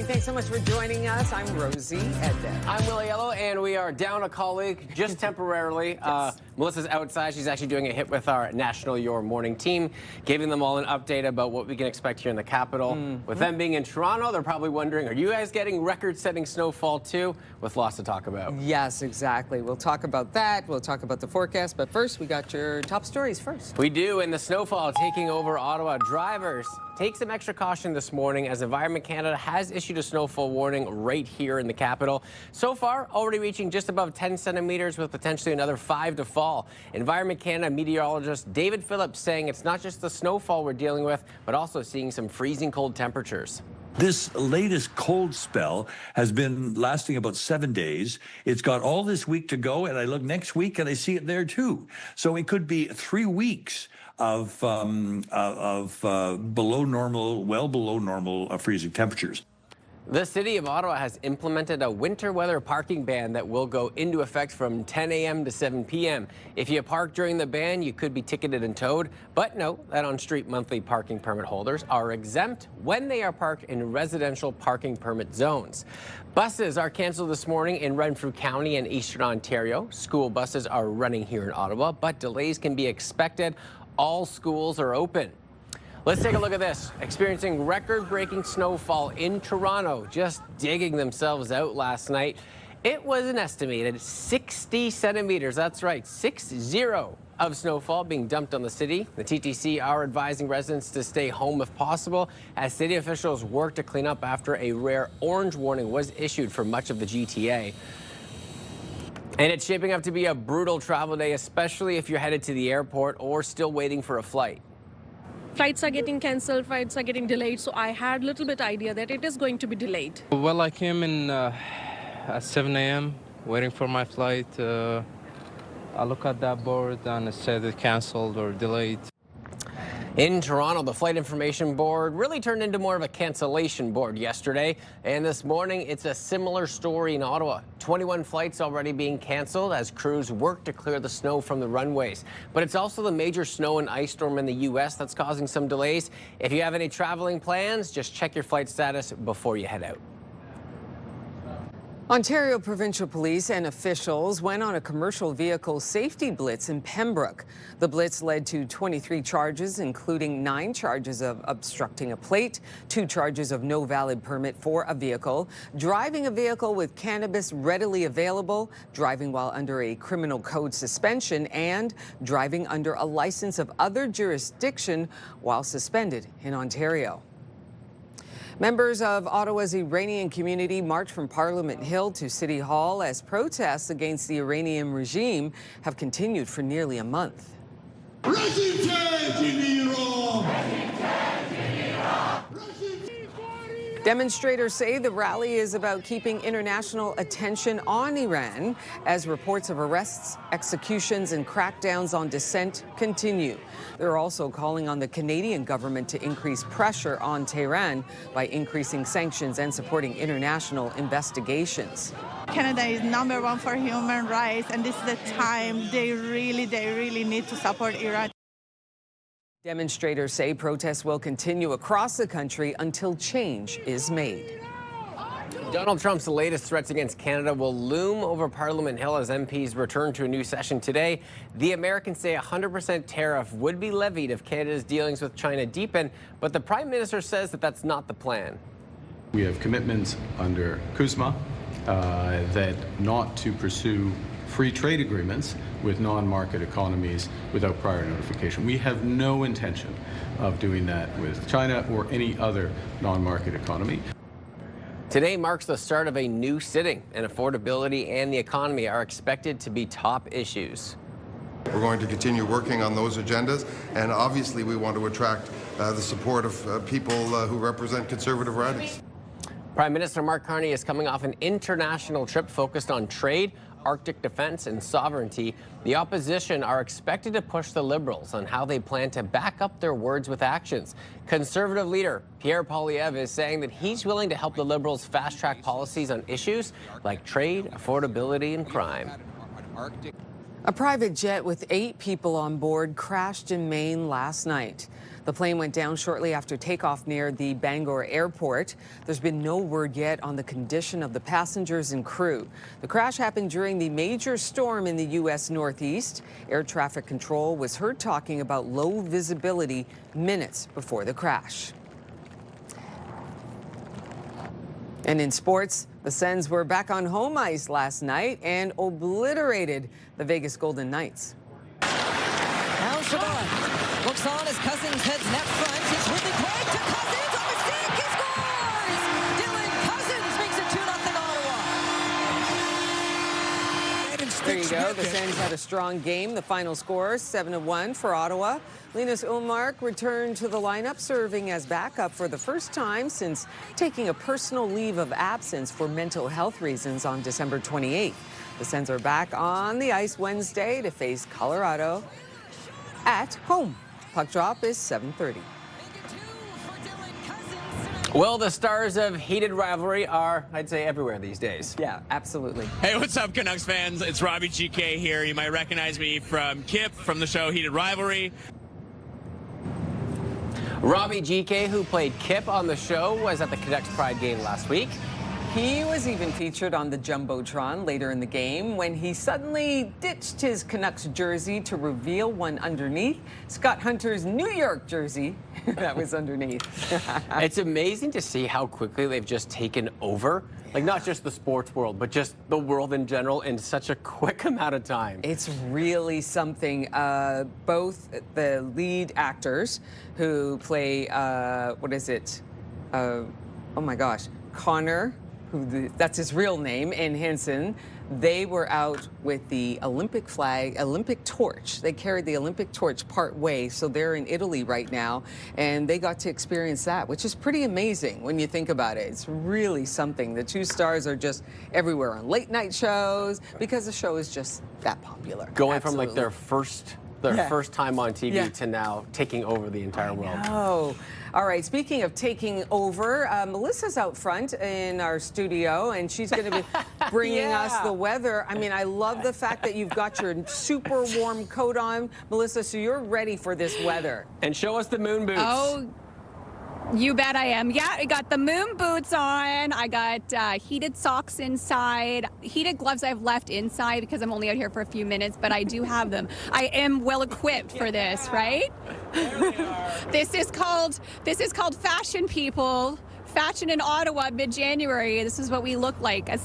Thanks so much for joining us. I'm Rosie Edden. I'm Will Yellow, and we are down a colleague just temporarily. Melissa's outside. She's actually doing a hit with our National Your Morning team, giving them all an update about what we can expect here in the capital. With them being in Toronto, they're probably wondering, are you guys getting record-setting snowfall too? With lots to talk about. Yes, exactly. We'll talk about that. We'll talk about the forecast. But first, we got your top stories first. We do, and the snowfall taking over Ottawa. Drivers, take some extra caution this morning as Environment Canada has issued a snowfall warning right here in the capital. So far, already reaching just above 10 centimeters with potentially another 5 to fall. Environment Canada meteorologist David Phillips saying it's not just the snowfall we're dealing with, but also seeing some freezing cold temperatures. This latest cold spell has been lasting about 7 days. It's got all this week to go, and I look next week and I see it there too. So it could be 3 weeks of below normal, well below normal freezing temperatures. The City of Ottawa has implemented a winter weather parking ban that will go into effect from 10 a.m. to 7 p.m. If you park during the ban, you could be ticketed and towed. But note that on-street monthly parking permit holders are exempt when they are parked in residential parking permit zones. Buses are canceled this morning in Renfrew County and Eastern Ontario. School buses are running here in Ottawa, but delays can be expected. All schools are open. Let's take a look at this. Experiencing record-breaking snowfall in Toronto, just digging themselves out last night. It was an estimated 60 centimeters, that's right, 6-0 of snowfall being dumped on the city. The TTC are advising residents to stay home if possible as city officials work to clean up after a rare orange warning was issued for much of the GTA. And it's shaping up to be a brutal travel day, especially if you're headed to the airport or still waiting for a flight. Flights are getting cancelled, flights are getting delayed, so I had a little bit idea that it is going to be delayed. Well, I came in at 7 a.m. waiting for my flight. I look at that board and it said it canceled or delayed. In Toronto, the Flight Information Board really turned into more of a cancellation board yesterday. And this morning, it's a similar story in Ottawa. 21 flights already being canceled as crews work to clear the snow from the runways. But it's also the major snow and ice storm in the U.S. that's causing some delays. If you have any traveling plans, just check your flight status before you head out. Ontario Provincial Police and officials went on a commercial vehicle safety blitz in Pembroke. The blitz led to 23 charges, including 9 charges of obstructing a plate, 2 charges of no valid permit for a vehicle, driving a vehicle with cannabis readily available, driving while under a criminal code suspension, and driving under a license of other jurisdiction while suspended in Ontario. Members of Ottawa's Iranian community marched from Parliament Hill to City Hall as protests against the Iranian regime have continued for nearly a month. Demonstrators say the rally is about keeping international attention on Iran as reports of arrests, executions, and crackdowns on dissent continue. They're also calling on the Canadian government to increase pressure on Tehran by increasing sanctions and supporting international investigations. Canada is #1 for human rights, and this is the time they really need to support Iran. Demonstrators say protests will continue across the country until change is made. Donald Trump's latest threats against Canada will loom over Parliament Hill as MPs return to a new session today. The Americans say a 100% tariff would be levied if Canada's dealings with China deepen, but the Prime Minister says that that's not the plan. We have commitments under CUSMA that not to pursue free trade agreements with non-market economies without prior notification. We have no intention of doing that with China or any other non-market economy. Today marks the start of a new sitting, and affordability and the economy are expected to be top issues. We're going to continue working on those agendas, and obviously we want to attract the support of people who represent conservative ridings. Prime Minister Mark Carney is coming off an international trip focused on trade, Arctic defense, and sovereignty. The opposition are expected to push the Liberals on how they plan to back up their words with actions. Conservative leader Pierre Poilievre is saying that he's willing to help the Liberals fast-track policies on issues like trade, affordability, and crime. A private jet with 8 people on board crashed in Maine last night. The plane went down shortly after takeoff near the Bangor airport. There's been no word yet on the condition of the passengers and crew. The crash happened during the major storm in the U.S. Northeast. Air traffic control was heard talking about low visibility minutes before the crash. And in sports, the Sens were back on home ice last night and obliterated the Vegas Golden Knights. Now Chabot looks on as Cousins heads net front. It's Ridley Craig to Cousins on the stick. He scores! Dylan Cousins makes it 2-0 Ottawa. and There you sticks go. with The it. Sens had a strong game. The final score, 7-1 for Ottawa. Linus Ullmark returned to the lineup, serving as backup for the first time since taking a personal leave of absence for mental health reasons on December 28th. The Sens are back on the ice Wednesday to face Colorado at home. Puck drop is 7:30. Well, the stars of heated rivalry are, I'd say, everywhere these days. Yeah, absolutely. Hey, what's up, Canucks fans? It's Robbie GK here. You might recognize me from Kip from the show Heated Rivalry. Robbie GK, who played Kip on the show, was at the Canucks Pride game last week. He was even featured on the Jumbotron later in the game when he suddenly ditched his Canucks jersey to reveal one underneath. Scott Hunter's New York jersey that was underneath. It's amazing to see how quickly they've just taken over. Like, not just the sports world, but just the world in general in such a quick amount of time. It's really something. Both the lead actors who play, what is it? Oh my gosh, Connor, that's his real name, and Henson, they were out with the Olympic flag, Olympic torch. They carried the Olympic torch part way, so they're in Italy right now, and they got to experience that, which is pretty amazing when you think about it. It's really something. The two stars are just everywhere on late night shows because the show is just that popular. Going Absolutely. from like their first time on TV to now taking over the entire world. Oh, all right. Speaking of taking over, Melissa's out front in our studio, and she's going to be bringing us the weather. I mean, I love the fact that you've got your super warm coat on, Melissa, so you're ready for this weather. And show us the moon boots. Oh, you bet I am. Yeah, I got the moon boots on. I got heated socks inside. Heated gloves I've left inside because I'm only out here for a few minutes, but I do have them. I am well equipped for this, right? This is called fashion, people. Fashion in Ottawa, mid-January. This is what we look like. A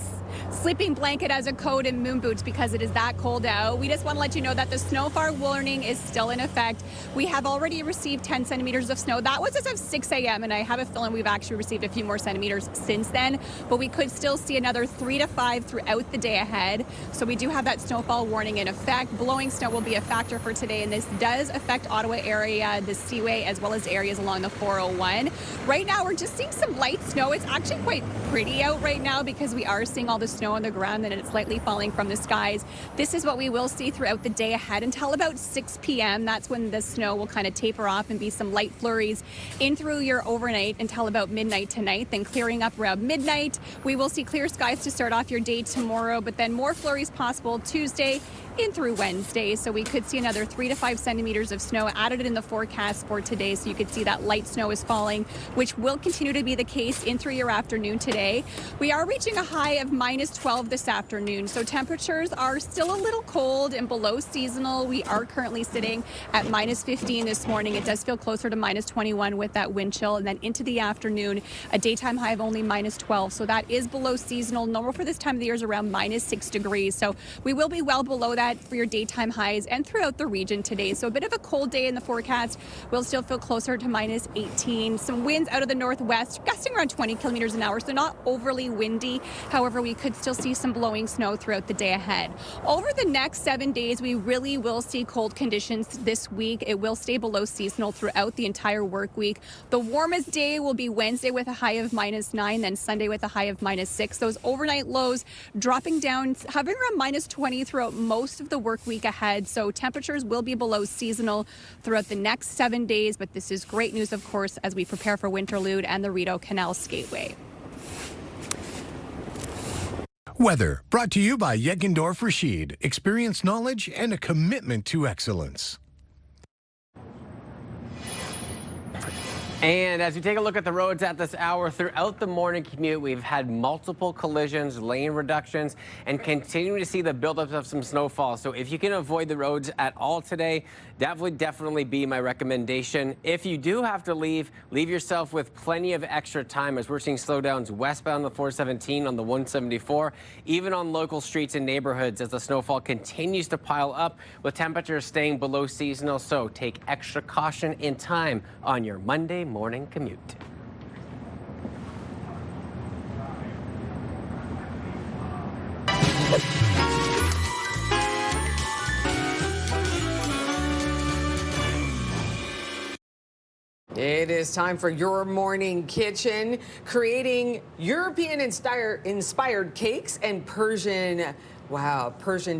sleeping blanket as a coat and moon boots because it is that cold out. We just want to let you know that the snowfall warning is still in effect. We have already received 10 centimeters of snow. That was as of 6 a.m. and I have a feeling we've actually received a few more centimeters since then, but we could still see another 3 to 5 throughout the day ahead. So we do have that snowfall warning in effect. Blowing snow will be a factor for today, and this does affect Ottawa area, the Seaway, as well as areas along the 401. Right now, we're just seeing some light snow. It's actually quite pretty out right now because we are seeing all the snow on the ground and it's lightly falling from the skies. This is what we will see throughout the day ahead until about 6 p.m. That's when the snow will kind of taper off and be some light flurries in through your overnight until about midnight tonight, then clearing up around midnight. We will see clear skies to start off your day tomorrow, but then more flurries possible Tuesday in through Wednesday. So we could see another 3 to 5 centimeters of snow added in the forecast for today. So you could see that light snow is falling, which will continue to be the case in through your afternoon today. We are reaching a high of -12 this afternoon. So temperatures are still a little cold and below seasonal. We are currently sitting at -15 this morning. It does feel closer to -21 with that wind chill. And then into the afternoon, a daytime high of only -12. So that is below seasonal. Normal for this time of the year is around -6 degrees. So we will be well below that for your daytime highs and throughout the region today. So a bit of a cold day in the forecast. We'll still feel closer to -18. Some winds out of the northwest, gusting around 20 kilometers an hour, so not overly windy. However, we could still see some blowing snow throughout the day ahead. Over the next 7 days, we really will see cold conditions this week. It will stay below seasonal throughout the entire work week. The warmest day will be Wednesday with a high of -9, then Sunday with a high of -6. Those overnight lows dropping down, hovering around -20 throughout most of the work week ahead. So temperatures will be below seasonal throughout the next 7 days, but this is great news, of course, as we prepare for Winterlude and the Rideau Canal Skateway. Weather brought to you by Yegendorf Rashid. Experience, knowledge, and a commitment to excellence. And as we take a look at the roads at this hour, throughout the morning commute, we've had multiple collisions, lane reductions, and continuing to see the buildup of some snowfall. So if you can avoid the roads at all today, that would definitely be my recommendation. If you do have to leave yourself with plenty of extra time, as we're seeing slowdowns westbound the 417 on the 174, even on local streets and neighborhoods as the snowfall continues to pile up with temperatures staying below seasonal. So take extra caution in time on your Monday morning commute. It is time for your morning kitchen, creating European-inspired cakes and Persian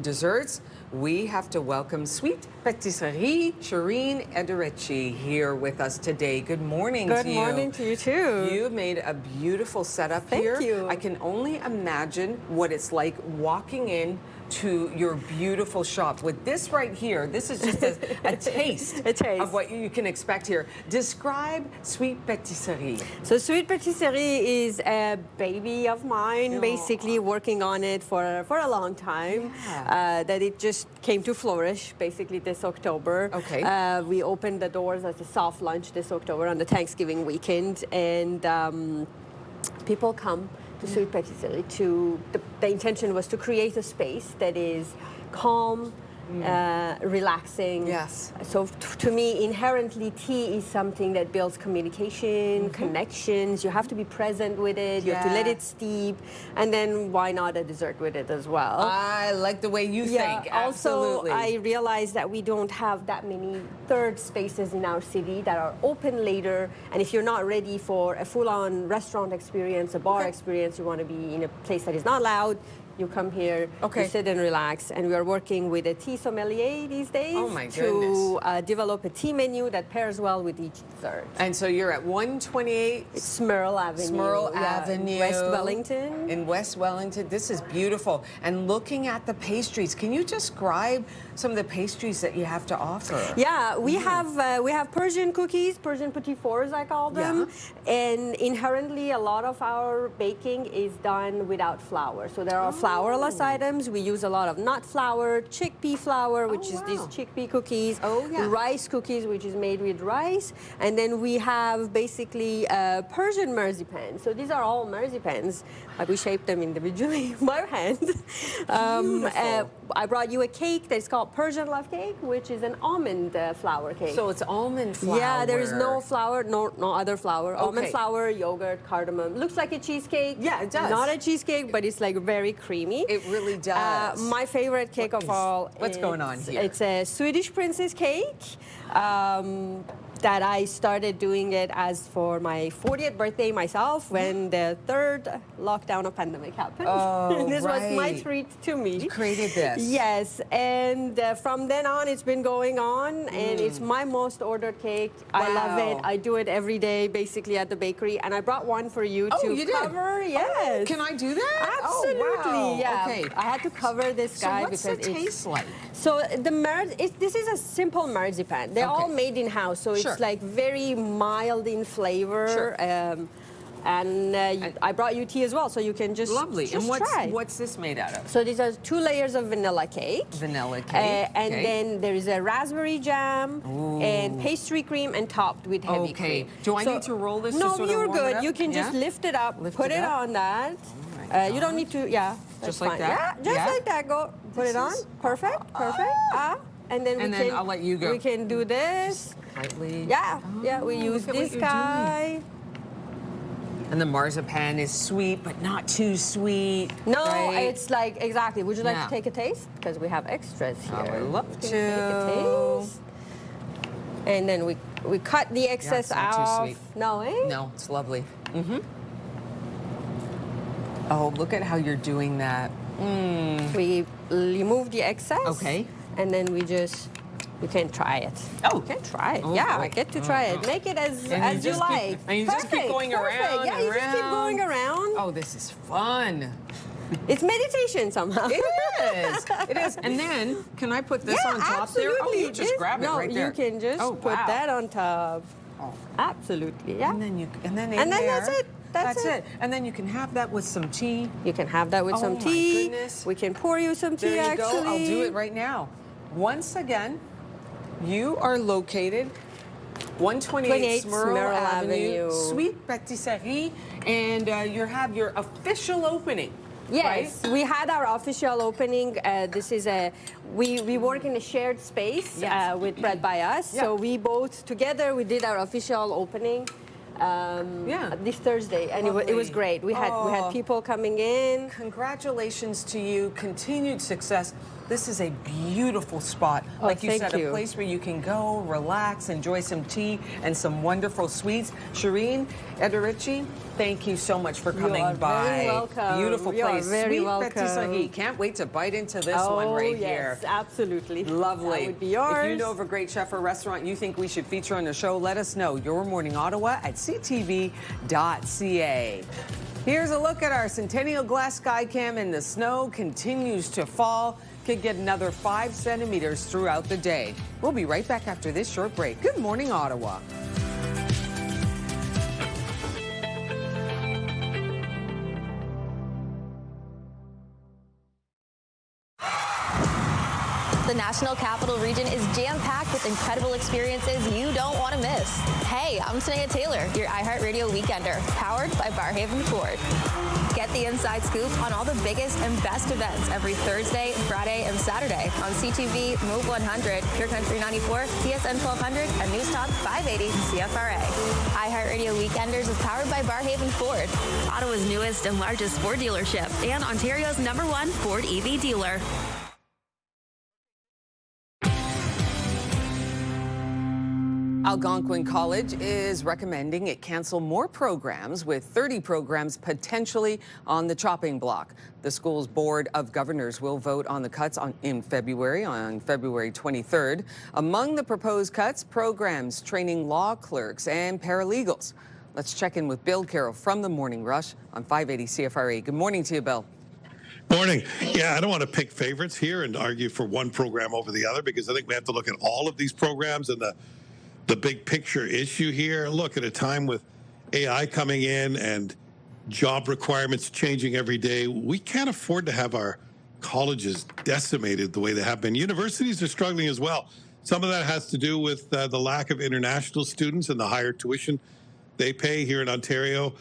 desserts. We have to welcome Sweet Patisserie Shireen Ederechi here with us today. Good morning to you. Good morning to you too. You've made a beautiful setup here. Thank you. I can only imagine what it's like walking in to your beautiful shop. With this right here, this is just a taste of what you can expect here. Describe Sweet Patisserie. So Sweet Patisserie is a baby of mine, basically working on it for a long time. That it just came to flourish basically this October. Okay. We opened the doors as a soft launch this October on the Thanksgiving weekend, and people come to Sweet Patisserie. The intention was to create a space that is calm, relaxing. Yes. So to me, inherently, tea is something that builds communication, connections. You have to be present with it. You have to let it steep, and then why not a dessert with it as well? I like the way you think. Absolutely. Also, I realized that we don't have that many third spaces in our city that are open later, and if you're not ready for a full-on restaurant experience, a bar experience, you want to be in a place that is not loud, you come here, you sit and relax, and we are working with a tea sommelier these days to develop a tea menu that pairs well with each dessert. And so you're at 128 Smurl Avenue. Smurl Avenue. West Wellington. In West Wellington. This is beautiful. And looking at the pastries, can you describe some of the pastries that you have to offer? Yeah, we have Persian cookies, Persian petit fours I call them, and inherently a lot of our baking is done without flour. So there are flourless items. We use a lot of nut flour, chickpea flour, which is these chickpea cookies, rice cookies, which is made with rice, and then we have basically Persian marzipan. So these are all marzipans. We shape them individually by hand. I brought you a cake that's called Persian love cake, which is an almond flour cake. So it's almond flour. Yeah, there is no flour, no other flour. Almond flour, yogurt, cardamom. Looks like a cheesecake. Yeah, it does. Not a cheesecake, but it's like very creamy. It really does. My favorite cake of all. What's going on here? It's a Swedish princess cake. That I started doing it as for my 40th birthday myself when the third lockdown of pandemic happened. Oh, This was my treat to me. You created this. Yes, and from then on it's been going on, and it's my most ordered cake. I love it. I do it every day basically at the bakery, and I brought one for you to cover. Yes. Oh, can I do that? Absolutely. Yeah. Okay. I had to cover this guy what's because the taste like? So this is a simple marzipan. They're all made in house, so it's like very mild in flavor. And I brought you tea as well, so you can just try. What's this made out of? So these are 2 layers of vanilla cake. Vanilla cake. And then there is a raspberry jam and pastry cream and topped with heavy cream. Do I need to roll this? No, to sort you're of warm good. it up? You can just lift it up, put it on that. You don't need to, just like that? Yeah, just like that. Go, put it on. Perfect. And then I'll let you go. We can do this. Slightly. Yeah, we use this guy. And the marzipan is sweet, but not too sweet. No, right? it's like, exactly. Would you like to take a taste? Because we have extras here. I would love to. Take a taste. And then we cut the excess not off. too sweet. No, eh? No, it's lovely. Oh, look at how you're doing that. We remove the excess. Okay. And then you can try it. Oh. You can try it. Oh, yeah, boy. get to try it. Make it as you like. And you just keep going around Yeah, and you just keep around. going around. Oh, this is fun. It's meditation somehow. It is. It is. And then, can I put this on top there? Oh, you just grab it right there. You can just put that on top. Oh. Absolutely, yeah. And then that's it. That's it. And then you can have that with some tea. You can have that with some tea. Oh my goodness. We can pour you some tea, There you actually. go. I'll do it right now. Once again, you are located 128 Smurl Avenue, Sweet Patisserie, and you have your official opening. Yes, right? we had our official opening. This is we work in a shared space with Bread by Us. So we both together we did our official opening. This Thursday, and it was great. We had people coming in. Congratulations to you. Continued success. this is a beautiful spot. Oh, Like you thank said, you. a place where you can go, relax, enjoy some tea and some wonderful sweets. Shireen Ederici, thank you so much for coming You are by. very welcome. Beautiful You are place. very Sweet welcome. Betty Sahi. Can't wait to bite into this one right here. Yes, absolutely. Lovely. That would be yours. If you know of a great chef or restaurant you think we should feature on the show, let us know. Your Morning Ottawa at ctv.ca. Here's a look at our Centennial Glass Skycam, and the snow continues to fall. Could get another 5 centimeters throughout the day. We'll be right back after this short break. Good morning, Ottawa. The National Capital Region is jam-packed with incredible experiences you don't want to miss. Hey, I'm Tanea Taylor, your iHeartRadio Weekender, powered by Barrhaven Ford. Get the inside scoop on all the biggest and best events every Thursday, Friday, and Saturday on CTV, Move 100, Pure Country 94, TSN 1200, and News Talk 580 CFRA. iHeartRadio Weekenders is powered by Barrhaven Ford, Ottawa's newest and largest Ford dealership, and Ontario's #1 Ford EV dealer. Algonquin College is recommending it cancel more programs, with 30 programs potentially on the chopping block. The school's Board of Governors will vote on the cuts on February 23rd. Among the proposed cuts, programs training law clerks and paralegals. Let's check in with Bill Carroll from the Morning Rush on 580 CFRA. Good morning to you, Bill. Morning. Yeah, I don't want to pick favorites here and argue for one program over the other, because I think we have to look at all of these programs and the big picture issue here. Look, at a time with AI coming in and job requirements changing every day, we can't afford to have our colleges decimated the way they have been. Universities are struggling as well. Some of that has to do with the lack of international students and the higher tuition they pay here in Ontario.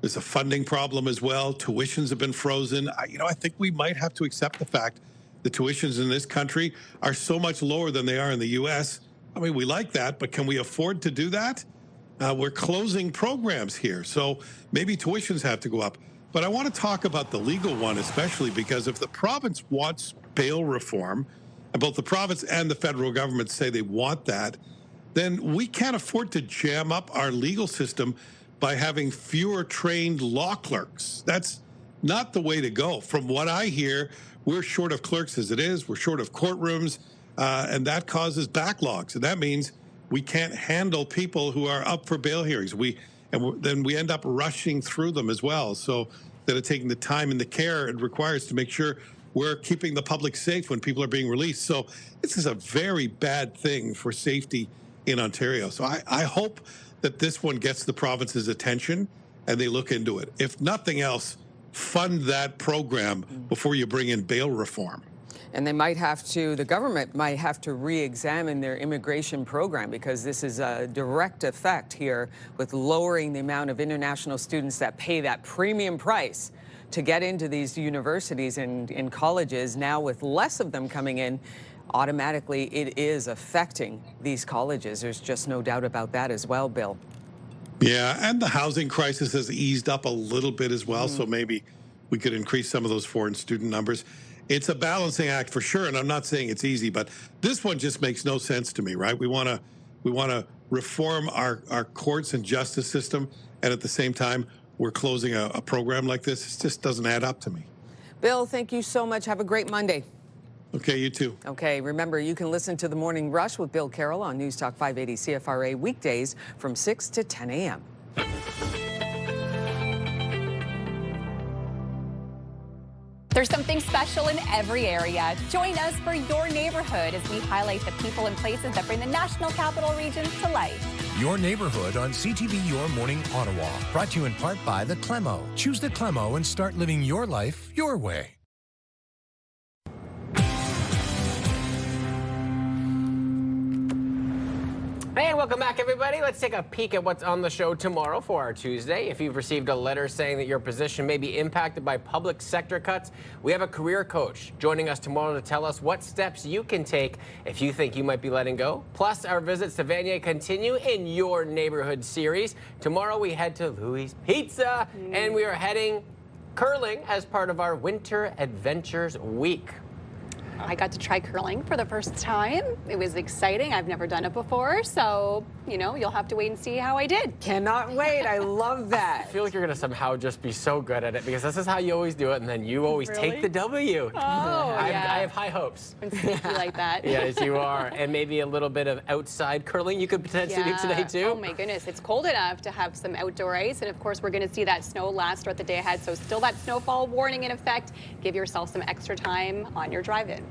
There's a funding problem as well. Tuitions have been frozen. I think we might have to accept the fact the tuitions in this country are so much lower than they are in the U.S. I mean, we like that, but can we afford to do that? We're closing programs here, so maybe tuitions have to go up. But I want to talk about the legal one, especially because if the province wants bail reform, and both the province and the federal government say they want that, then we can't afford to jam up our legal system by having fewer trained law clerks. That's not the way to go. From what I hear, we're short of clerks as it is. We're short of courtrooms. And that causes backlogs, and that means we can't handle people who are up for bail hearings. Then we end up rushing through them as well. So instead of taking the time and the care it requires to make sure we're keeping the public safe when people are being released. So this is a very bad thing for safety in Ontario. So I hope that this one gets the province's attention and they look into it. If nothing else, fund that program before you bring in bail reform. And the government might have to re-examine their immigration program, because this is a direct effect here with lowering the amount of international students that pay that premium price to get into these universities and colleges. Now, with less of them coming in, automatically it is affecting these colleges. There's just no doubt about that as well, Bill. Yeah, and the housing crisis has eased up a little bit as well, so maybe we could increase some of those foreign student numbers. It's a balancing act for sure, and I'm not saying it's easy, but this one just makes no sense to me, right? We want to reform our courts and justice system, and at the same time, we're closing a program like this. It just doesn't add up to me. Bill, thank you so much. Have a great Monday. Okay, you too. Okay, remember, you can listen to The Morning Rush with Bill Carroll on News Talk 580 CFRA weekdays from 6 to 10 a.m. There's something special in every area. Join us for Your Neighborhood as we highlight the people and places that bring the National Capital Region to life. Your Neighborhood on CTV Your Morning Ottawa. Brought to you in part by the Clemo. Choose the Clemo and start living your life your way. Hey, welcome back, everybody. Let's take a peek at what's on the show tomorrow for our Tuesday. If you've received a letter saying that your position may be impacted by public sector cuts, we have a career coach joining us tomorrow to tell us what steps you can take if you think you might be letting go. Plus, our visits to Vanier continue in Your Neighborhood series. Tomorrow, we head to Louis Pizza, and we are heading curling as part of our Winter Adventures Week. I got to try curling for the first time. It was exciting. I've never done it before, so, you know, you'll have to wait and see how I did. Cannot wait. I love that. I feel like you're going to somehow just be so good at it because this is how you always do it, and then you always take the W. Oh, I yeah. have high hopes. I'm sneaky like that. Yes, you are. And maybe a little bit of outside curling you could potentially do today, too. Oh, my goodness. It's cold enough to have some outdoor ice, and of course, we're going to see that snow last throughout the day ahead, so still that snowfall warning in effect. Give yourself some extra time on your drive-in.